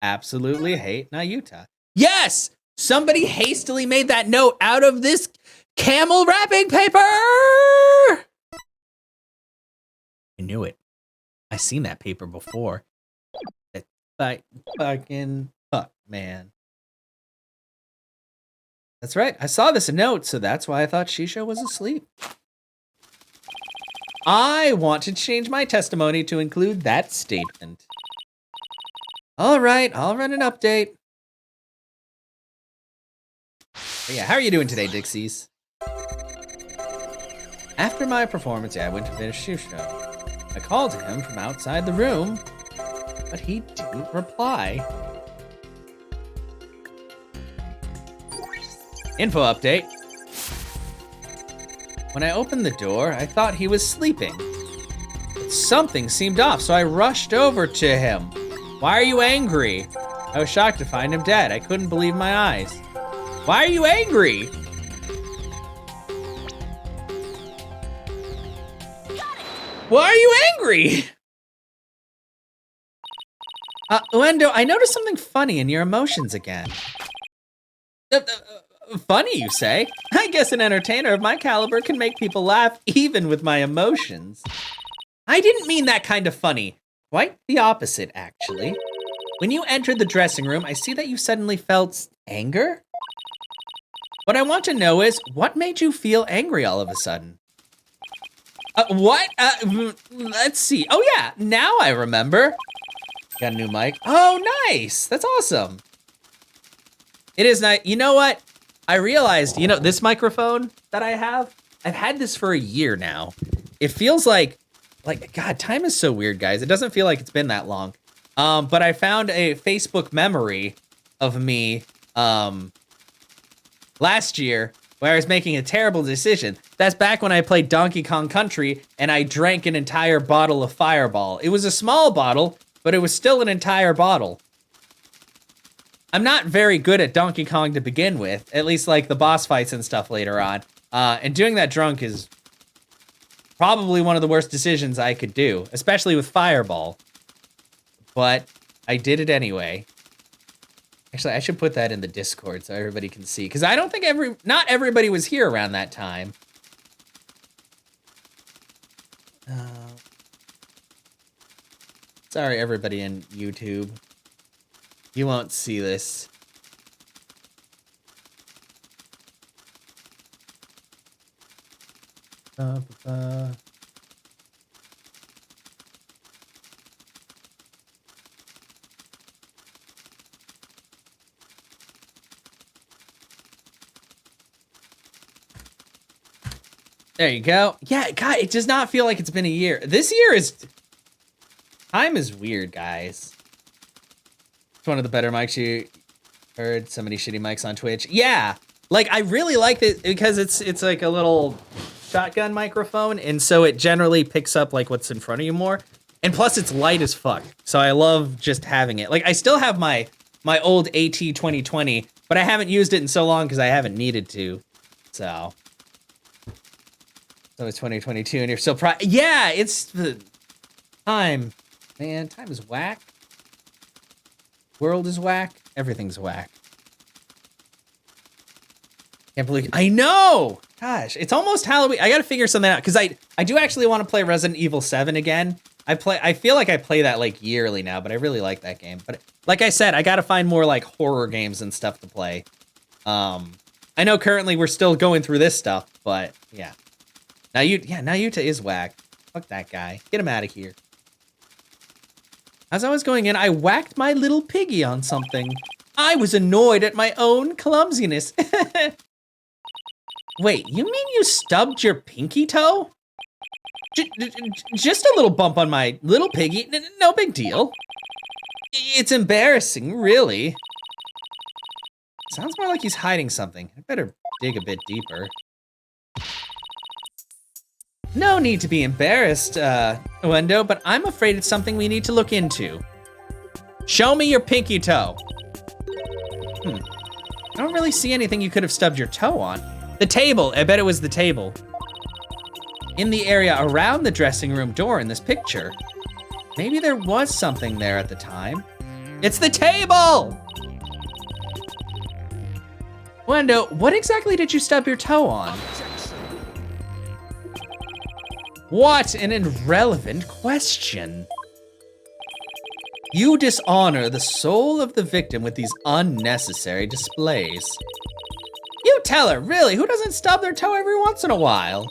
absolutely hate Nahyuta. Yes! Somebody hastily made that note out of this camel wrapping paper! I knew it. I seen that paper before. That fucking fuck, man. That's right. I saw this note, so that's why I thought Shisho was asleep. I want to change my testimony to include that statement. All right, I'll run an update. But yeah, how are you doing today, Dixies? After my performance, I went to finish Shisho. I called to him from outside the room. but he didn't reply. Info update. When I opened the door, I thought he was sleeping. But something seemed off, so I rushed over to him. Why are you angry? I was shocked to find him dead. I couldn't believe my eyes. Why are you angry? Why are you angry? Uendo, I noticed something funny in your emotions again. Funny, you say? I guess an entertainer of my caliber can make people laugh even with my emotions. I didn't mean that kind of funny. Quite the opposite, actually. When you entered the dressing room, I see that you suddenly felt anger. What I want to know is, what made you feel angry all of a sudden? What? Let's see. Oh yeah, now I remember. Got a new mic. Oh, nice. That's awesome. It is nice. You know what? I realized, this microphone that I have, I've had this for a year now. It feels like, God, time is so weird, guys. It doesn't feel like it's been that long. But I found a Facebook memory of me last year where I was making a terrible decision. That's back when I played Donkey Kong Country and I drank an entire bottle of Fireball. It was a small bottle, but it was still an entire bottle. I'm not very good at Donkey Kong to begin with, at least like the boss fights and stuff later on. And doing that drunk is probably one of the worst decisions I could do, especially with Fireball. But I did it anyway. Actually, I should put that in the Discord so everybody can see, because I don't think not everybody was here around that time. Sorry, everybody in YouTube. You won't see this. There you go. Yeah, God, it does not feel like it's been a year. This year is... Time is weird, guys. It's one of the better mics you heard. So many shitty mics on Twitch. Yeah, like, I really like it because it's like a little shotgun microphone, and so it generally picks up, like, what's in front of you more. And plus, it's light as fuck. So I love just having it. Like, I still have my old AT2020, but I haven't used it in so long because I haven't needed to. So it's 2022, and you're still yeah, it's the time. Man, time is whack. World is whack. Everything's whack. Can't believe... I know! Gosh, it's almost Halloween. I gotta figure something out, because I do actually want to play Resident Evil 7 again. I feel like I play that, like, yearly now, but I really like that game. But like I said, I gotta find more, like, horror games and stuff to play. I know currently we're still going through this stuff, but yeah. Nahyuta is whack. Fuck that guy. Get him out of here. As I was going in, I whacked my little piggy on something. I was annoyed at my own clumsiness. Wait, you mean you stubbed your pinky toe? Just a little bump on my little piggy. No big deal. It's embarrassing, really. Sounds more like he's hiding something. I better dig a bit deeper. No need to be embarrassed, Uendo, but I'm afraid it's something we need to look into. Show me your pinky toe. I don't really see anything you could have stubbed your toe on. The table, I bet it was the table. In the area around the dressing room door in this picture. Maybe there was something there at the time. It's the table! Uendo, what exactly did you stub your toe on? What an irrelevant question. You dishonor the soul of the victim with these unnecessary displays. You tell her, really, who doesn't stub their toe every once in a while?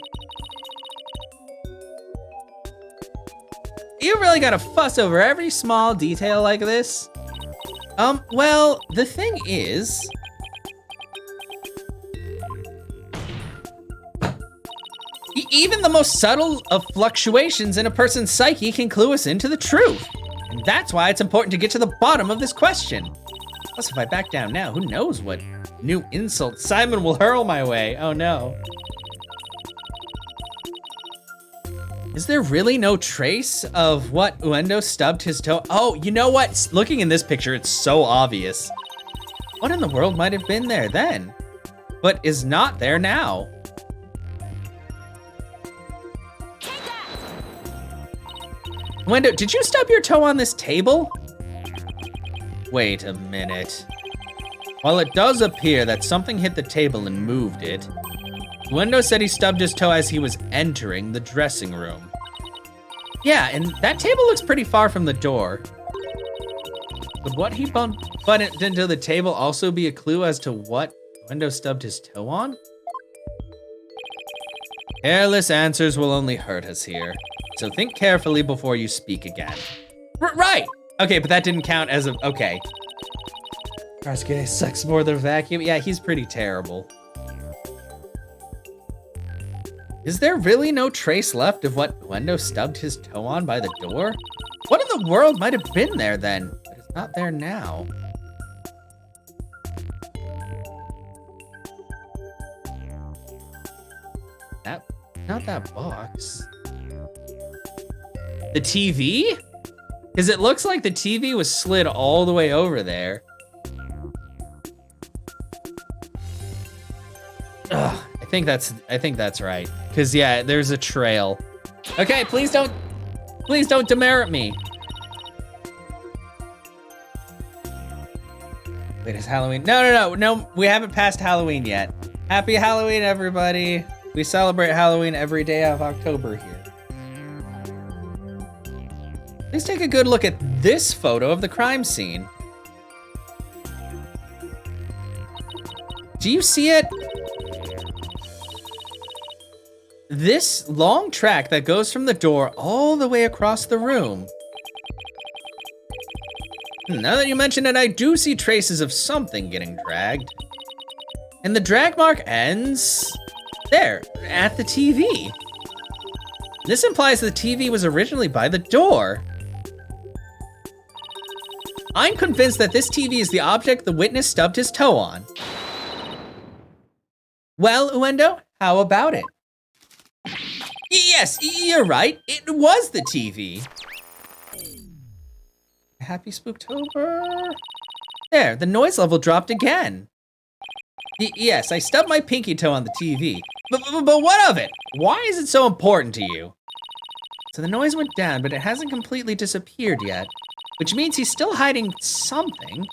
You really gotta fuss over every small detail like this? Well, the thing is... Even the most subtle of fluctuations in a person's psyche can clue us into the truth. And That's why it's important to get to the bottom of this question. Plus, if I back down now, who knows what new insult Simon will hurl my way. Oh no. Is there really no trace of what Uendo stubbed his toe? Oh, you know what? Looking in this picture, it's so obvious. What in the world might have been there then, but is not there now? Uendo, did you stub your toe on this table? Wait a minute. While it does appear that something hit the table and moved it, Uendo said he stubbed his toe as he was entering the dressing room. Yeah, and that table looks pretty far from the door. Would what he bumped into the table also be a clue as to what Uendo stubbed his toe on? Careless answers will only hurt us here, so think carefully before you speak again. Right! Okay, but that didn't count as a, okay. Rakugo sucks more than a vacuum. Yeah, he's pretty terrible. Is there really no trace left of what Uendo stubbed his toe on by the door? What in the world might have been there then, but it's not there now? Not that box. The TV? Because it looks like the TV was slid all the way over there. Ugh, I think that's right. Because yeah, there's a trail. Okay, please don't demerit me. Wait, is Halloween? No, we haven't passed Halloween yet. Happy Halloween, everybody. We celebrate Halloween every day of October here. Let's take a good look at this photo of the crime scene. Do you see it? This long track that goes from the door all the way across the room. Now that you mention it, I do see traces of something getting dragged. And the drag mark ends there, at the TV. This implies the TV was originally by the door. I'm convinced that this TV is the object the witness stubbed his toe on. Well, Uendo, how about it? Yes, you're right. It was the TV. Happy Spooktober. There, the noise level dropped again. Yes, I stubbed my pinky toe on the TV. But what of it? Why is it so important to you? So the noise went down, but it hasn't completely disappeared yet, which means he's still hiding something.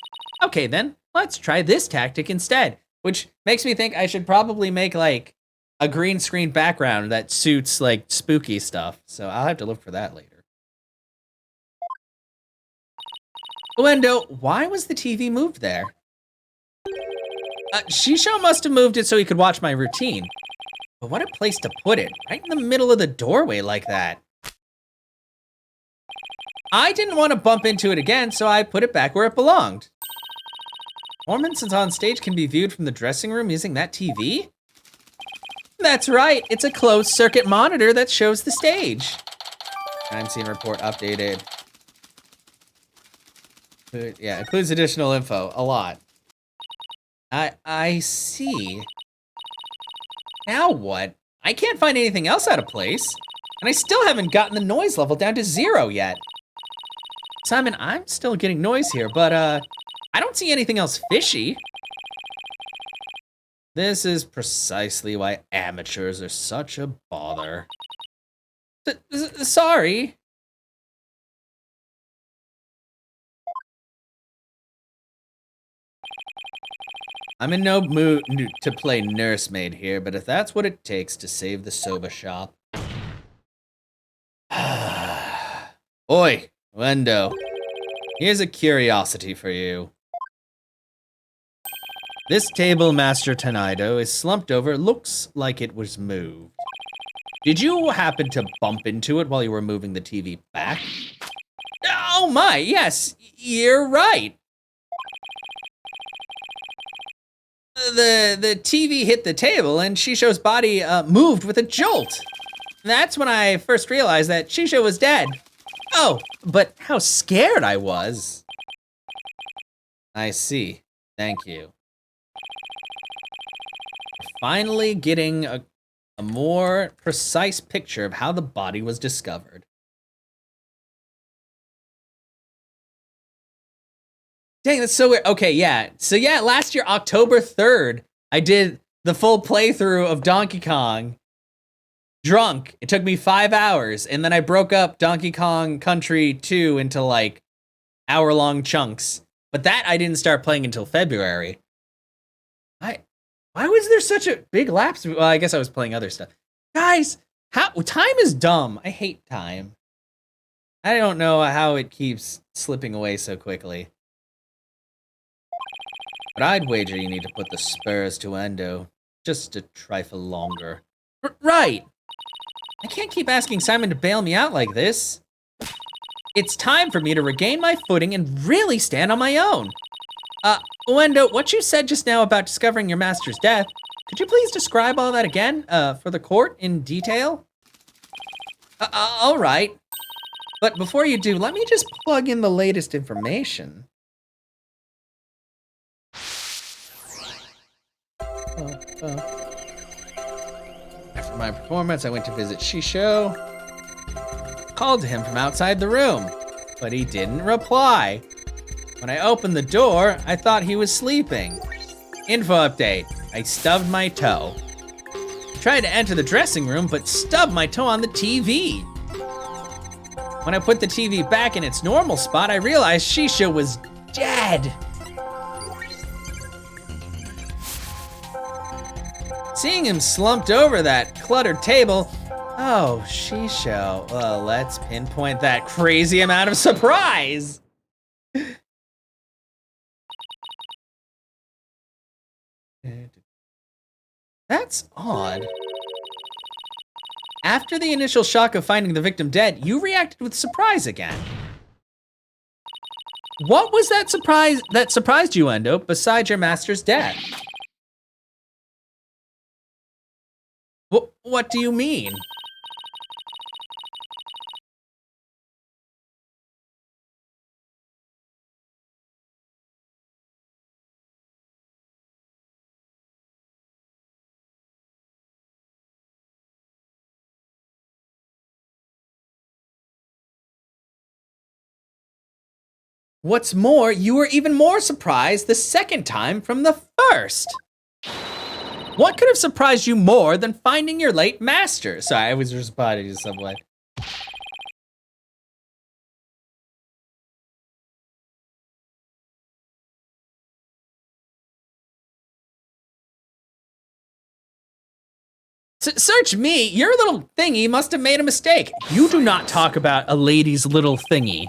Okay then, let's try this tactic instead, which makes me think I should probably make like a green screen background that suits like spooky stuff. So I'll have to look for that later. Uendo, why was the TV moved there? Shisho must have moved it so he could watch my routine. But what a place to put it, right in the middle of the doorway like that. I didn't want to bump into it again, so I put it back where it belonged. Performances on stage can be viewed from the dressing room using that TV? That's right, it's a closed circuit monitor that shows the stage. Crime scene report updated. Yeah, includes additional info, a lot. I see. Now what? I can't find anything else out of place. And I still haven't gotten the noise level down to 0 yet. Simon, I'm still getting noise here, but I don't see anything else fishy. This is precisely why amateurs are such a bother. Sorry. I'm in no mood to play nursemaid here, but if that's what it takes to save the soba shop. Oi, Uendo. Here's a curiosity for you. This table, Master Tanaido, is slumped over. Looks like it was moved. Did you happen to bump into it while you were moving the TV back? Oh my, yes, you're right. The TV hit the table and Shisho's body moved with a jolt. That's when I first realized that Shisho was dead. Oh, but how scared I was. I see. Thank you. Finally getting a more precise picture of how the body was discovered. Dang, that's so weird. Okay, yeah. So yeah, last year, October 3rd, I did the full playthrough of Donkey Kong. Drunk. It took me 5 hours, and then I broke up Donkey Kong Country 2 into like hour-long chunks. But that I didn't start playing until February. Why was there such a big lapse? Well, I guess I was playing other stuff. Guys, time is dumb. I hate time. I don't know how it keeps slipping away so quickly. But I'd wager you need to put the spurs to Endo just a trifle longer. Right! I can't keep asking Simon to bail me out like this. It's time for me to regain my footing and really stand on my own. Endo, what you said just now about discovering your master's death, could you please describe all that again, for the court in detail? All right. But before you do, let me just plug in the latest information. After my performance, I went to visit Shisho. Called to him from outside the room, but he didn't reply. When I opened the door, I thought he was sleeping. Info update, I stubbed my toe. Tried to enter the dressing room, but stubbed my toe on the TV. When I put the TV back in its normal spot, I realized Shisho was dead. Seeing him slumped over that cluttered table, oh, Shisho, well, let's pinpoint that crazy amount of surprise. That's odd. After the initial shock of finding the victim dead, you reacted with surprise again. What was that surprised you, Endo, besides your master's death? What do you mean? What's more, you were even more surprised the second time from the first. What could have surprised you more than finding your late master? Sorry, I was responding to someone. Search me, your little thingy must have made a mistake. You do not talk about a lady's little thingy.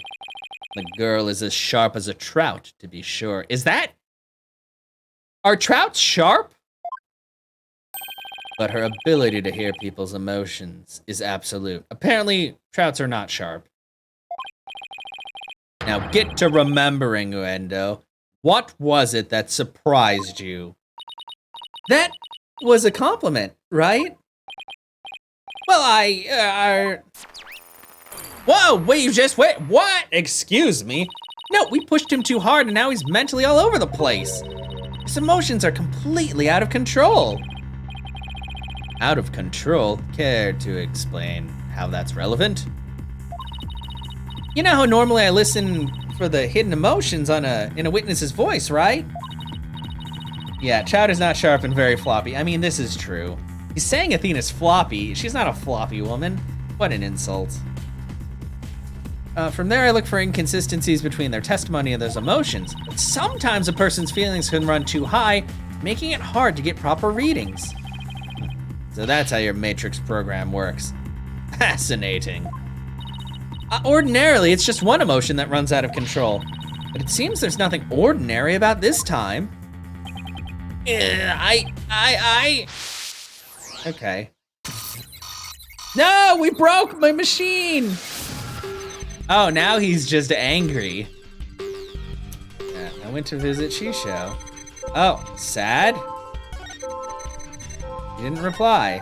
The girl is as sharp as a trout, to be sure. Are trouts sharp? But her ability to hear people's emotions is absolute. Apparently, trouts are not sharp. Now get to remembering, Endo. What was it that surprised you? That was a compliment, right? Well, Whoa, wait, what? Excuse me? No, we pushed him too hard and now he's mentally all over the place. His emotions are completely out of control. Out of control? Care to explain how that's relevant? You know how normally I listen for the hidden emotions in a witness's voice, right? Yeah, Chowder's not sharp and very floppy. I mean, this is true. He's saying Athena's floppy. She's not a floppy woman. What an insult. From there, I look for inconsistencies between their testimony and those emotions. But sometimes a person's feelings can run too high, making it hard to get proper readings. So that's how your Matrix program works. Fascinating. Ordinarily, it's just one emotion that runs out of control. But it seems there's nothing ordinary about this time. Okay. No, we broke my machine! Oh, now he's just angry. Yeah, I went to visit Shisho. Oh, sad? He didn't reply.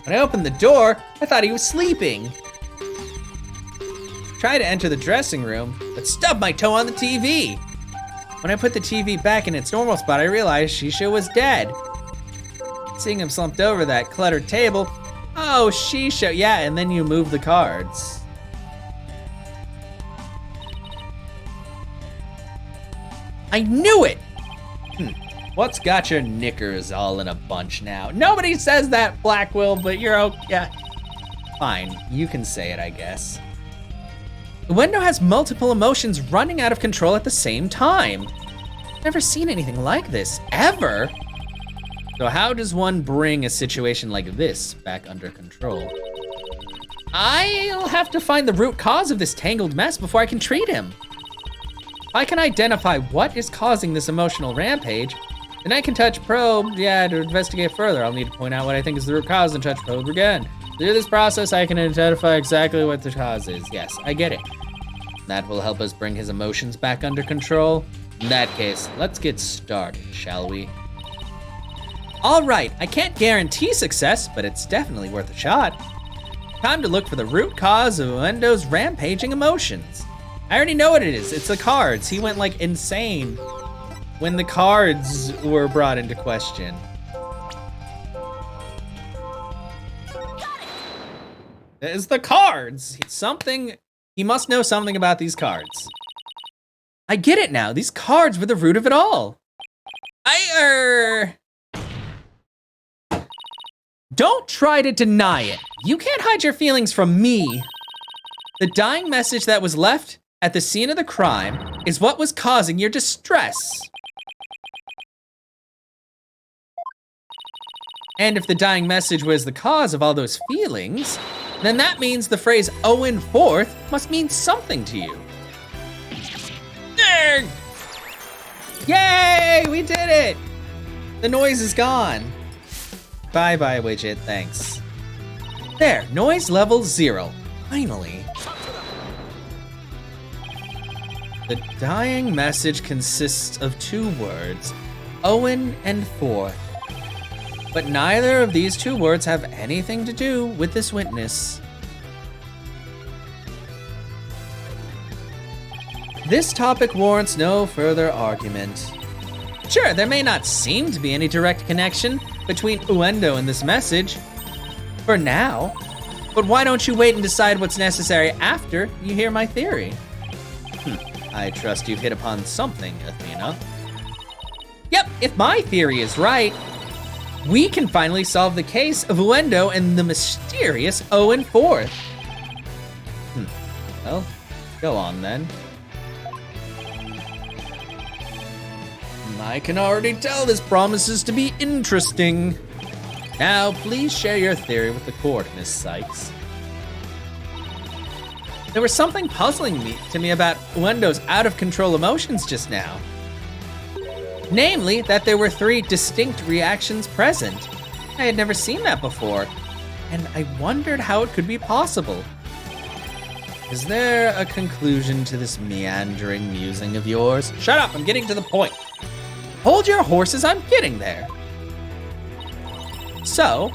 When I opened the door, I thought he was sleeping. try to enter the dressing room, but stubbed my toe on the TV. When I put the TV back in its normal spot, I realized Shisha was dead. Seeing him slumped over that cluttered table, oh, Shisha, yeah, and then you move the cards. I knew it! What's got your knickers all in a bunch now? Nobody says that, Blackwell, but you're okay. Yeah. Fine, you can say it, I guess. Uendo has multiple emotions running out of control at the same time. Never seen anything like this, ever. So how does one bring a situation like this back under control? I'll have to find the root cause of this tangled mess before I can treat him. If I can identify what is causing this emotional rampage, then I can touch probe, to investigate further. I'll need to point out what I think is the root cause and touch probe again. Through this process, I can identify exactly what the cause is. Yes, I get it. That will help us bring his emotions back under control. In that case, let's get started, shall we? All right, I can't guarantee success, but it's definitely worth a shot. Time to look for the root cause of Uendo's rampaging emotions. I already know what it is. It's the cards. He went like insane when the cards were brought into question. It's the cards. He must know something about these cards. I get it now. These cards were the root of it all. Don't try to deny it. You can't hide your feelings from me. The dying message that was left at the scene of the crime is what was causing your distress. And if the dying message was the cause of all those feelings, then that means the phrase Owen Forth must mean something to you. Yay, we did it! The noise is gone. Bye-bye, widget, thanks. There, noise level 0, finally. The dying message consists of 2 words, Owen and Forth. But neither of these 2 words have anything to do with this witness. This topic warrants no further argument. Sure, there may not seem to be any direct connection between Uendo and this message, for now, but why don't you wait and decide what's necessary after you hear my theory? I trust you've hit upon something, Athena. Yep, if my theory is right, we can finally solve the case of Uendo and the mysterious Owen Forth. Well, go on then. I can already tell this promises to be interesting. Now, please share your theory with the court, Miss Sykes. There was something puzzling to me about Uendo's out-of-control emotions just now. Namely, that there were 3 distinct reactions present. I had never seen that before, and I wondered how it could be possible. Is there a conclusion to this meandering musing of yours? Shut up, I'm getting to the point. Hold your horses, I'm getting there. So,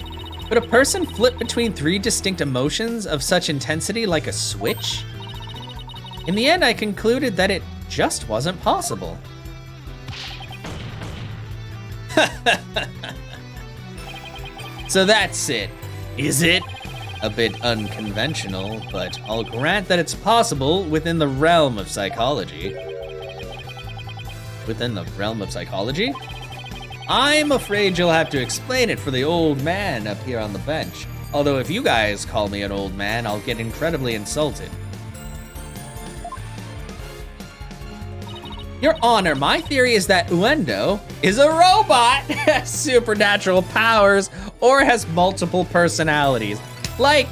could a person flip between 3 distinct emotions of such intensity like a switch? In the end, I concluded that it just wasn't possible. So that's it, is it? A bit unconventional, but I'll grant that it's possible within the realm of psychology. Within the realm of psychology? I'm afraid you'll have to explain it for the old man up here on the bench. Although if you guys call me an old man, I'll get incredibly insulted. Your Honor, my theory is that Uendo is a robot, has supernatural powers, or has multiple personalities. Like,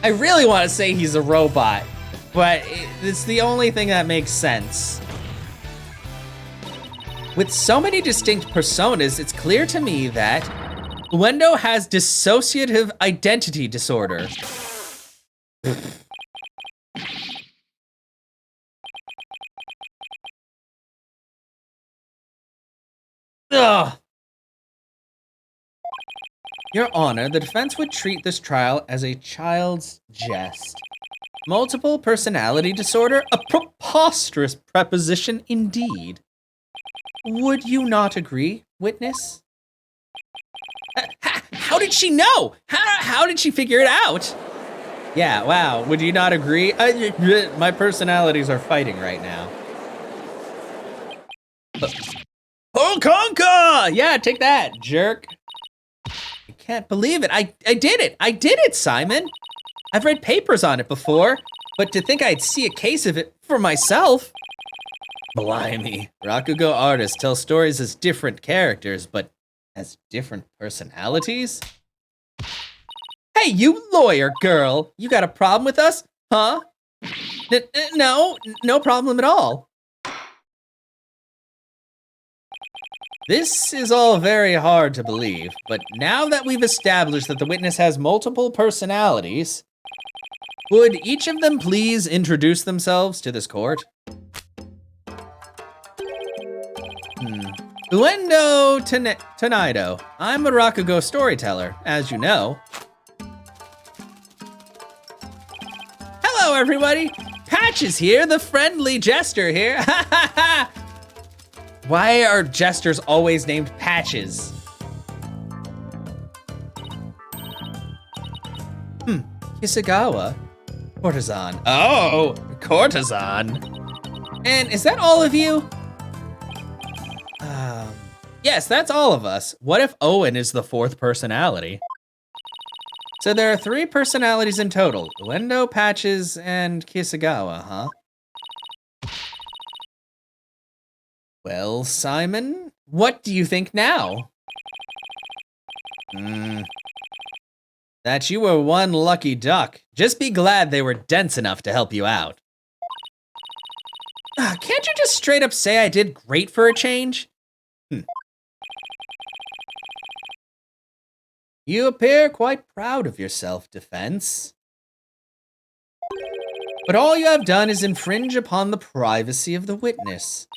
I really want to say he's a robot, but it's the only thing that makes sense. With so many distinct personas, it's clear to me that Uendo has dissociative identity disorder. Ugh. Your Honor, the defense would treat this trial as a child's jest. Multiple personality disorder? A preposterous preposition indeed. Would you not agree, witness? How did she know? How did she figure it out? Yeah, wow, would you not agree? My personalities are fighting right now. Honkonka! Yeah, take that, jerk. I can't believe it. I did it. I did it, Simon. I've read papers on it before, but to think I'd see a case of it for myself. Blimey. Rakugo artists tell stories as different characters, but as different personalities? Hey, you lawyer girl. You got a problem with us? Huh? No problem at all. This is all very hard to believe, but now that we've established that the witness has multiple personalities, would each of them please introduce themselves to this court? Uendo Tonaido. I'm a Rakugo storyteller, as you know. Hello, everybody. Patches here, the friendly jester here. Why are jesters always named Patches? Kisagawa? Courtesan. Oh, courtesan. And is that all of you? Yes, that's all of us. What if Owen is the fourth personality? So there are 3 personalities in total. Uendo, Patches, and Kisagawa, huh? Well, Simon, what do you think now? That you were one lucky duck. Just be glad they were dense enough to help you out. Can't you just straight up say I did great for a change? You appear quite proud of your self-defense. But all you have done is infringe upon the privacy of the witness.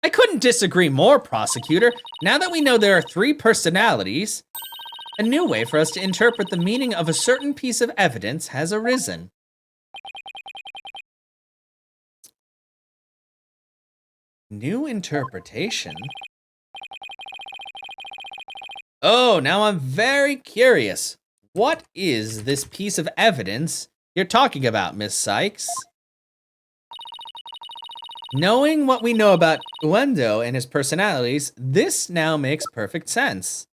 I couldn't disagree more, prosecutor. Now that we know there are 3 personalities, a new way for us to interpret the meaning of a certain piece of evidence has arisen. New interpretation? Oh, now I'm very curious. What is this piece of evidence you're talking about, Miss Sykes? Knowing what we know about Uendo and his personalities, this now makes perfect sense.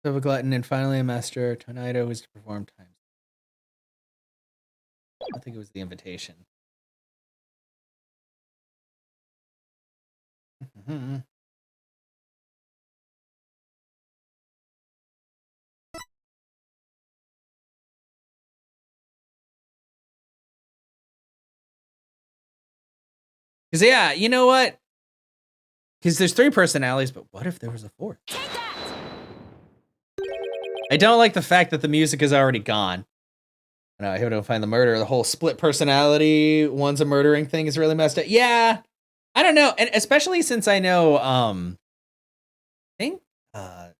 So a glutton and finally a master. Tonaido was to perform times. I think it was the invitation. Because, yeah, you know what? Because there's 3 personalities, but what if there was a 4th? I don't like the fact that the music is already gone. I know, I have to find the murder. The whole split personality, one's a murdering thing is really messed up. Yeah, I don't know. And especially since I know, I think, God.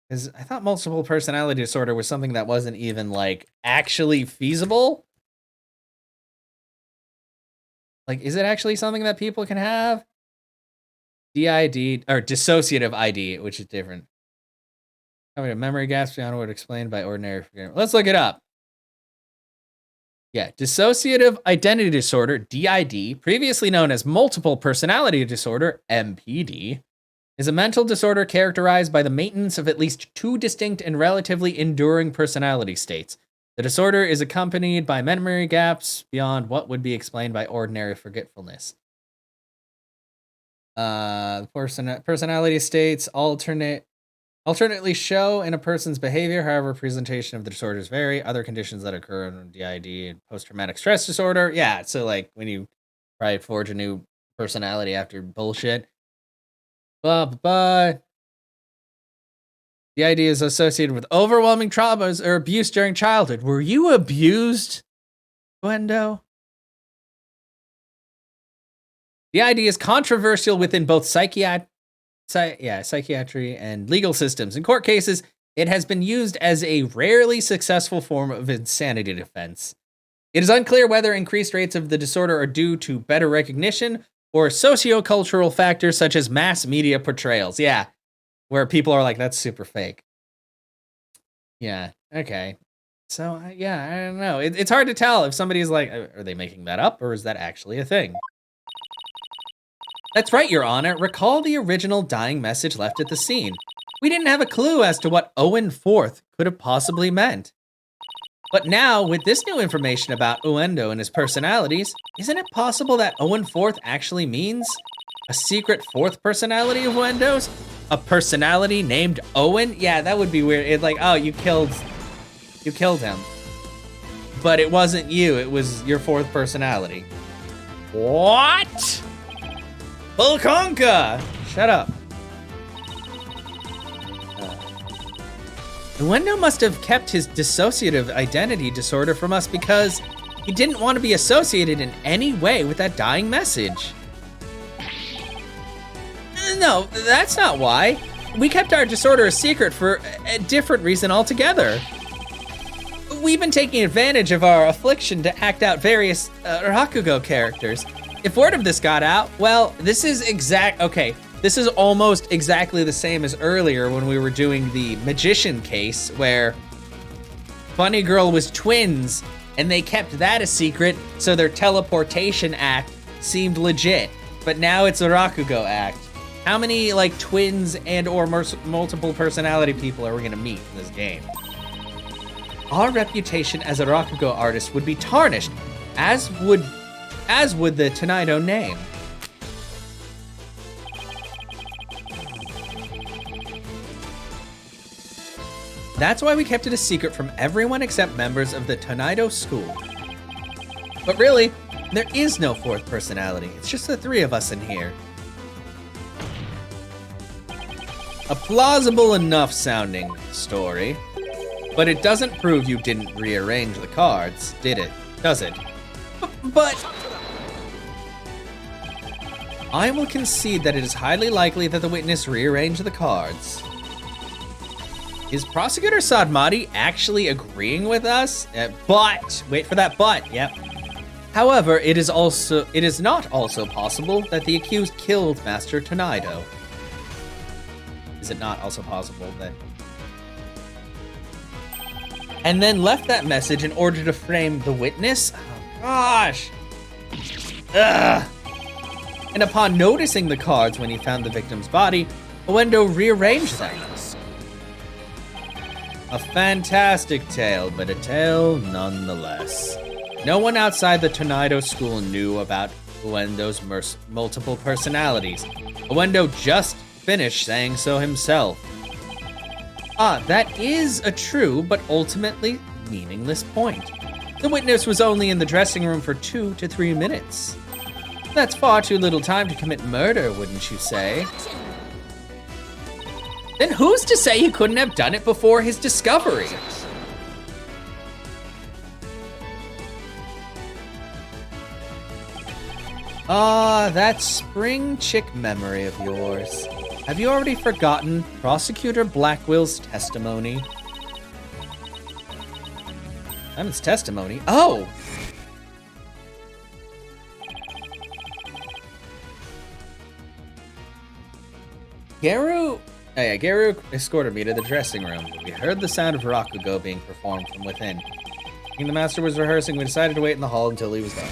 Because I thought multiple personality disorder was something that wasn't even, like, actually feasible. Like, is it actually something that people can have? DID, or dissociative ID, which is different. Having a memory gaps beyond what explained by ordinary forgetting. Let's look it up. Yeah, dissociative identity disorder, DID, previously known as multiple personality disorder, MPD, is a mental disorder characterized by the maintenance of at least 2 distinct and relatively enduring personality states. The disorder is accompanied by memory gaps beyond what would be explained by ordinary forgetfulness. Personality states alternately show in a person's behavior, however, presentation of the disorders vary. Other conditions that occur in DID and post-traumatic stress disorder. Yeah, so like when you probably forge a new personality after bullshit. Blah, blah, blah. The idea is associated with overwhelming traumas or abuse during childhood. Were you abused, Uendo? The idea is controversial within both psychiatry and legal systems. In court cases, it has been used as a rarely successful form of insanity defense. It is unclear whether increased rates of the disorder are due to better recognition or sociocultural factors such as mass media portrayals. Yeah, where people are like, that's super fake. Yeah, okay. So, yeah, I don't know. It's hard to tell if somebody's like, are they making that up or is that actually a thing? That's right, Your Honor. Recall the original dying message left at the scene. We didn't have a clue as to what Owen Forth could have possibly meant. But now, with this new information about Uendo and his personalities, isn't it possible that Owen Forth actually means a secret fourth personality of Uendo's? A personality named Owen? Yeah, that would be weird. It's like, oh, you killed him. But it wasn't you, it was your fourth personality. What? Bulkonka! Shut up. Uendo must have kept his dissociative identity disorder from us because he didn't want to be associated in any way with that dying message. No, that's not why. We kept our disorder a secret for a different reason altogether. We've been taking advantage of our affliction to act out various Rakugo characters. If word of this got out, well, this is almost exactly the same as earlier when we were doing the magician case where Bunny Girl was twins and they kept that a secret so their teleportation act seemed legit. But now it's a Rakugo act. How many like twins and or multiple personality people are we gonna meet in this game? Our reputation as a Rakugo artist would be tarnished, as would the Tonaido name. That's why we kept it a secret from everyone except members of the Tonaido school. But really, there is no fourth personality. It's just the three of us in here. A plausible enough sounding story, but it doesn't prove you didn't rearrange the cards, did it? Does it? But I will concede that it is highly likely that the witness rearranged the cards. Is Prosecutor Sadmati actually agreeing with us? But, wait for that but, yep. However, it is not also possible that the accused killed Master Tonaido. Is it not also possible that... And then left that message in order to frame the witness? Oh, gosh. Ugh. And upon noticing the cards when he found the victim's body, Uendo rearranged them. A fantastic tale, but a tale nonetheless. No one outside the Tonaido school knew about Uendo's multiple personalities. Uendo just finished saying so himself. That is a true, but ultimately meaningless point. The witness was only in the dressing room for 2 to 3 minutes. That's far too little time to commit murder, wouldn't you say? Then who's to say he couldn't have done it before his discovery? That spring chick memory of yours. Have you already forgotten Prosecutor Blackwell's testimony? His testimony? Oh! Garu escorted me to the dressing room. We heard the sound of Rakugo being performed from within. Thinking the master was rehearsing, we decided to wait in the hall until he was done.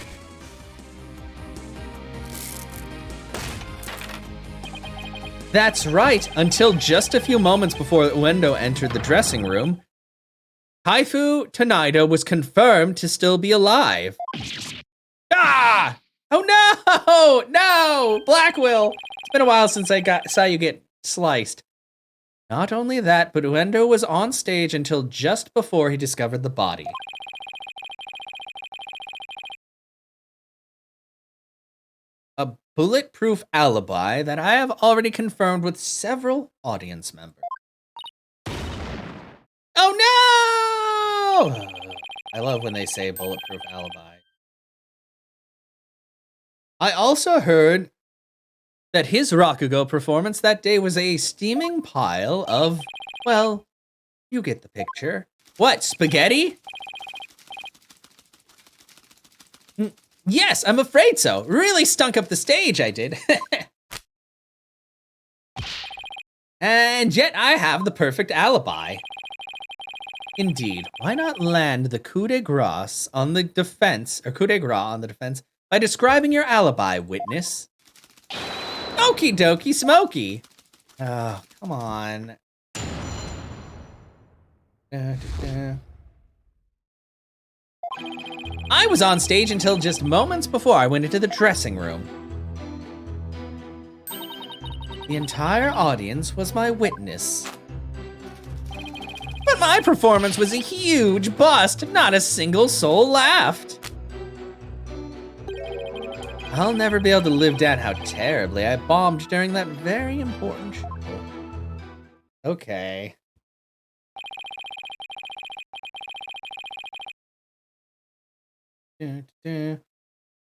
That's right, until just a few moments before Uendo entered the dressing room, Haifu Tonaido was confirmed to still be alive. Ah! Oh no! No! Blackwell! It's been a while since I saw you get sliced. Not only that, but Uendo was on stage until just before he discovered the body. A bulletproof alibi that I have already confirmed with several audience members. Oh no! I love when they say bulletproof alibi. I also heard that his Rakugo performance that day was a steaming pile of, well, you get the picture. What, spaghetti? Yes, I'm afraid so. Really stunk up the stage, I did. And yet I have the perfect alibi. Indeed, why not land the coup de grace on the defense, or coup de grace on the defense, by describing your alibi, witness? Okie dokie smoky. Oh, come on. I was on stage until just moments before I went into the dressing room. The entire audience was my witness. But my performance was a huge bust. Not a single soul laughed. I'll never be able to live down how terribly I bombed during that very important show. Okay. The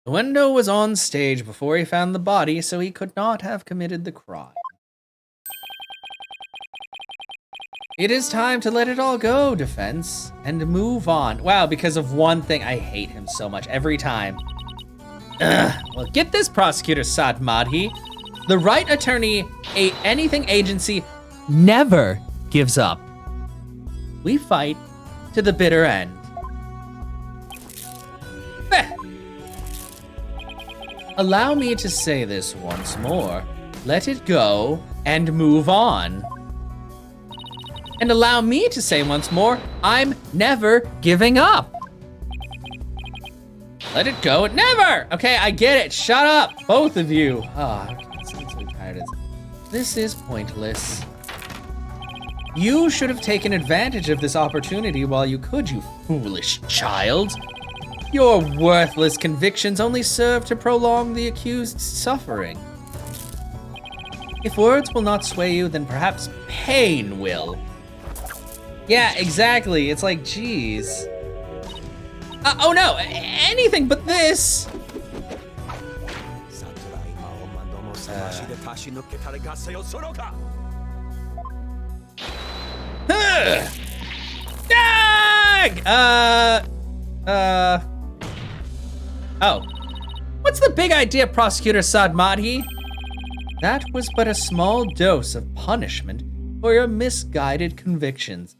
window was on stage before he found the body, so he could not have committed the crime. It is time to let it all go, defense, and move on. Wow, because of one thing, I hate him so much every time. Well, get this, Prosecutor Sadmadhi. The right attorney, anything agency, never gives up. We fight to the bitter end. Allow me to say this once more. Let it go and move on. And allow me to say once more, I'm never giving up. Let it go, never! Okay, I get it, shut up, both of you. Oh, I'm so tired of this. This is pointless. You should have taken advantage of this opportunity while you could, you foolish child. Your worthless convictions only serve to prolong the accused's suffering. If words will not sway you, then perhaps pain will. Yeah, exactly. It's like, geez. Oh no, anything but this. Dag! Oh. What's the big idea, Prosecutor Sadmadhi? That was but a small dose of punishment for your misguided convictions.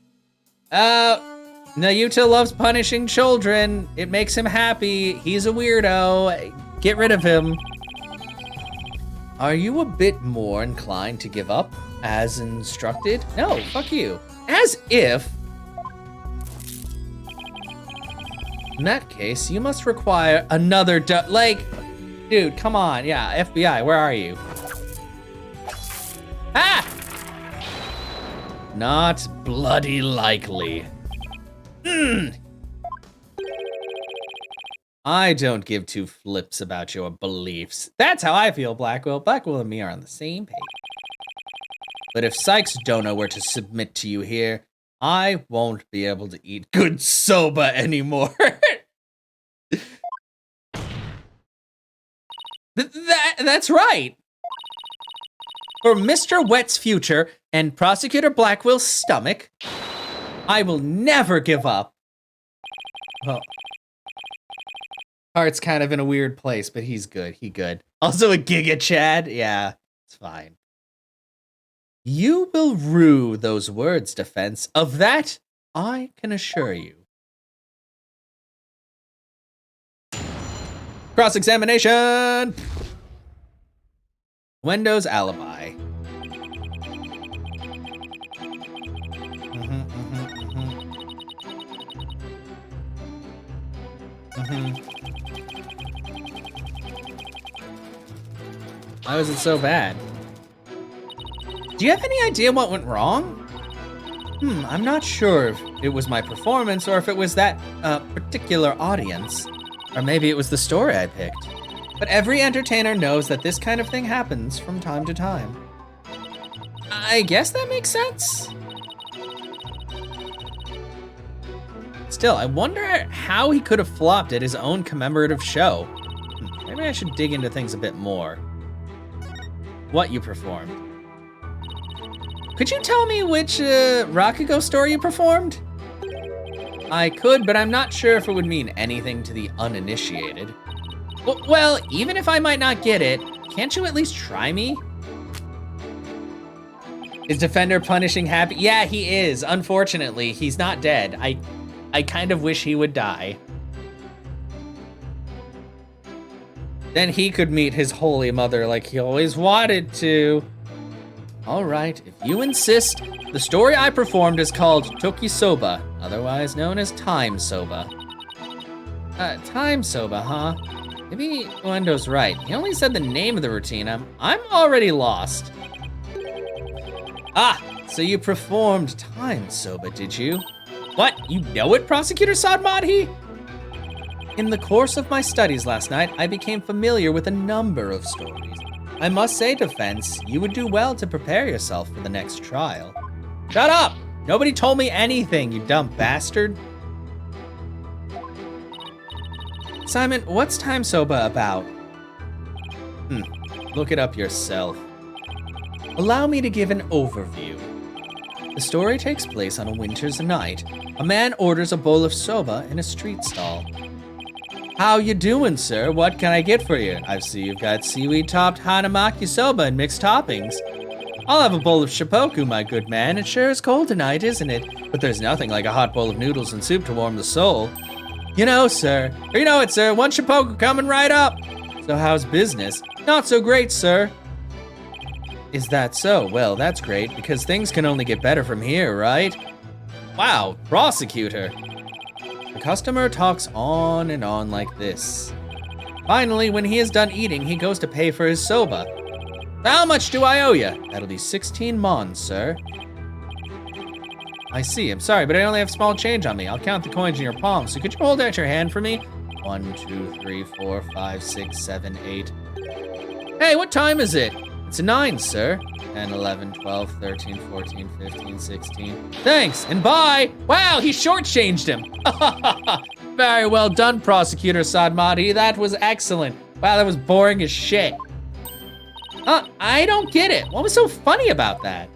Nahyuta loves punishing children. It makes him happy. He's a weirdo. Get rid of him. Are you a bit more inclined to give up, as instructed? No, fuck you. As if. In that case, you must require another dude, come on. Yeah, FBI, where are you? Ah! Not bloody likely. I don't give two flips about your beliefs. That's how I feel, Blackwell. Blackwell and me are on the same page. But if Sykes Dono were to submit to you here, I won't be able to eat good soba anymore. That's right. For Mr. Wet's future and Prosecutor Blackwell's stomach, I will never give up. Well, Heart's kind of in a weird place, but he's good. He good. Also a Giga Chad? Yeah, it's fine. You will rue those words, defense. Of that, I can assure you. Cross-examination! Wendo's alibi. Why was it so bad? Do you have any idea what went wrong? I'm not sure if it was my performance or if it was that particular audience. Or maybe it was the story I picked. But every entertainer knows that this kind of thing happens from time to time. I guess that makes sense. Still, I wonder how he could have flopped at his own commemorative show. Maybe I should dig into things a bit more. what you performed. Could you tell me which Rakugo story you performed? I could, but I'm not sure if it would mean anything to the uninitiated. Well, even if I might not get it, can't you at least try me? Is Defender punishing Happy? Yeah, he is. Unfortunately, he's not dead. I kind of wish he would die. Then he could meet his holy mother like he always wanted to. All right, if you insist, the story I performed is called Toki Soba, otherwise known as Time Soba. Time Soba, huh? Maybe Uendo's right. He only said the name of the routine. I'm already lost. Ah, so you performed Time Soba, did you? What, you know it, Prosecutor Sadmadhi? In the course of my studies last night, I became familiar with a number of stories. I must say, Defense, you would do well to prepare yourself for the next trial. Shut up! Nobody told me anything, you dumb bastard. Simon, what's Time Soba about? Look it up yourself. Allow me to give an overview. The story takes place on a winter's night. A man orders a bowl of soba in a street stall. How you doing, sir? What can I get for you? I see you've got seaweed-topped hanamaki soba and mixed toppings. I'll have a bowl of shippoku, my good man. It sure is cold tonight, isn't it? But there's nothing like a hot bowl of noodles and soup to warm the soul. You know, sir. Or you know it, sir. One shippoku coming right up. So how's business? Not so great, sir. Is that so? Well, that's great, because things can only get better from here, right? Wow, prosecutor. The customer talks on and on like this. Finally, when he is done eating, he goes to pay for his soba. How much do I owe you? That'll be 16 mons, sir. I see, I'm sorry, but I only have small change on me. I'll count the coins in your palm, so could you hold out your hand for me? 1, 2, 3, 4, 5, 6, 7, 8. Hey, what time is it? It's 9, sir. 10, 11, 12, 13, 14, 15, 16. Thanks, and bye! Wow, he shortchanged him! Very well done, Prosecutor Sadmadhi. That was excellent. Wow, that was boring as shit. I don't get it. What was so funny about that?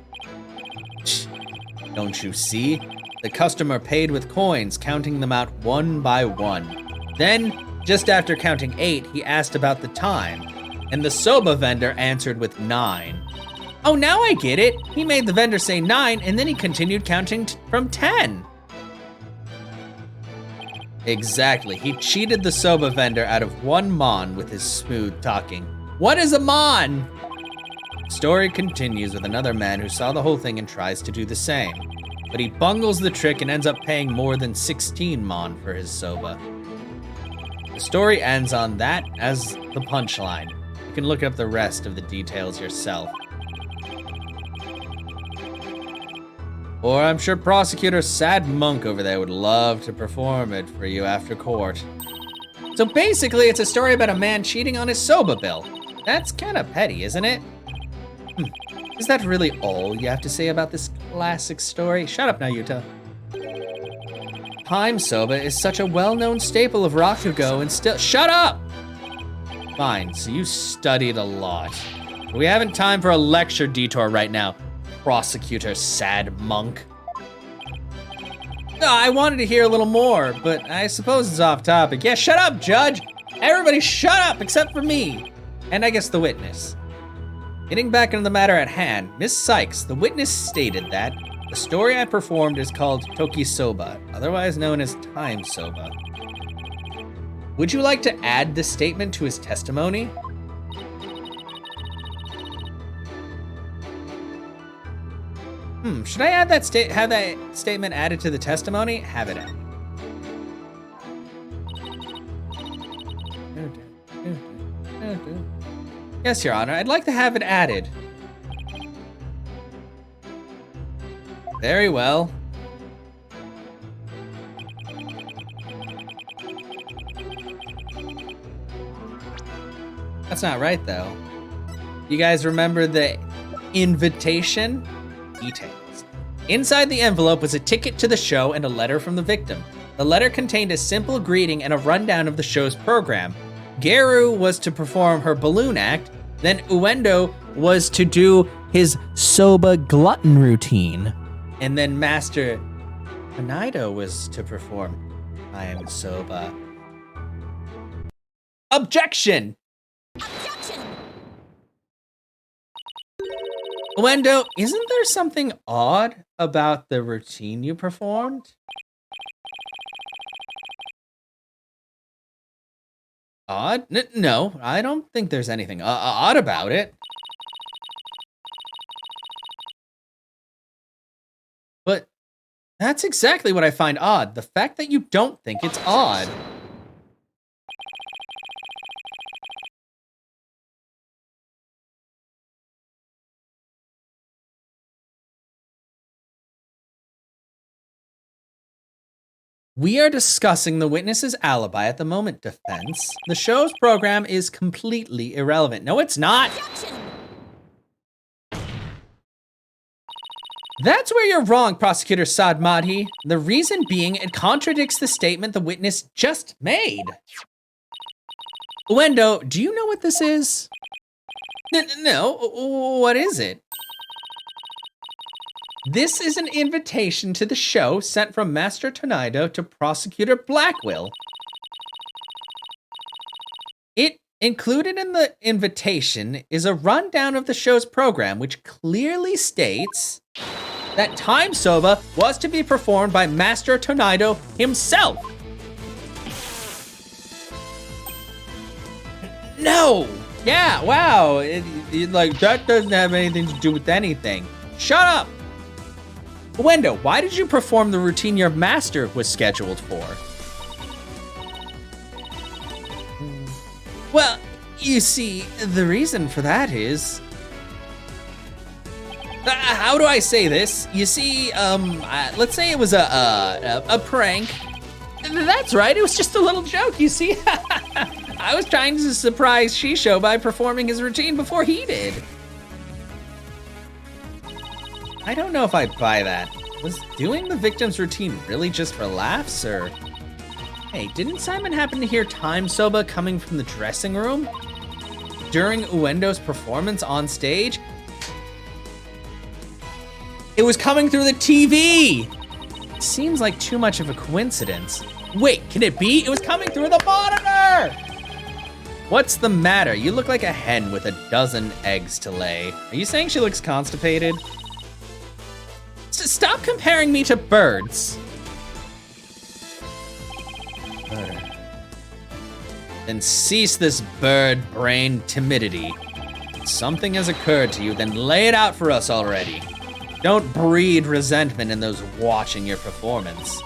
Don't you see? The customer paid with coins, counting them out one by one. Then, just after counting 8, he asked about the time, and the soba vendor answered with 9. Oh, now I get it. He made the vendor say 9, and then he continued counting from 10. Exactly. He cheated the soba vendor out of 1 mon with his smooth talking. What is a mon? Story continues with another man who saw the whole thing and tries to do the same. But he bungles the trick and ends up paying more than 16 mon for his soba. The story ends on that as the punchline. You can look up the rest of the details yourself. Or I'm sure Prosecutor Sad Monk over there would love to perform it for you after court. So basically, it's a story about a man cheating on his soba bill. That's kind of petty, isn't it? Is that really all you have to say about this classic story? Shut up, Nahyuta. Time soba is such a well-known staple of Rakugo and still— Shut up! Fine, so you studied a lot. We haven't time for a lecture detour right now, Prosecutor Sad Monk. No, I wanted to hear a little more, but I suppose it's off topic. Yeah, shut up, Judge! Everybody shut up except for me! And I guess the witness. Getting back into the matter at hand, Miss Sykes, the witness, stated that the story I performed is called Toki Soba, otherwise known as Time Soba. Would you like to add this statement to his testimony? Should I add that have that statement added to the testimony? Have it added. Yes, Your Honor, I'd like to have it added. Very well. That's not right, though. You guys remember the invitation? Details. Inside the envelope was a ticket to the show and a letter from the victim. The letter contained a simple greeting and a rundown of the show's program. Geru was to perform her balloon act, then Uendo was to do his soba glutton routine. And then Master Nahyuta was to perform I am soba. Objection! Objection! Uendo, isn't there something odd about the routine you performed? Odd? No, I don't think there's anything odd about it. But that's exactly what I find odd. The fact that you don't think it's odd. We are discussing the witness's alibi at the moment, defense. The show's program is completely irrelevant. No, it's not. Objection! That's where you're wrong, Prosecutor Sadmadhi. The reason being, it contradicts the statement the witness just made. Uendo, do you know what this is? No, what is it? This is an invitation to the show sent from Master Nahyuta to Prosecutor Blackwell. Included in the invitation is a rundown of the show's program, which clearly states that Time Soba was to be performed by Master Nahyuta himself. No! Yeah, wow. Like, that doesn't have anything to do with anything. Shut up! Uendo, why did you perform the routine your master was scheduled for? Well, you see, the reason for that is... how do I say this? You see, let's say it was a prank. That's right, it was just a little joke, you see? I was trying to surprise Shisho by performing his routine before he did. I don't know if I buy that. Was doing the victim's routine really just for laughs, or... Hey, didn't Simon happen to hear Time Soba coming from the dressing room during Uendo's performance on stage? It was coming through the TV! Seems like too much of a coincidence. Wait, can it be? It was coming through the monitor! What's the matter? You look like a hen with a dozen eggs to lay. Are you saying she looks constipated? Stop comparing me to birds. Then cease this bird brain timidity. If something has occurred to you, then lay it out for us already. Don't breed resentment in those watching your performance.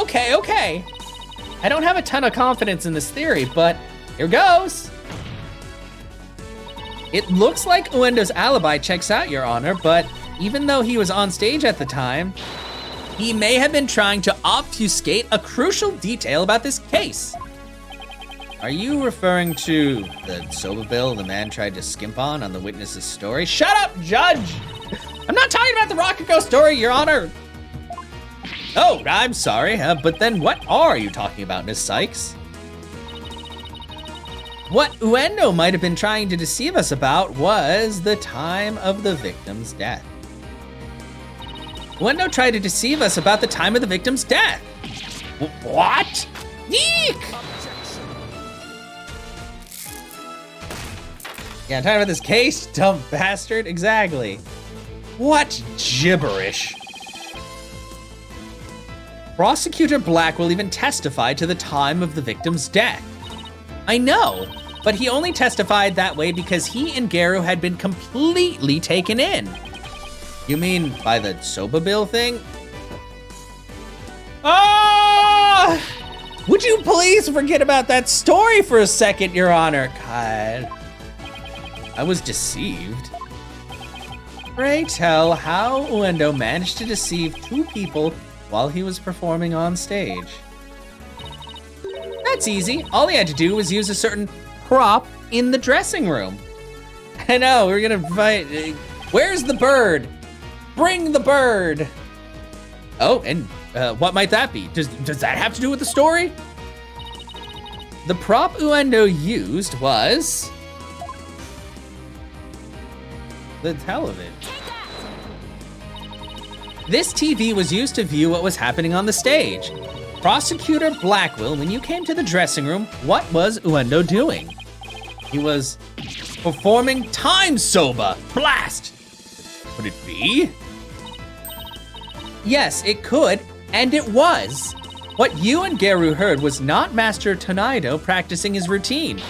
Okay. I don't have a ton of confidence in this theory, but here goes. It looks like Uendo's alibi checks out, Your Honor, but even though he was on stage at the time, he may have been trying to obfuscate a crucial detail about this case. Are you referring to the soba bill the man tried to skimp on the witness's story? Shut up, Judge! I'm not talking about the Rakugo story, Your Honor! Oh, I'm sorry, but then what are you talking about, Miss Sykes? What Uendo might have been trying to deceive us about was the time of the victim's death. Uendo tried to deceive us about the time of the victim's death. What? Eek! Yeah, I'm talking about this case, dumb bastard. Exactly. What gibberish. Prosecutor Blackwell even testified to the time of the victim's death. I know, but he only testified that way because he and Garu had been completely taken in. You mean by the soba bill thing? Ah! Would you please forget about that story for a second, Your Honor? God, I was deceived. Pray tell how Uendo managed to deceive two people while he was performing on stage. That's easy. All he had to do was use a certain prop in the dressing room. I know, we're gonna fight. Where's the bird? Bring the bird. Oh, and what might that be? Does that have to do with the story? The prop Uendo used was the hell of it. This TV was used to view what was happening on the stage. Prosecutor Blackwell, when you came to the dressing room, what was Uendo doing? He was performing time soba. Blast! Could it be? Yes, it could, and it was. What you and Geru heard was not Master Tonaido practicing his routine.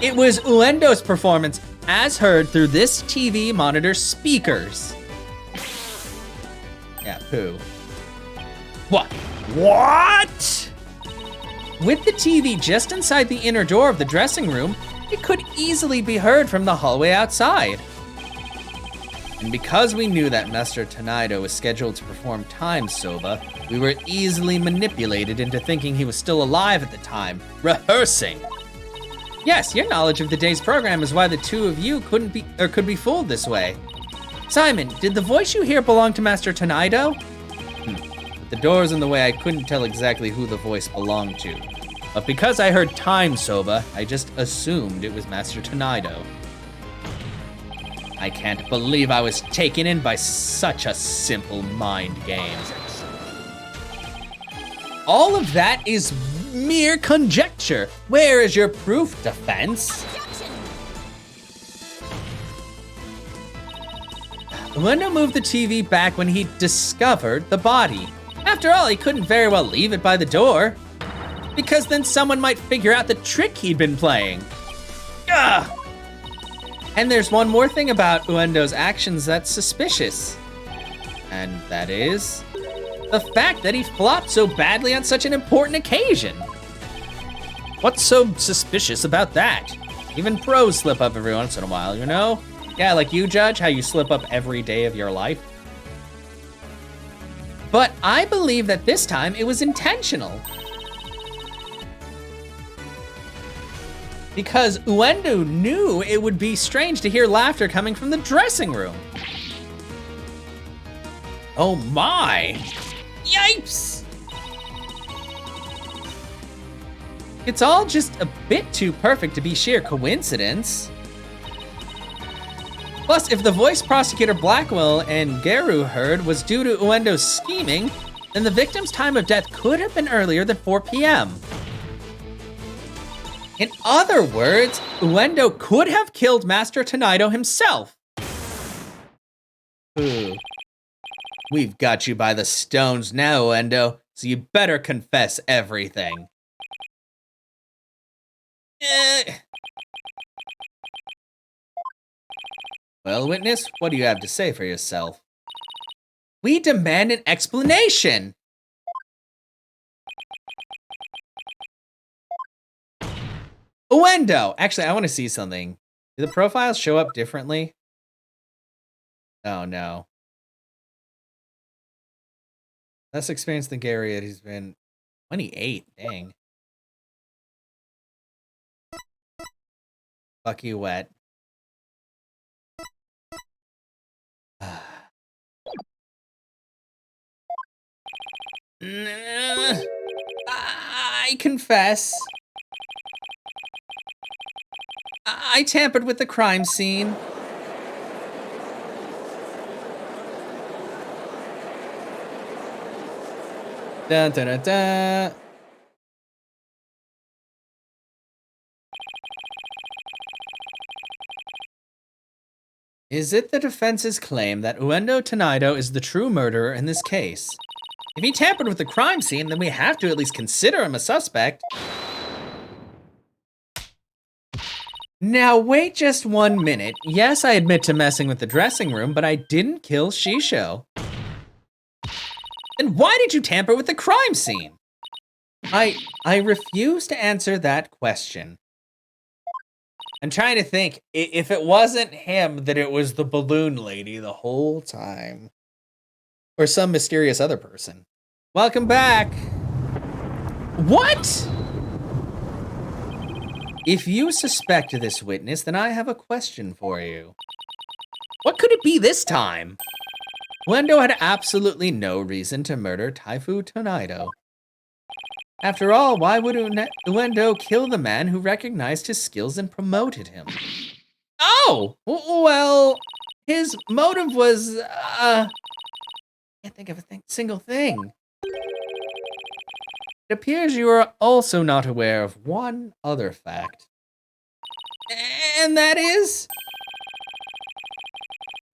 It was Uendo's performance, as heard through this TV monitor speakers. Yeah, poo. What? What? With the TV just inside the inner door of the dressing room, it could easily be heard from the hallway outside. And because we knew that Master Tonaido was scheduled to perform time soba, we were easily manipulated into thinking he was still alive at the time, rehearsing. Yes, your knowledge of the day's program is why the two of you could be fooled this way. Simon, did the voice you hear belong to Master Tonaido? With the doors in the way, I couldn't tell exactly who the voice belonged to. But because I heard time soba, I just assumed it was Master Tonaido. I can't believe I was taken in by such a simple mind game. All of that is mere conjecture. Where is your proof, defense? Uendo moved the TV back when he discovered the body. After all, he couldn't very well leave it by the door, because then someone might figure out the trick he'd been playing. Ugh! And there's one more thing about Uendo's actions that's suspicious. And that is the fact that he flopped so badly on such an important occasion. What's so suspicious about that? Even pros slip up every once in a while, you know? Yeah, like you, Judge, how you slip up every day of your life. But I believe that this time it was intentional. Because Uendo knew it would be strange to hear laughter coming from the dressing room. Oh my! Yipes! It's all just a bit too perfect to be sheer coincidence. Plus, if the voice Prosecutor Blackwell and Geru heard was due to Uendo's scheming, then the victim's time of death could have been earlier than 4 p.m. In other words, Uendo could have killed Master Tonaido himself. Ooh. We've got you by the stones now, Uendo, so you better confess everything. Well, witness, what do you have to say for yourself? We demand an explanation! Uendo! Actually, I want to see something. Do the profiles show up differently? Oh, no. Less experienced than Gary, yet he's been 28, dang. Fuck you, wet. I confess. I tampered with the crime scene. Dun, dun, dun, dun. Is it the defense's claim that Uendo Tonaido is the true murderer in this case? If he tampered with the crime scene, then we have to at least consider him a suspect. Now wait just 1 minute. Yes, I admit to messing with the dressing room, but I didn't kill Shisho. Then why did you tamper with the crime scene? I refuse to answer that question. I'm trying to think, if it wasn't him, that it was the balloon lady the whole time. Or some mysterious other person. Welcome back. What? If you suspect this witness, then I have a question for you. What could it be this time? Uendo had absolutely no reason to murder Taifu Tonaido. After all, why would Uendo kill the man who recognized his skills and promoted him? Oh, well, His motive was, can't think of a single thing. It appears you are also not aware of one other fact. And that is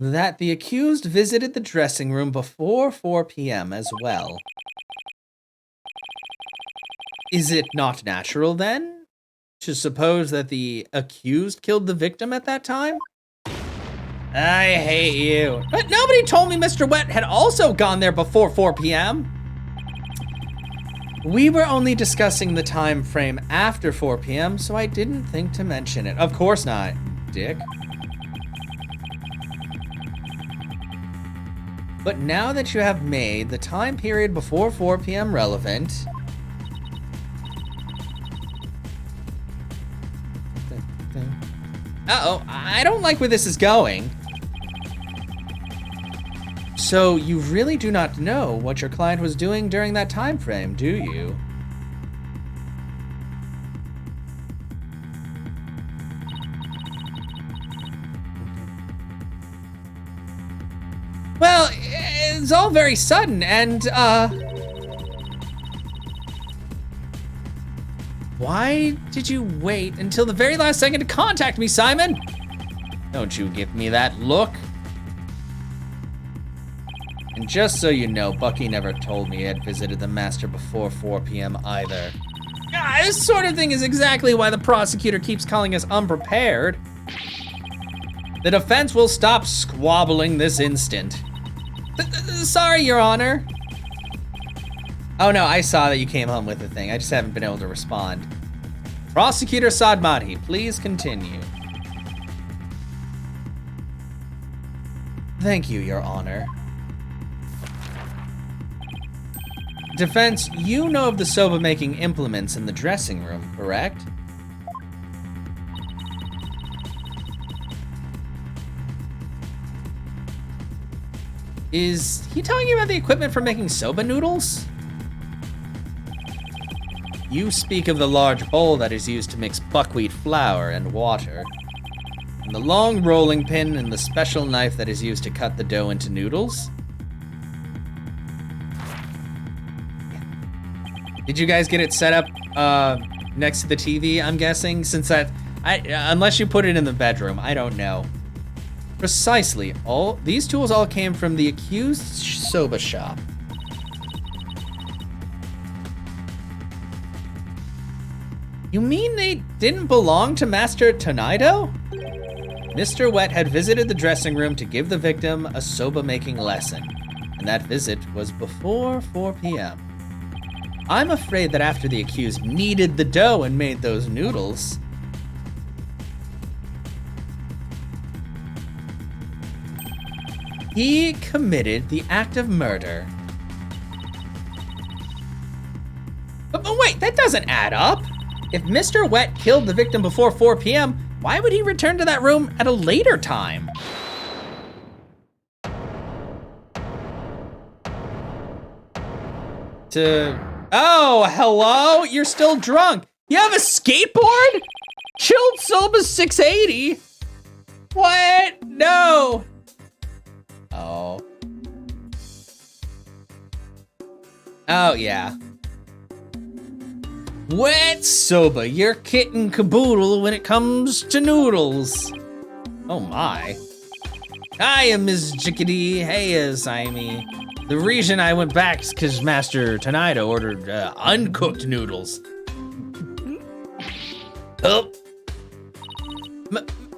that the accused visited the dressing room before 4 p.m. as well. Is it not natural, then, to suppose that the accused killed the victim at that time? I hate you. But nobody told me Mr. Wet had also gone there before 4 p.m. We were only discussing the time frame after 4 p.m., so I didn't think to mention it. Of course not, dick. But now that you have made the time period before 4 p.m. relevant, I don't like where this is going. So you really do not know what your client was doing during that time frame, do you? Well, it's all very sudden, and, why did you wait until the very last second to contact me, Simon? Don't you give me that look. And just so you know, Bucky never told me he had visited the master before 4 p.m. either. This sort of thing is exactly why the prosecutor keeps calling us unprepared. The defense will stop squabbling this instant. Sorry, Your Honor. Oh no, I saw that you came home with the thing. I just haven't been able to respond. Prosecutor Sadmati, please continue. Thank you, Your Honor. Defense, you know of the soba making implements in the dressing room, correct? Is he talking about the equipment for making soba noodles? You speak of the large bowl that is used to mix buckwheat flour and water, and the long rolling pin and the special knife that is used to cut the dough into noodles? Did you guys get it set up next to the TV, I'm guessing? Since that, unless you put it in the bedroom, I don't know. Precisely, these tools all came from the accused soba shop. You mean they didn't belong to Master Tonaido? Mr. Wet had visited the dressing room to give the victim a soba making lesson, and that visit was before 4 p.m. I'm afraid that after the accused kneaded the dough and made those noodles, he committed the act of murder. But wait, that doesn't add up. If Mr. Wet killed the victim before 4 p.m., why would he return to that room at a later time? Oh, hello? You're still drunk. You have a skateboard? Chilled Soba 680? What? No. Oh. Oh, yeah. Wet Soba, you're kit and caboodle when it comes to noodles. Oh my. Hiya, Ms. Jickety. Hey, Simey. The reason I went back is because Master Tonaido ordered uncooked noodles. Oh.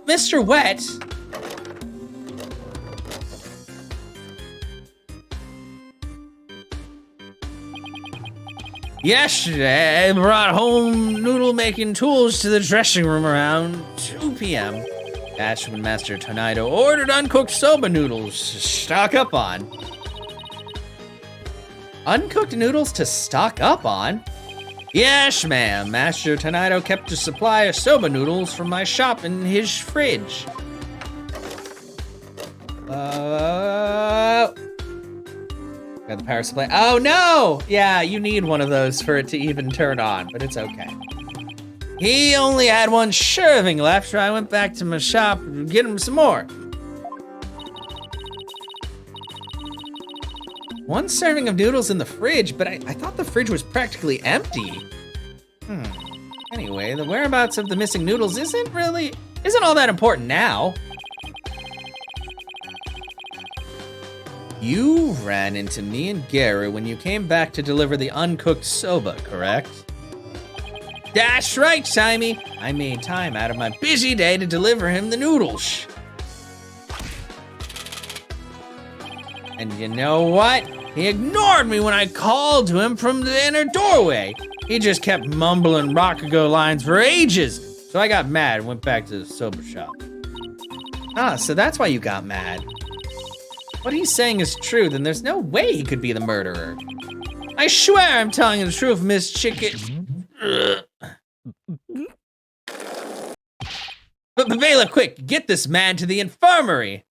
Mr. Wet? Yesterday, I brought home noodle-making tools to the dressing room around 2 p.m. That's when Master Tonaido ordered uncooked soba noodles to stock up on. Uncooked noodles to stock up on? Yes, ma'am. Master Tonaido kept a supply of soba noodles from my shop in his fridge. Got the power supply. Oh no! Yeah, you need one of those for it to even turn on, but it's okay. He only had one serving left, so I went back to my shop to get him some more. one serving of noodles in the fridge, but I thought the fridge was practically empty. Anyway, the whereabouts of the missing noodles isn't all that important now. You ran into me and Gary when you came back to deliver the uncooked soba, correct? That's right, Simey. I made time out of my busy day to deliver him the noodles. And you know what? He ignored me when I called to him from the inner doorway. He just kept mumbling Rakugo lines for ages. So I got mad and went back to the soba shop. Ah, so that's why you got mad. What he's saying is true, then there's no way he could be the murderer. I swear I'm telling you the truth, Miss Chicken. But bailiff, quick, get this man to the infirmary.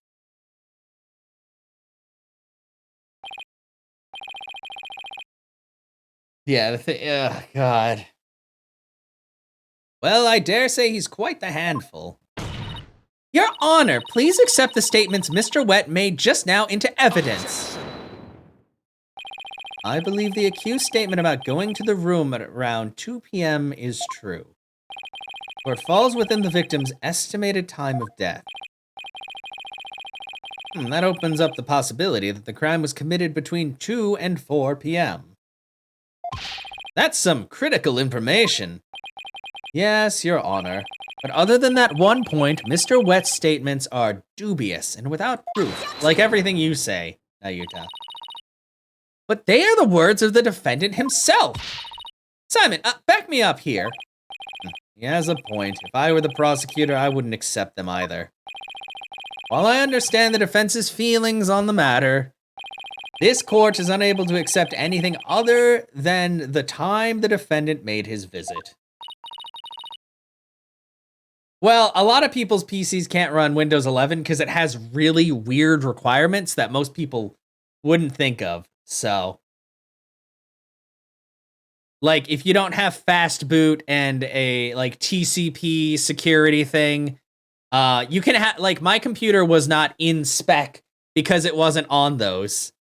Yeah, oh, God. Well, I dare say he's quite the handful. Your Honor, please accept the statements Mr. Wet made just now into evidence. I believe the accused statement about going to the room at around 2 p.m. is true, for it falls within the victim's estimated time of death. That opens up the possibility that the crime was committed between 2 and 4 p.m. That's some critical information. Yes, Your Honor. But other than that one point, Mr. Wet's statements are dubious and without proof, like everything you say, Nahyuta. But they are the words of the defendant himself. Simon, back me up here. He has a point. If I were the prosecutor, I wouldn't accept them either. While I understand the defense's feelings on the matter, this court is unable to accept anything other than the time the defendant made his visit. Well, a lot of people's PCs can't run Windows 11 because it has really weird requirements that most people wouldn't think of. So, like, if you don't have fast boot and a like TCP security thing, you can have, like, my computer was not in spec because it wasn't on those.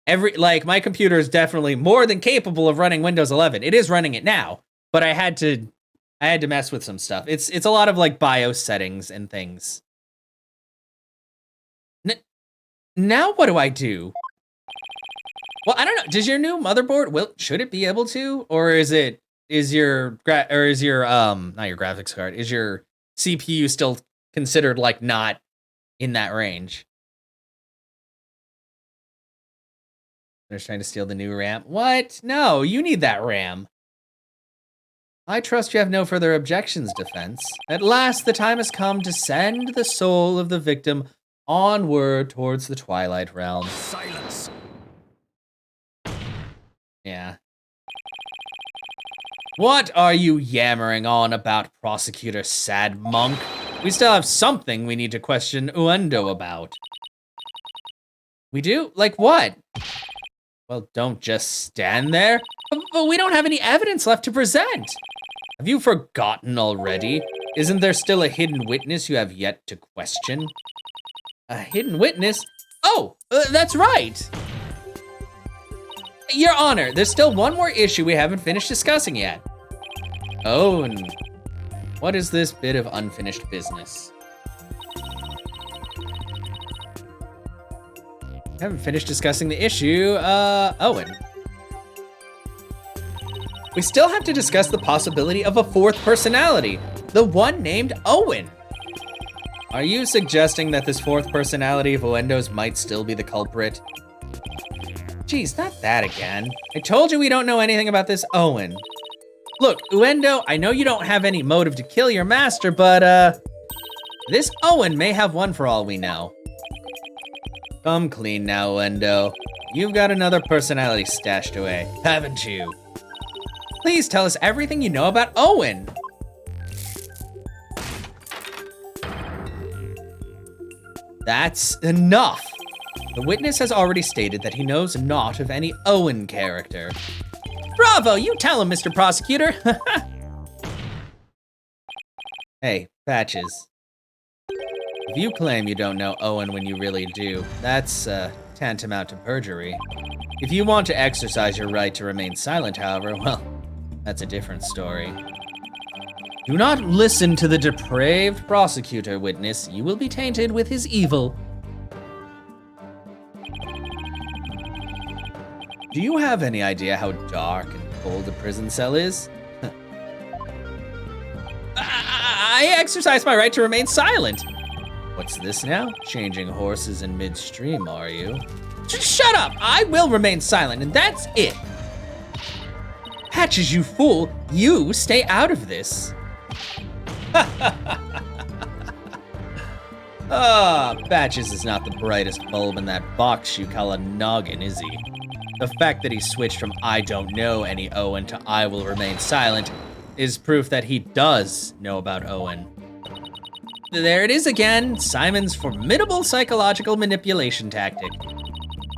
My computer is definitely more than capable of running Windows 11. It is running it now, but I had to mess with some stuff. It's a lot of like BIOS settings and things. Now what do I do? Well, I don't know. Does your new motherboard, should it be able to, or is your not your graphics card, is your CPU still considered like not in that range? They're trying to steal the new RAM. What? No, you need that RAM. I trust you have no further objections, defense. At last, the time has come to send the soul of the victim onward towards the Twilight Realm. Silence. Yeah. What are you yammering on about, Prosecutor Sad Monk? We still have something we need to question Uendo about. We do? Like what? Well, don't just stand there. But we don't have any evidence left to present. Have you forgotten already? Isn't there still a hidden witness you have yet to question? A hidden witness? Oh, that's right. Your Honor, there's still one more issue we haven't finished discussing yet. Oh, and what is this bit of unfinished business? Haven't finished discussing the issue, Owen. We still have to discuss the possibility of a fourth personality, the one named Owen. Are you suggesting that this fourth personality of Uendo's might still be the culprit? Geez, not that again. I told you we don't know anything about this Owen. Look, Uendo, I know you don't have any motive to kill your master, but this Owen may have one for all we know. Come clean now, Uendo. You've got another personality stashed away, haven't you? Please tell us everything you know about Owen. That's enough. The witness has already stated that he knows naught of any Owen character. Bravo, you tell him, Mr. Prosecutor. Hey, Patches. If you claim you don't know Owen when you really do, that's tantamount to perjury. If you want to exercise your right to remain silent, however, well, that's a different story. Do not listen to the depraved prosecutor, witness. You will be tainted with his evil. Do you have any idea how dark and cold a prison cell is? I exercise my right to remain silent. What's this now? Changing horses in midstream, are you? Shut up! I will remain silent, and that's it. Patches, you fool. You stay out of this. Patches is not the brightest bulb in that box you call a noggin, is he? The fact that he switched from I don't know any Owen to I will remain silent is proof that he does know about Owen. There it is again, Simon's formidable psychological manipulation tactic.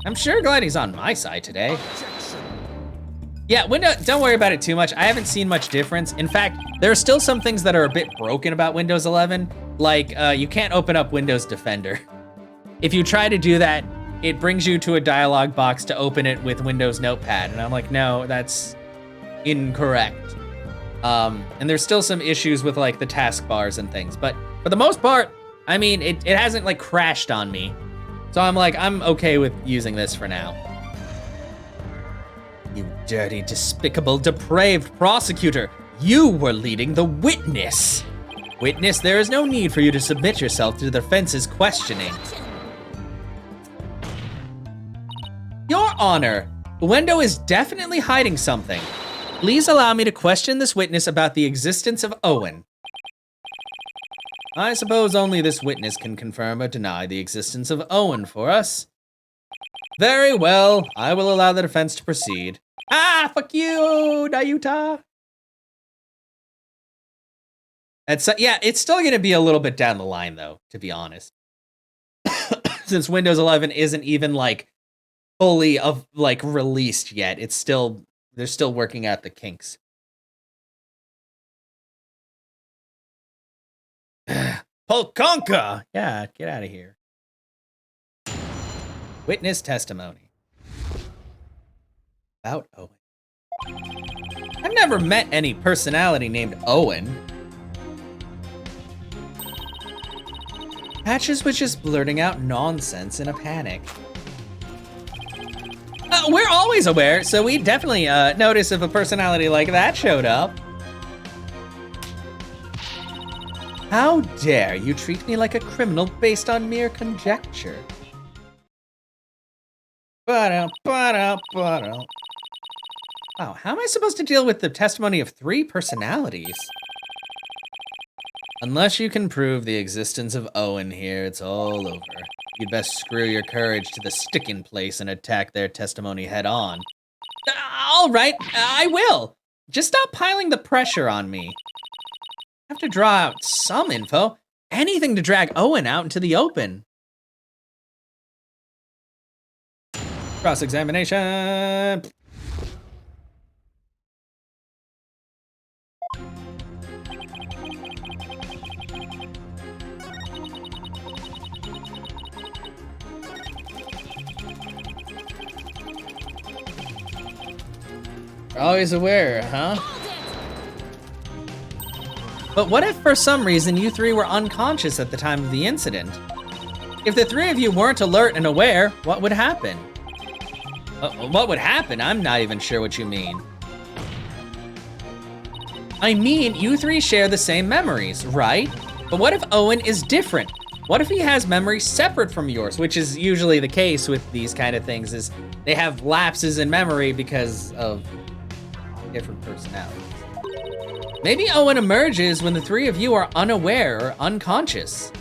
I'm sure glad he's on my side today. Yeah, don't worry about it too much. I haven't seen much difference. In fact, there are still some things that are a bit broken about Windows 11, like you can't open up Windows Defender. If you try to do that, it brings you to a dialog box to open it with Windows Notepad. And I'm like, no, that's incorrect. And there's still some issues with like the taskbars and things, but for the most part, I mean, it hasn't like crashed on me. So I'm like, I'm okay with using this for now. You dirty, despicable, depraved prosecutor. You were leading the witness. Witness, there is no need for you to submit yourself to the defense's questioning. Your Honor, Wendo is definitely hiding something. Please allow me to question this witness about the existence of Owen. I suppose only this witness can confirm or deny the existence of Owen for us. Very well, I will allow the defense to proceed. Fuck you, Nahyuta. Yeah, it's still gonna be a little bit down the line though, to be honest. Since Windows 11 isn't even like fully released yet. They're still working out the kinks. Polkonka! Yeah, get out of here. Witness testimony. About Owen. I've never met any personality named Owen. Patches was just blurting out nonsense in a panic. We're always aware, so we definitely notice if a personality like that showed up. How dare you treat me like a criminal based on mere conjecture? Wow, how am I supposed to deal with the testimony of 3 personalities? Unless you can prove the existence of Owen here, it's all over. You'd best screw your courage to the sticking place and attack their testimony head on. All right, I will. Just stop piling the pressure on me. I have to draw out some info. Anything to drag Owen out into the open. Cross-examination. Always aware, huh? But what if for some reason you 3 were unconscious at the time of the incident? If the 3 of you weren't alert and aware, what would happen? What would happen? I'm not even sure what you mean. I mean, you 3 share the same memories, right? But what if Owen is different? What if he has memories separate from yours, which is usually the case with these kind of things, is they have lapses in memory because of different personalities. Maybe Owen emerges when the 3 of you are unaware or unconscious.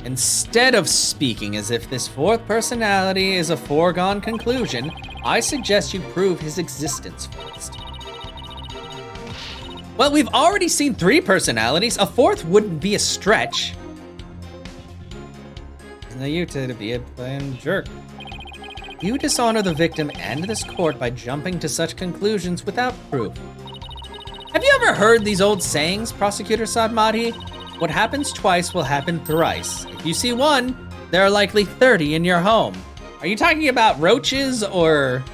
Instead of speaking as if this 4th personality is a foregone conclusion, I suggest you prove his existence first. Well, we've already seen 3 personalities. A 4th wouldn't be a stretch. Nahyuta to be a plain jerk. You dishonor the victim and this court by jumping to such conclusions without proof. Have you ever heard these old sayings, Prosecutor Sadmati? What happens twice will happen thrice. If you see one, there are likely 30 in your home. Are you talking about roaches or...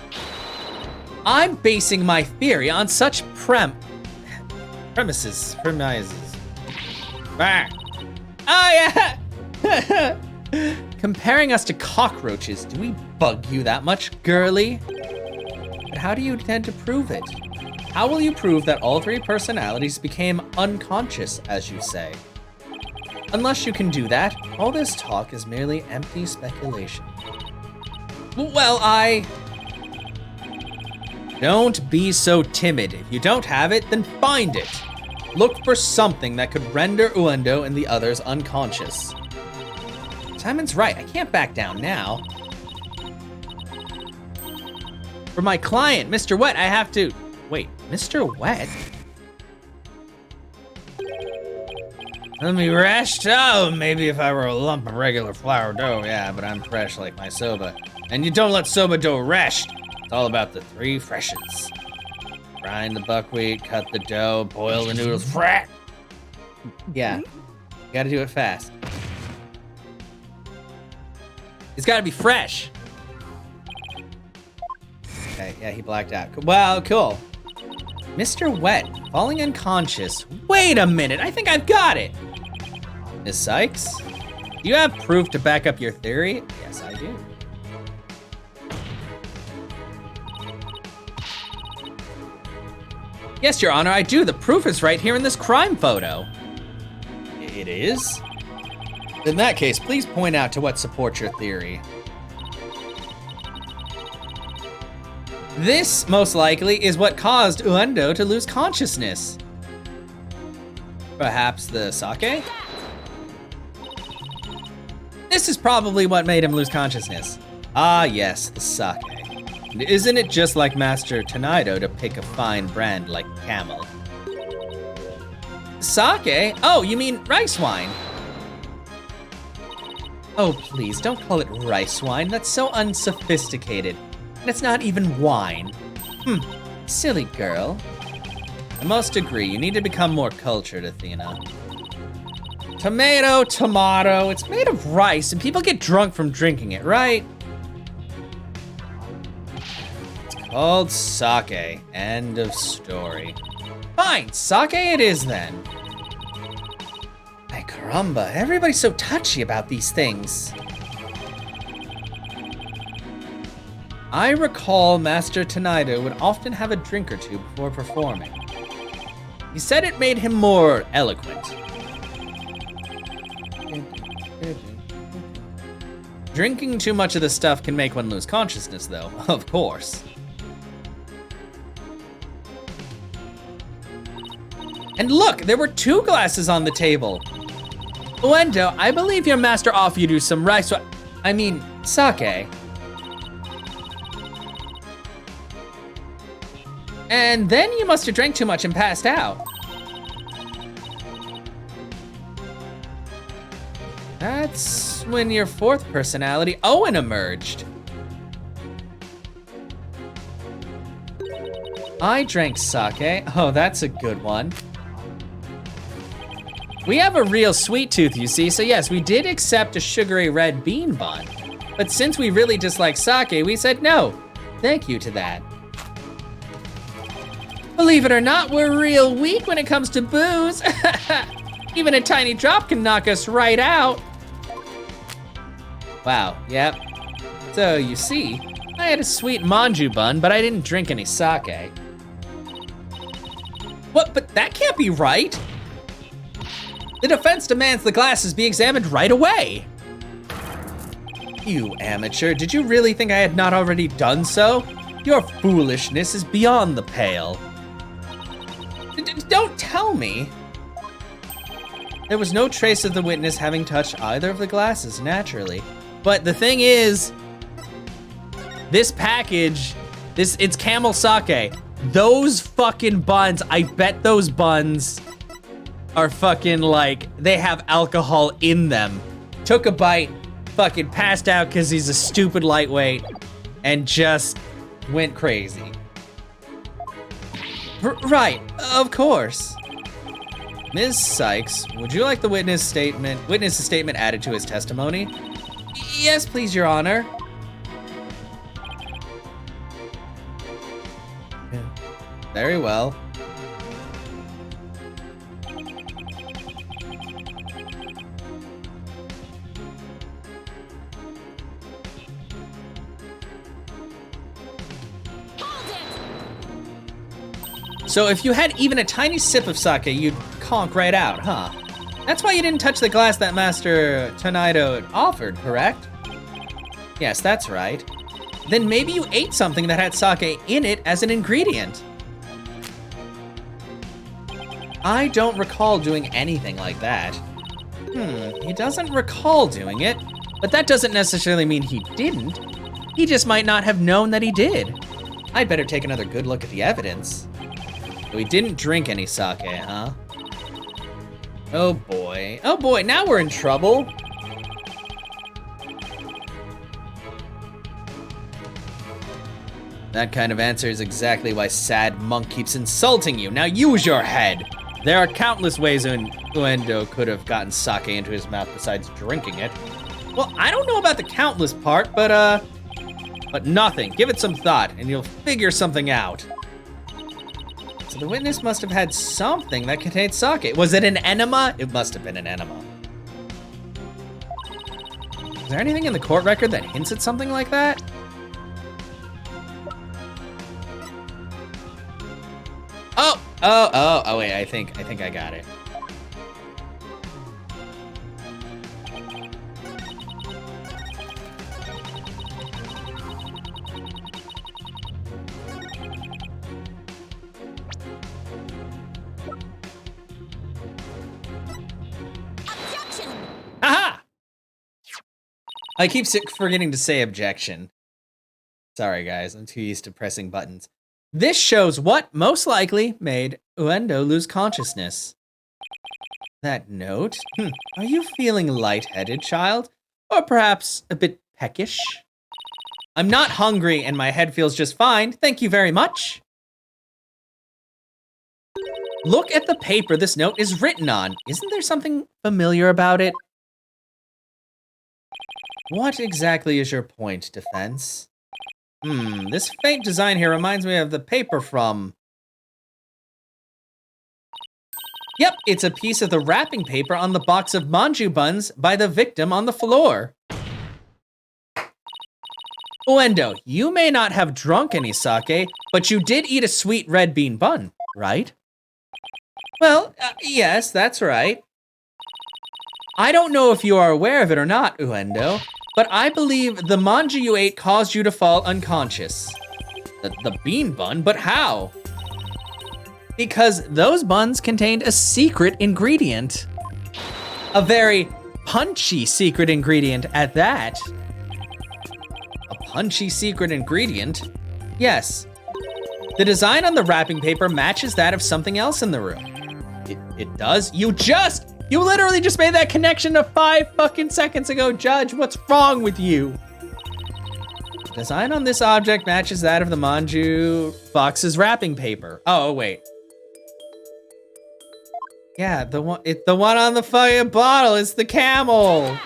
I'm basing my theory on such premises. Ah. Oh, yeah! Comparing us to cockroaches, do we bug you that much, girly? But how do you intend to prove it? How will you prove that all 3 personalities became unconscious, as you say? Unless you can do that, all this talk is merely empty speculation. Well, Don't be so timid. If you don't have it, then find it. Look for something that could render Uendo and the others unconscious. Simon's right, I can't back down now. For my client, Mr. Wet, I have to... Wait, Mr. Wet? Let me rest? Oh, maybe if I were a lump of regular flour dough, yeah, but I'm fresh like my soba. And you don't let soba dough rest. It's all about the 3 freshes. Grind the buckwheat, cut the dough, boil the noodles, frat. Yeah, you gotta do it fast. It's gotta be fresh. Okay, yeah, he blacked out. Wow, cool. Mr. Wet, falling unconscious. Wait a minute, I think I've got it. Ms. Sykes, do you have proof to back up your theory? Yes, I do. Yes, Your Honor, I do. The proof is right here in this crime photo. It is? In that case, please point out to what supports your theory. This, most likely, is what caused Uendo to lose consciousness. Perhaps the sake? This is probably what made him lose consciousness. Ah, yes, the sake. And isn't it just like Master Tonaido to pick a fine brand like Camel? Sake? Oh, you mean rice wine? Oh, please, don't call it rice wine. That's so unsophisticated. And it's not even wine. Silly girl. I must agree, you need to become more cultured, Athena. Tomato. It's made of rice, and people get drunk from drinking it, right? It's called sake. End of story. Fine, sake it is then. Ay caramba, everybody's so touchy about these things. I recall Master Tonaido would often have a drink or two before performing. He said it made him more eloquent. Drinking too much of this stuff can make one lose consciousness, though, of course. And look, there were 2 glasses on the table. Uendo, I believe your master offered you some rice, sake. And then you must have drank too much and passed out. That's when your 4th personality, Owen, emerged. I drank sake. Oh, that's a good one. We have a real sweet tooth, you see, so yes, we did accept a sugary red bean bun. But since we really dislike sake, we said no. Thank you to that. Believe it or not, we're real weak when it comes to booze. Even a tiny drop can knock us right out. Wow, yep. So you see, I had a sweet manju bun, but I didn't drink any sake. What, but that can't be right. The defense demands the glasses be examined right away. You amateur, did you really think I had not already done so? Your foolishness is beyond the pale. Don't tell me. There was no trace of the witness having touched either of the glasses, naturally. But the thing is, this package, it's camel sake. Those fucking buns, I bet those buns are fucking like, they have alcohol in them. Took a bite, fucking passed out because he's a stupid lightweight, and just went crazy. Right, of course. Ms. Sykes, would you like the witness's statement added to his testimony? Yes, please, Your Honor. Very well. So if you had even a tiny sip of sake, you'd conk right out, huh? That's why you didn't touch the glass that Master Tonaido offered, correct? Yes, that's right. Then maybe you ate something that had sake in it as an ingredient. I don't recall doing anything like that. He doesn't recall doing it, but that doesn't necessarily mean he didn't. He just might not have known that he did. I'd better take another good look at the evidence. We didn't drink any sake, huh? Oh boy, now we're in trouble. That kind of answer is exactly why Sad Monk keeps insulting you. Now use your head. There are countless ways Uendo could have gotten sake into his mouth besides drinking it. Well, I don't know about the countless part, but nothing. Give it some thought and you'll figure something out. So the witness must have had something that contained sake. Was it an enema? It must have been an enema. Is there anything in the court record that hints at something like that? Oh, wait, I think I got it. Aha! I keep forgetting to say objection. Sorry, guys, I'm too used to pressing buttons. This shows what most likely made Uendo lose consciousness. That note? Are you feeling lightheaded, child? Or perhaps a bit peckish? I'm not hungry and my head feels just fine. Thank you very much. Look at the paper this note is written on. Isn't there something familiar about it? What exactly is your point, Defense? This faint design here reminds me of the paper from... Yep, it's a piece of the wrapping paper on the box of manju buns by the victim on the floor. Uendo, you may not have drunk any sake, but you did eat a sweet red bean bun, right? Well, yes, that's right. I don't know if you are aware of it or not, Uendo, but I believe the manju you ate caused you to fall unconscious. The bean bun, but how? Because those buns contained a secret ingredient. A very punchy secret ingredient at that. A punchy secret ingredient? Yes. The design on the wrapping paper matches that of something else in the room. It does? You literally just made that connection 5 fucking seconds ago, Judge. What's wrong with you? The design on this object matches that of the manju box's wrapping paper. Oh, wait. Yeah, the one on the fucking bottle. It's the camel.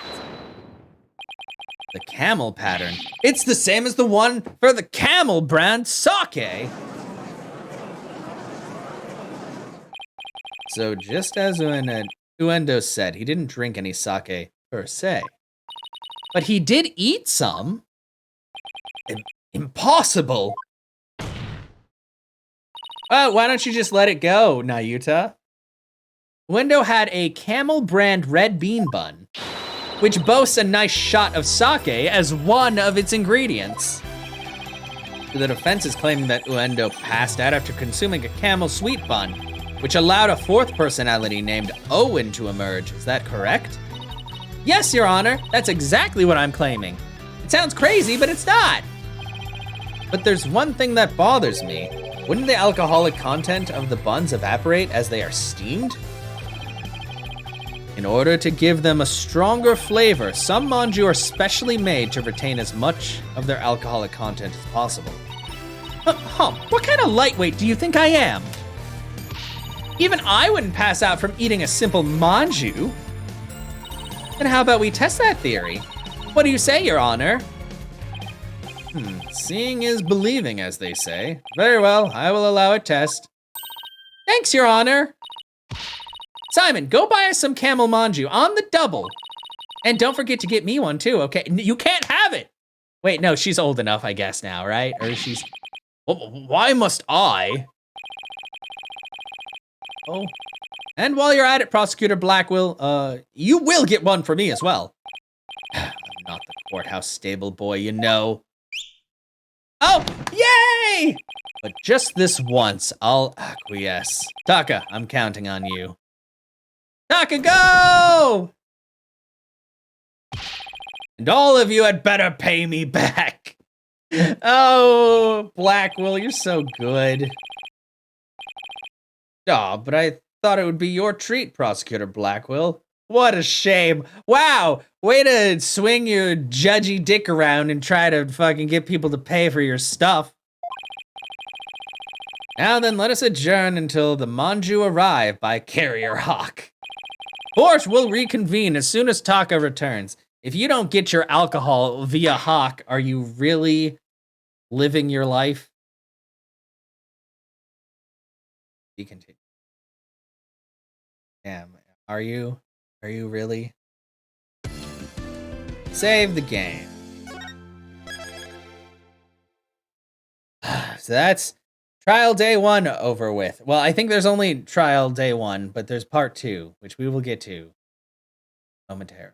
The camel pattern. It's the same as the one for the camel brand sake. So just as Uendo said, he didn't drink any sake per se, but he did eat some. Impossible. Why don't you just let it go, Nahyuta? Uendo had a camel brand red bean bun, which boasts a nice shot of sake as one of its ingredients. The defense is claiming that Uendo passed out after consuming a camel sweet bun, which allowed a fourth personality named Owen to emerge. Is that correct? Yes, Your Honor. That's exactly what I'm claiming. It sounds crazy, but it's not. But there's one thing that bothers me. Wouldn't the alcoholic content of the buns evaporate as they are steamed? In order to give them a stronger flavor, some manju are specially made to retain as much of their alcoholic content as possible. What kind of lightweight do you think I am? Even I wouldn't pass out from eating a simple manju. And how about we test that theory? What do you say, Your Honor? Seeing is believing, as they say. Very well, I will allow a test. Thanks, Your Honor. Simon, go buy us some camel manju on the double. And don't forget to get me one too, okay? You can't have it. Wait, no, she's old enough, I guess now, right? Or she's, why must I? Oh, and while you're at it, Prosecutor Blackwell, you will get one for me as well. I'm not the courthouse stable boy, you know. Oh, yay! But just this once, I'll acquiesce. Taka, I'm counting on you. Taka, go! And all of you had better pay me back. Oh, Blackwell, you're so good. Aw, but I thought it would be your treat, Prosecutor Blackwell. What a shame. Wow, way to swing your judgy dick around and try to fucking get people to pay for your stuff. Now then, let us adjourn until the manju arrive by Carrier Hawk. Court will reconvene as soon as Taka returns. If you don't get your alcohol via Hawk, are you really living your life? You continue. Damn, are you? Are you really? Save the game. So that's trial day 1 over with. Well, I think there's only trial day 1, but there's part 2, which we will get to momentarily.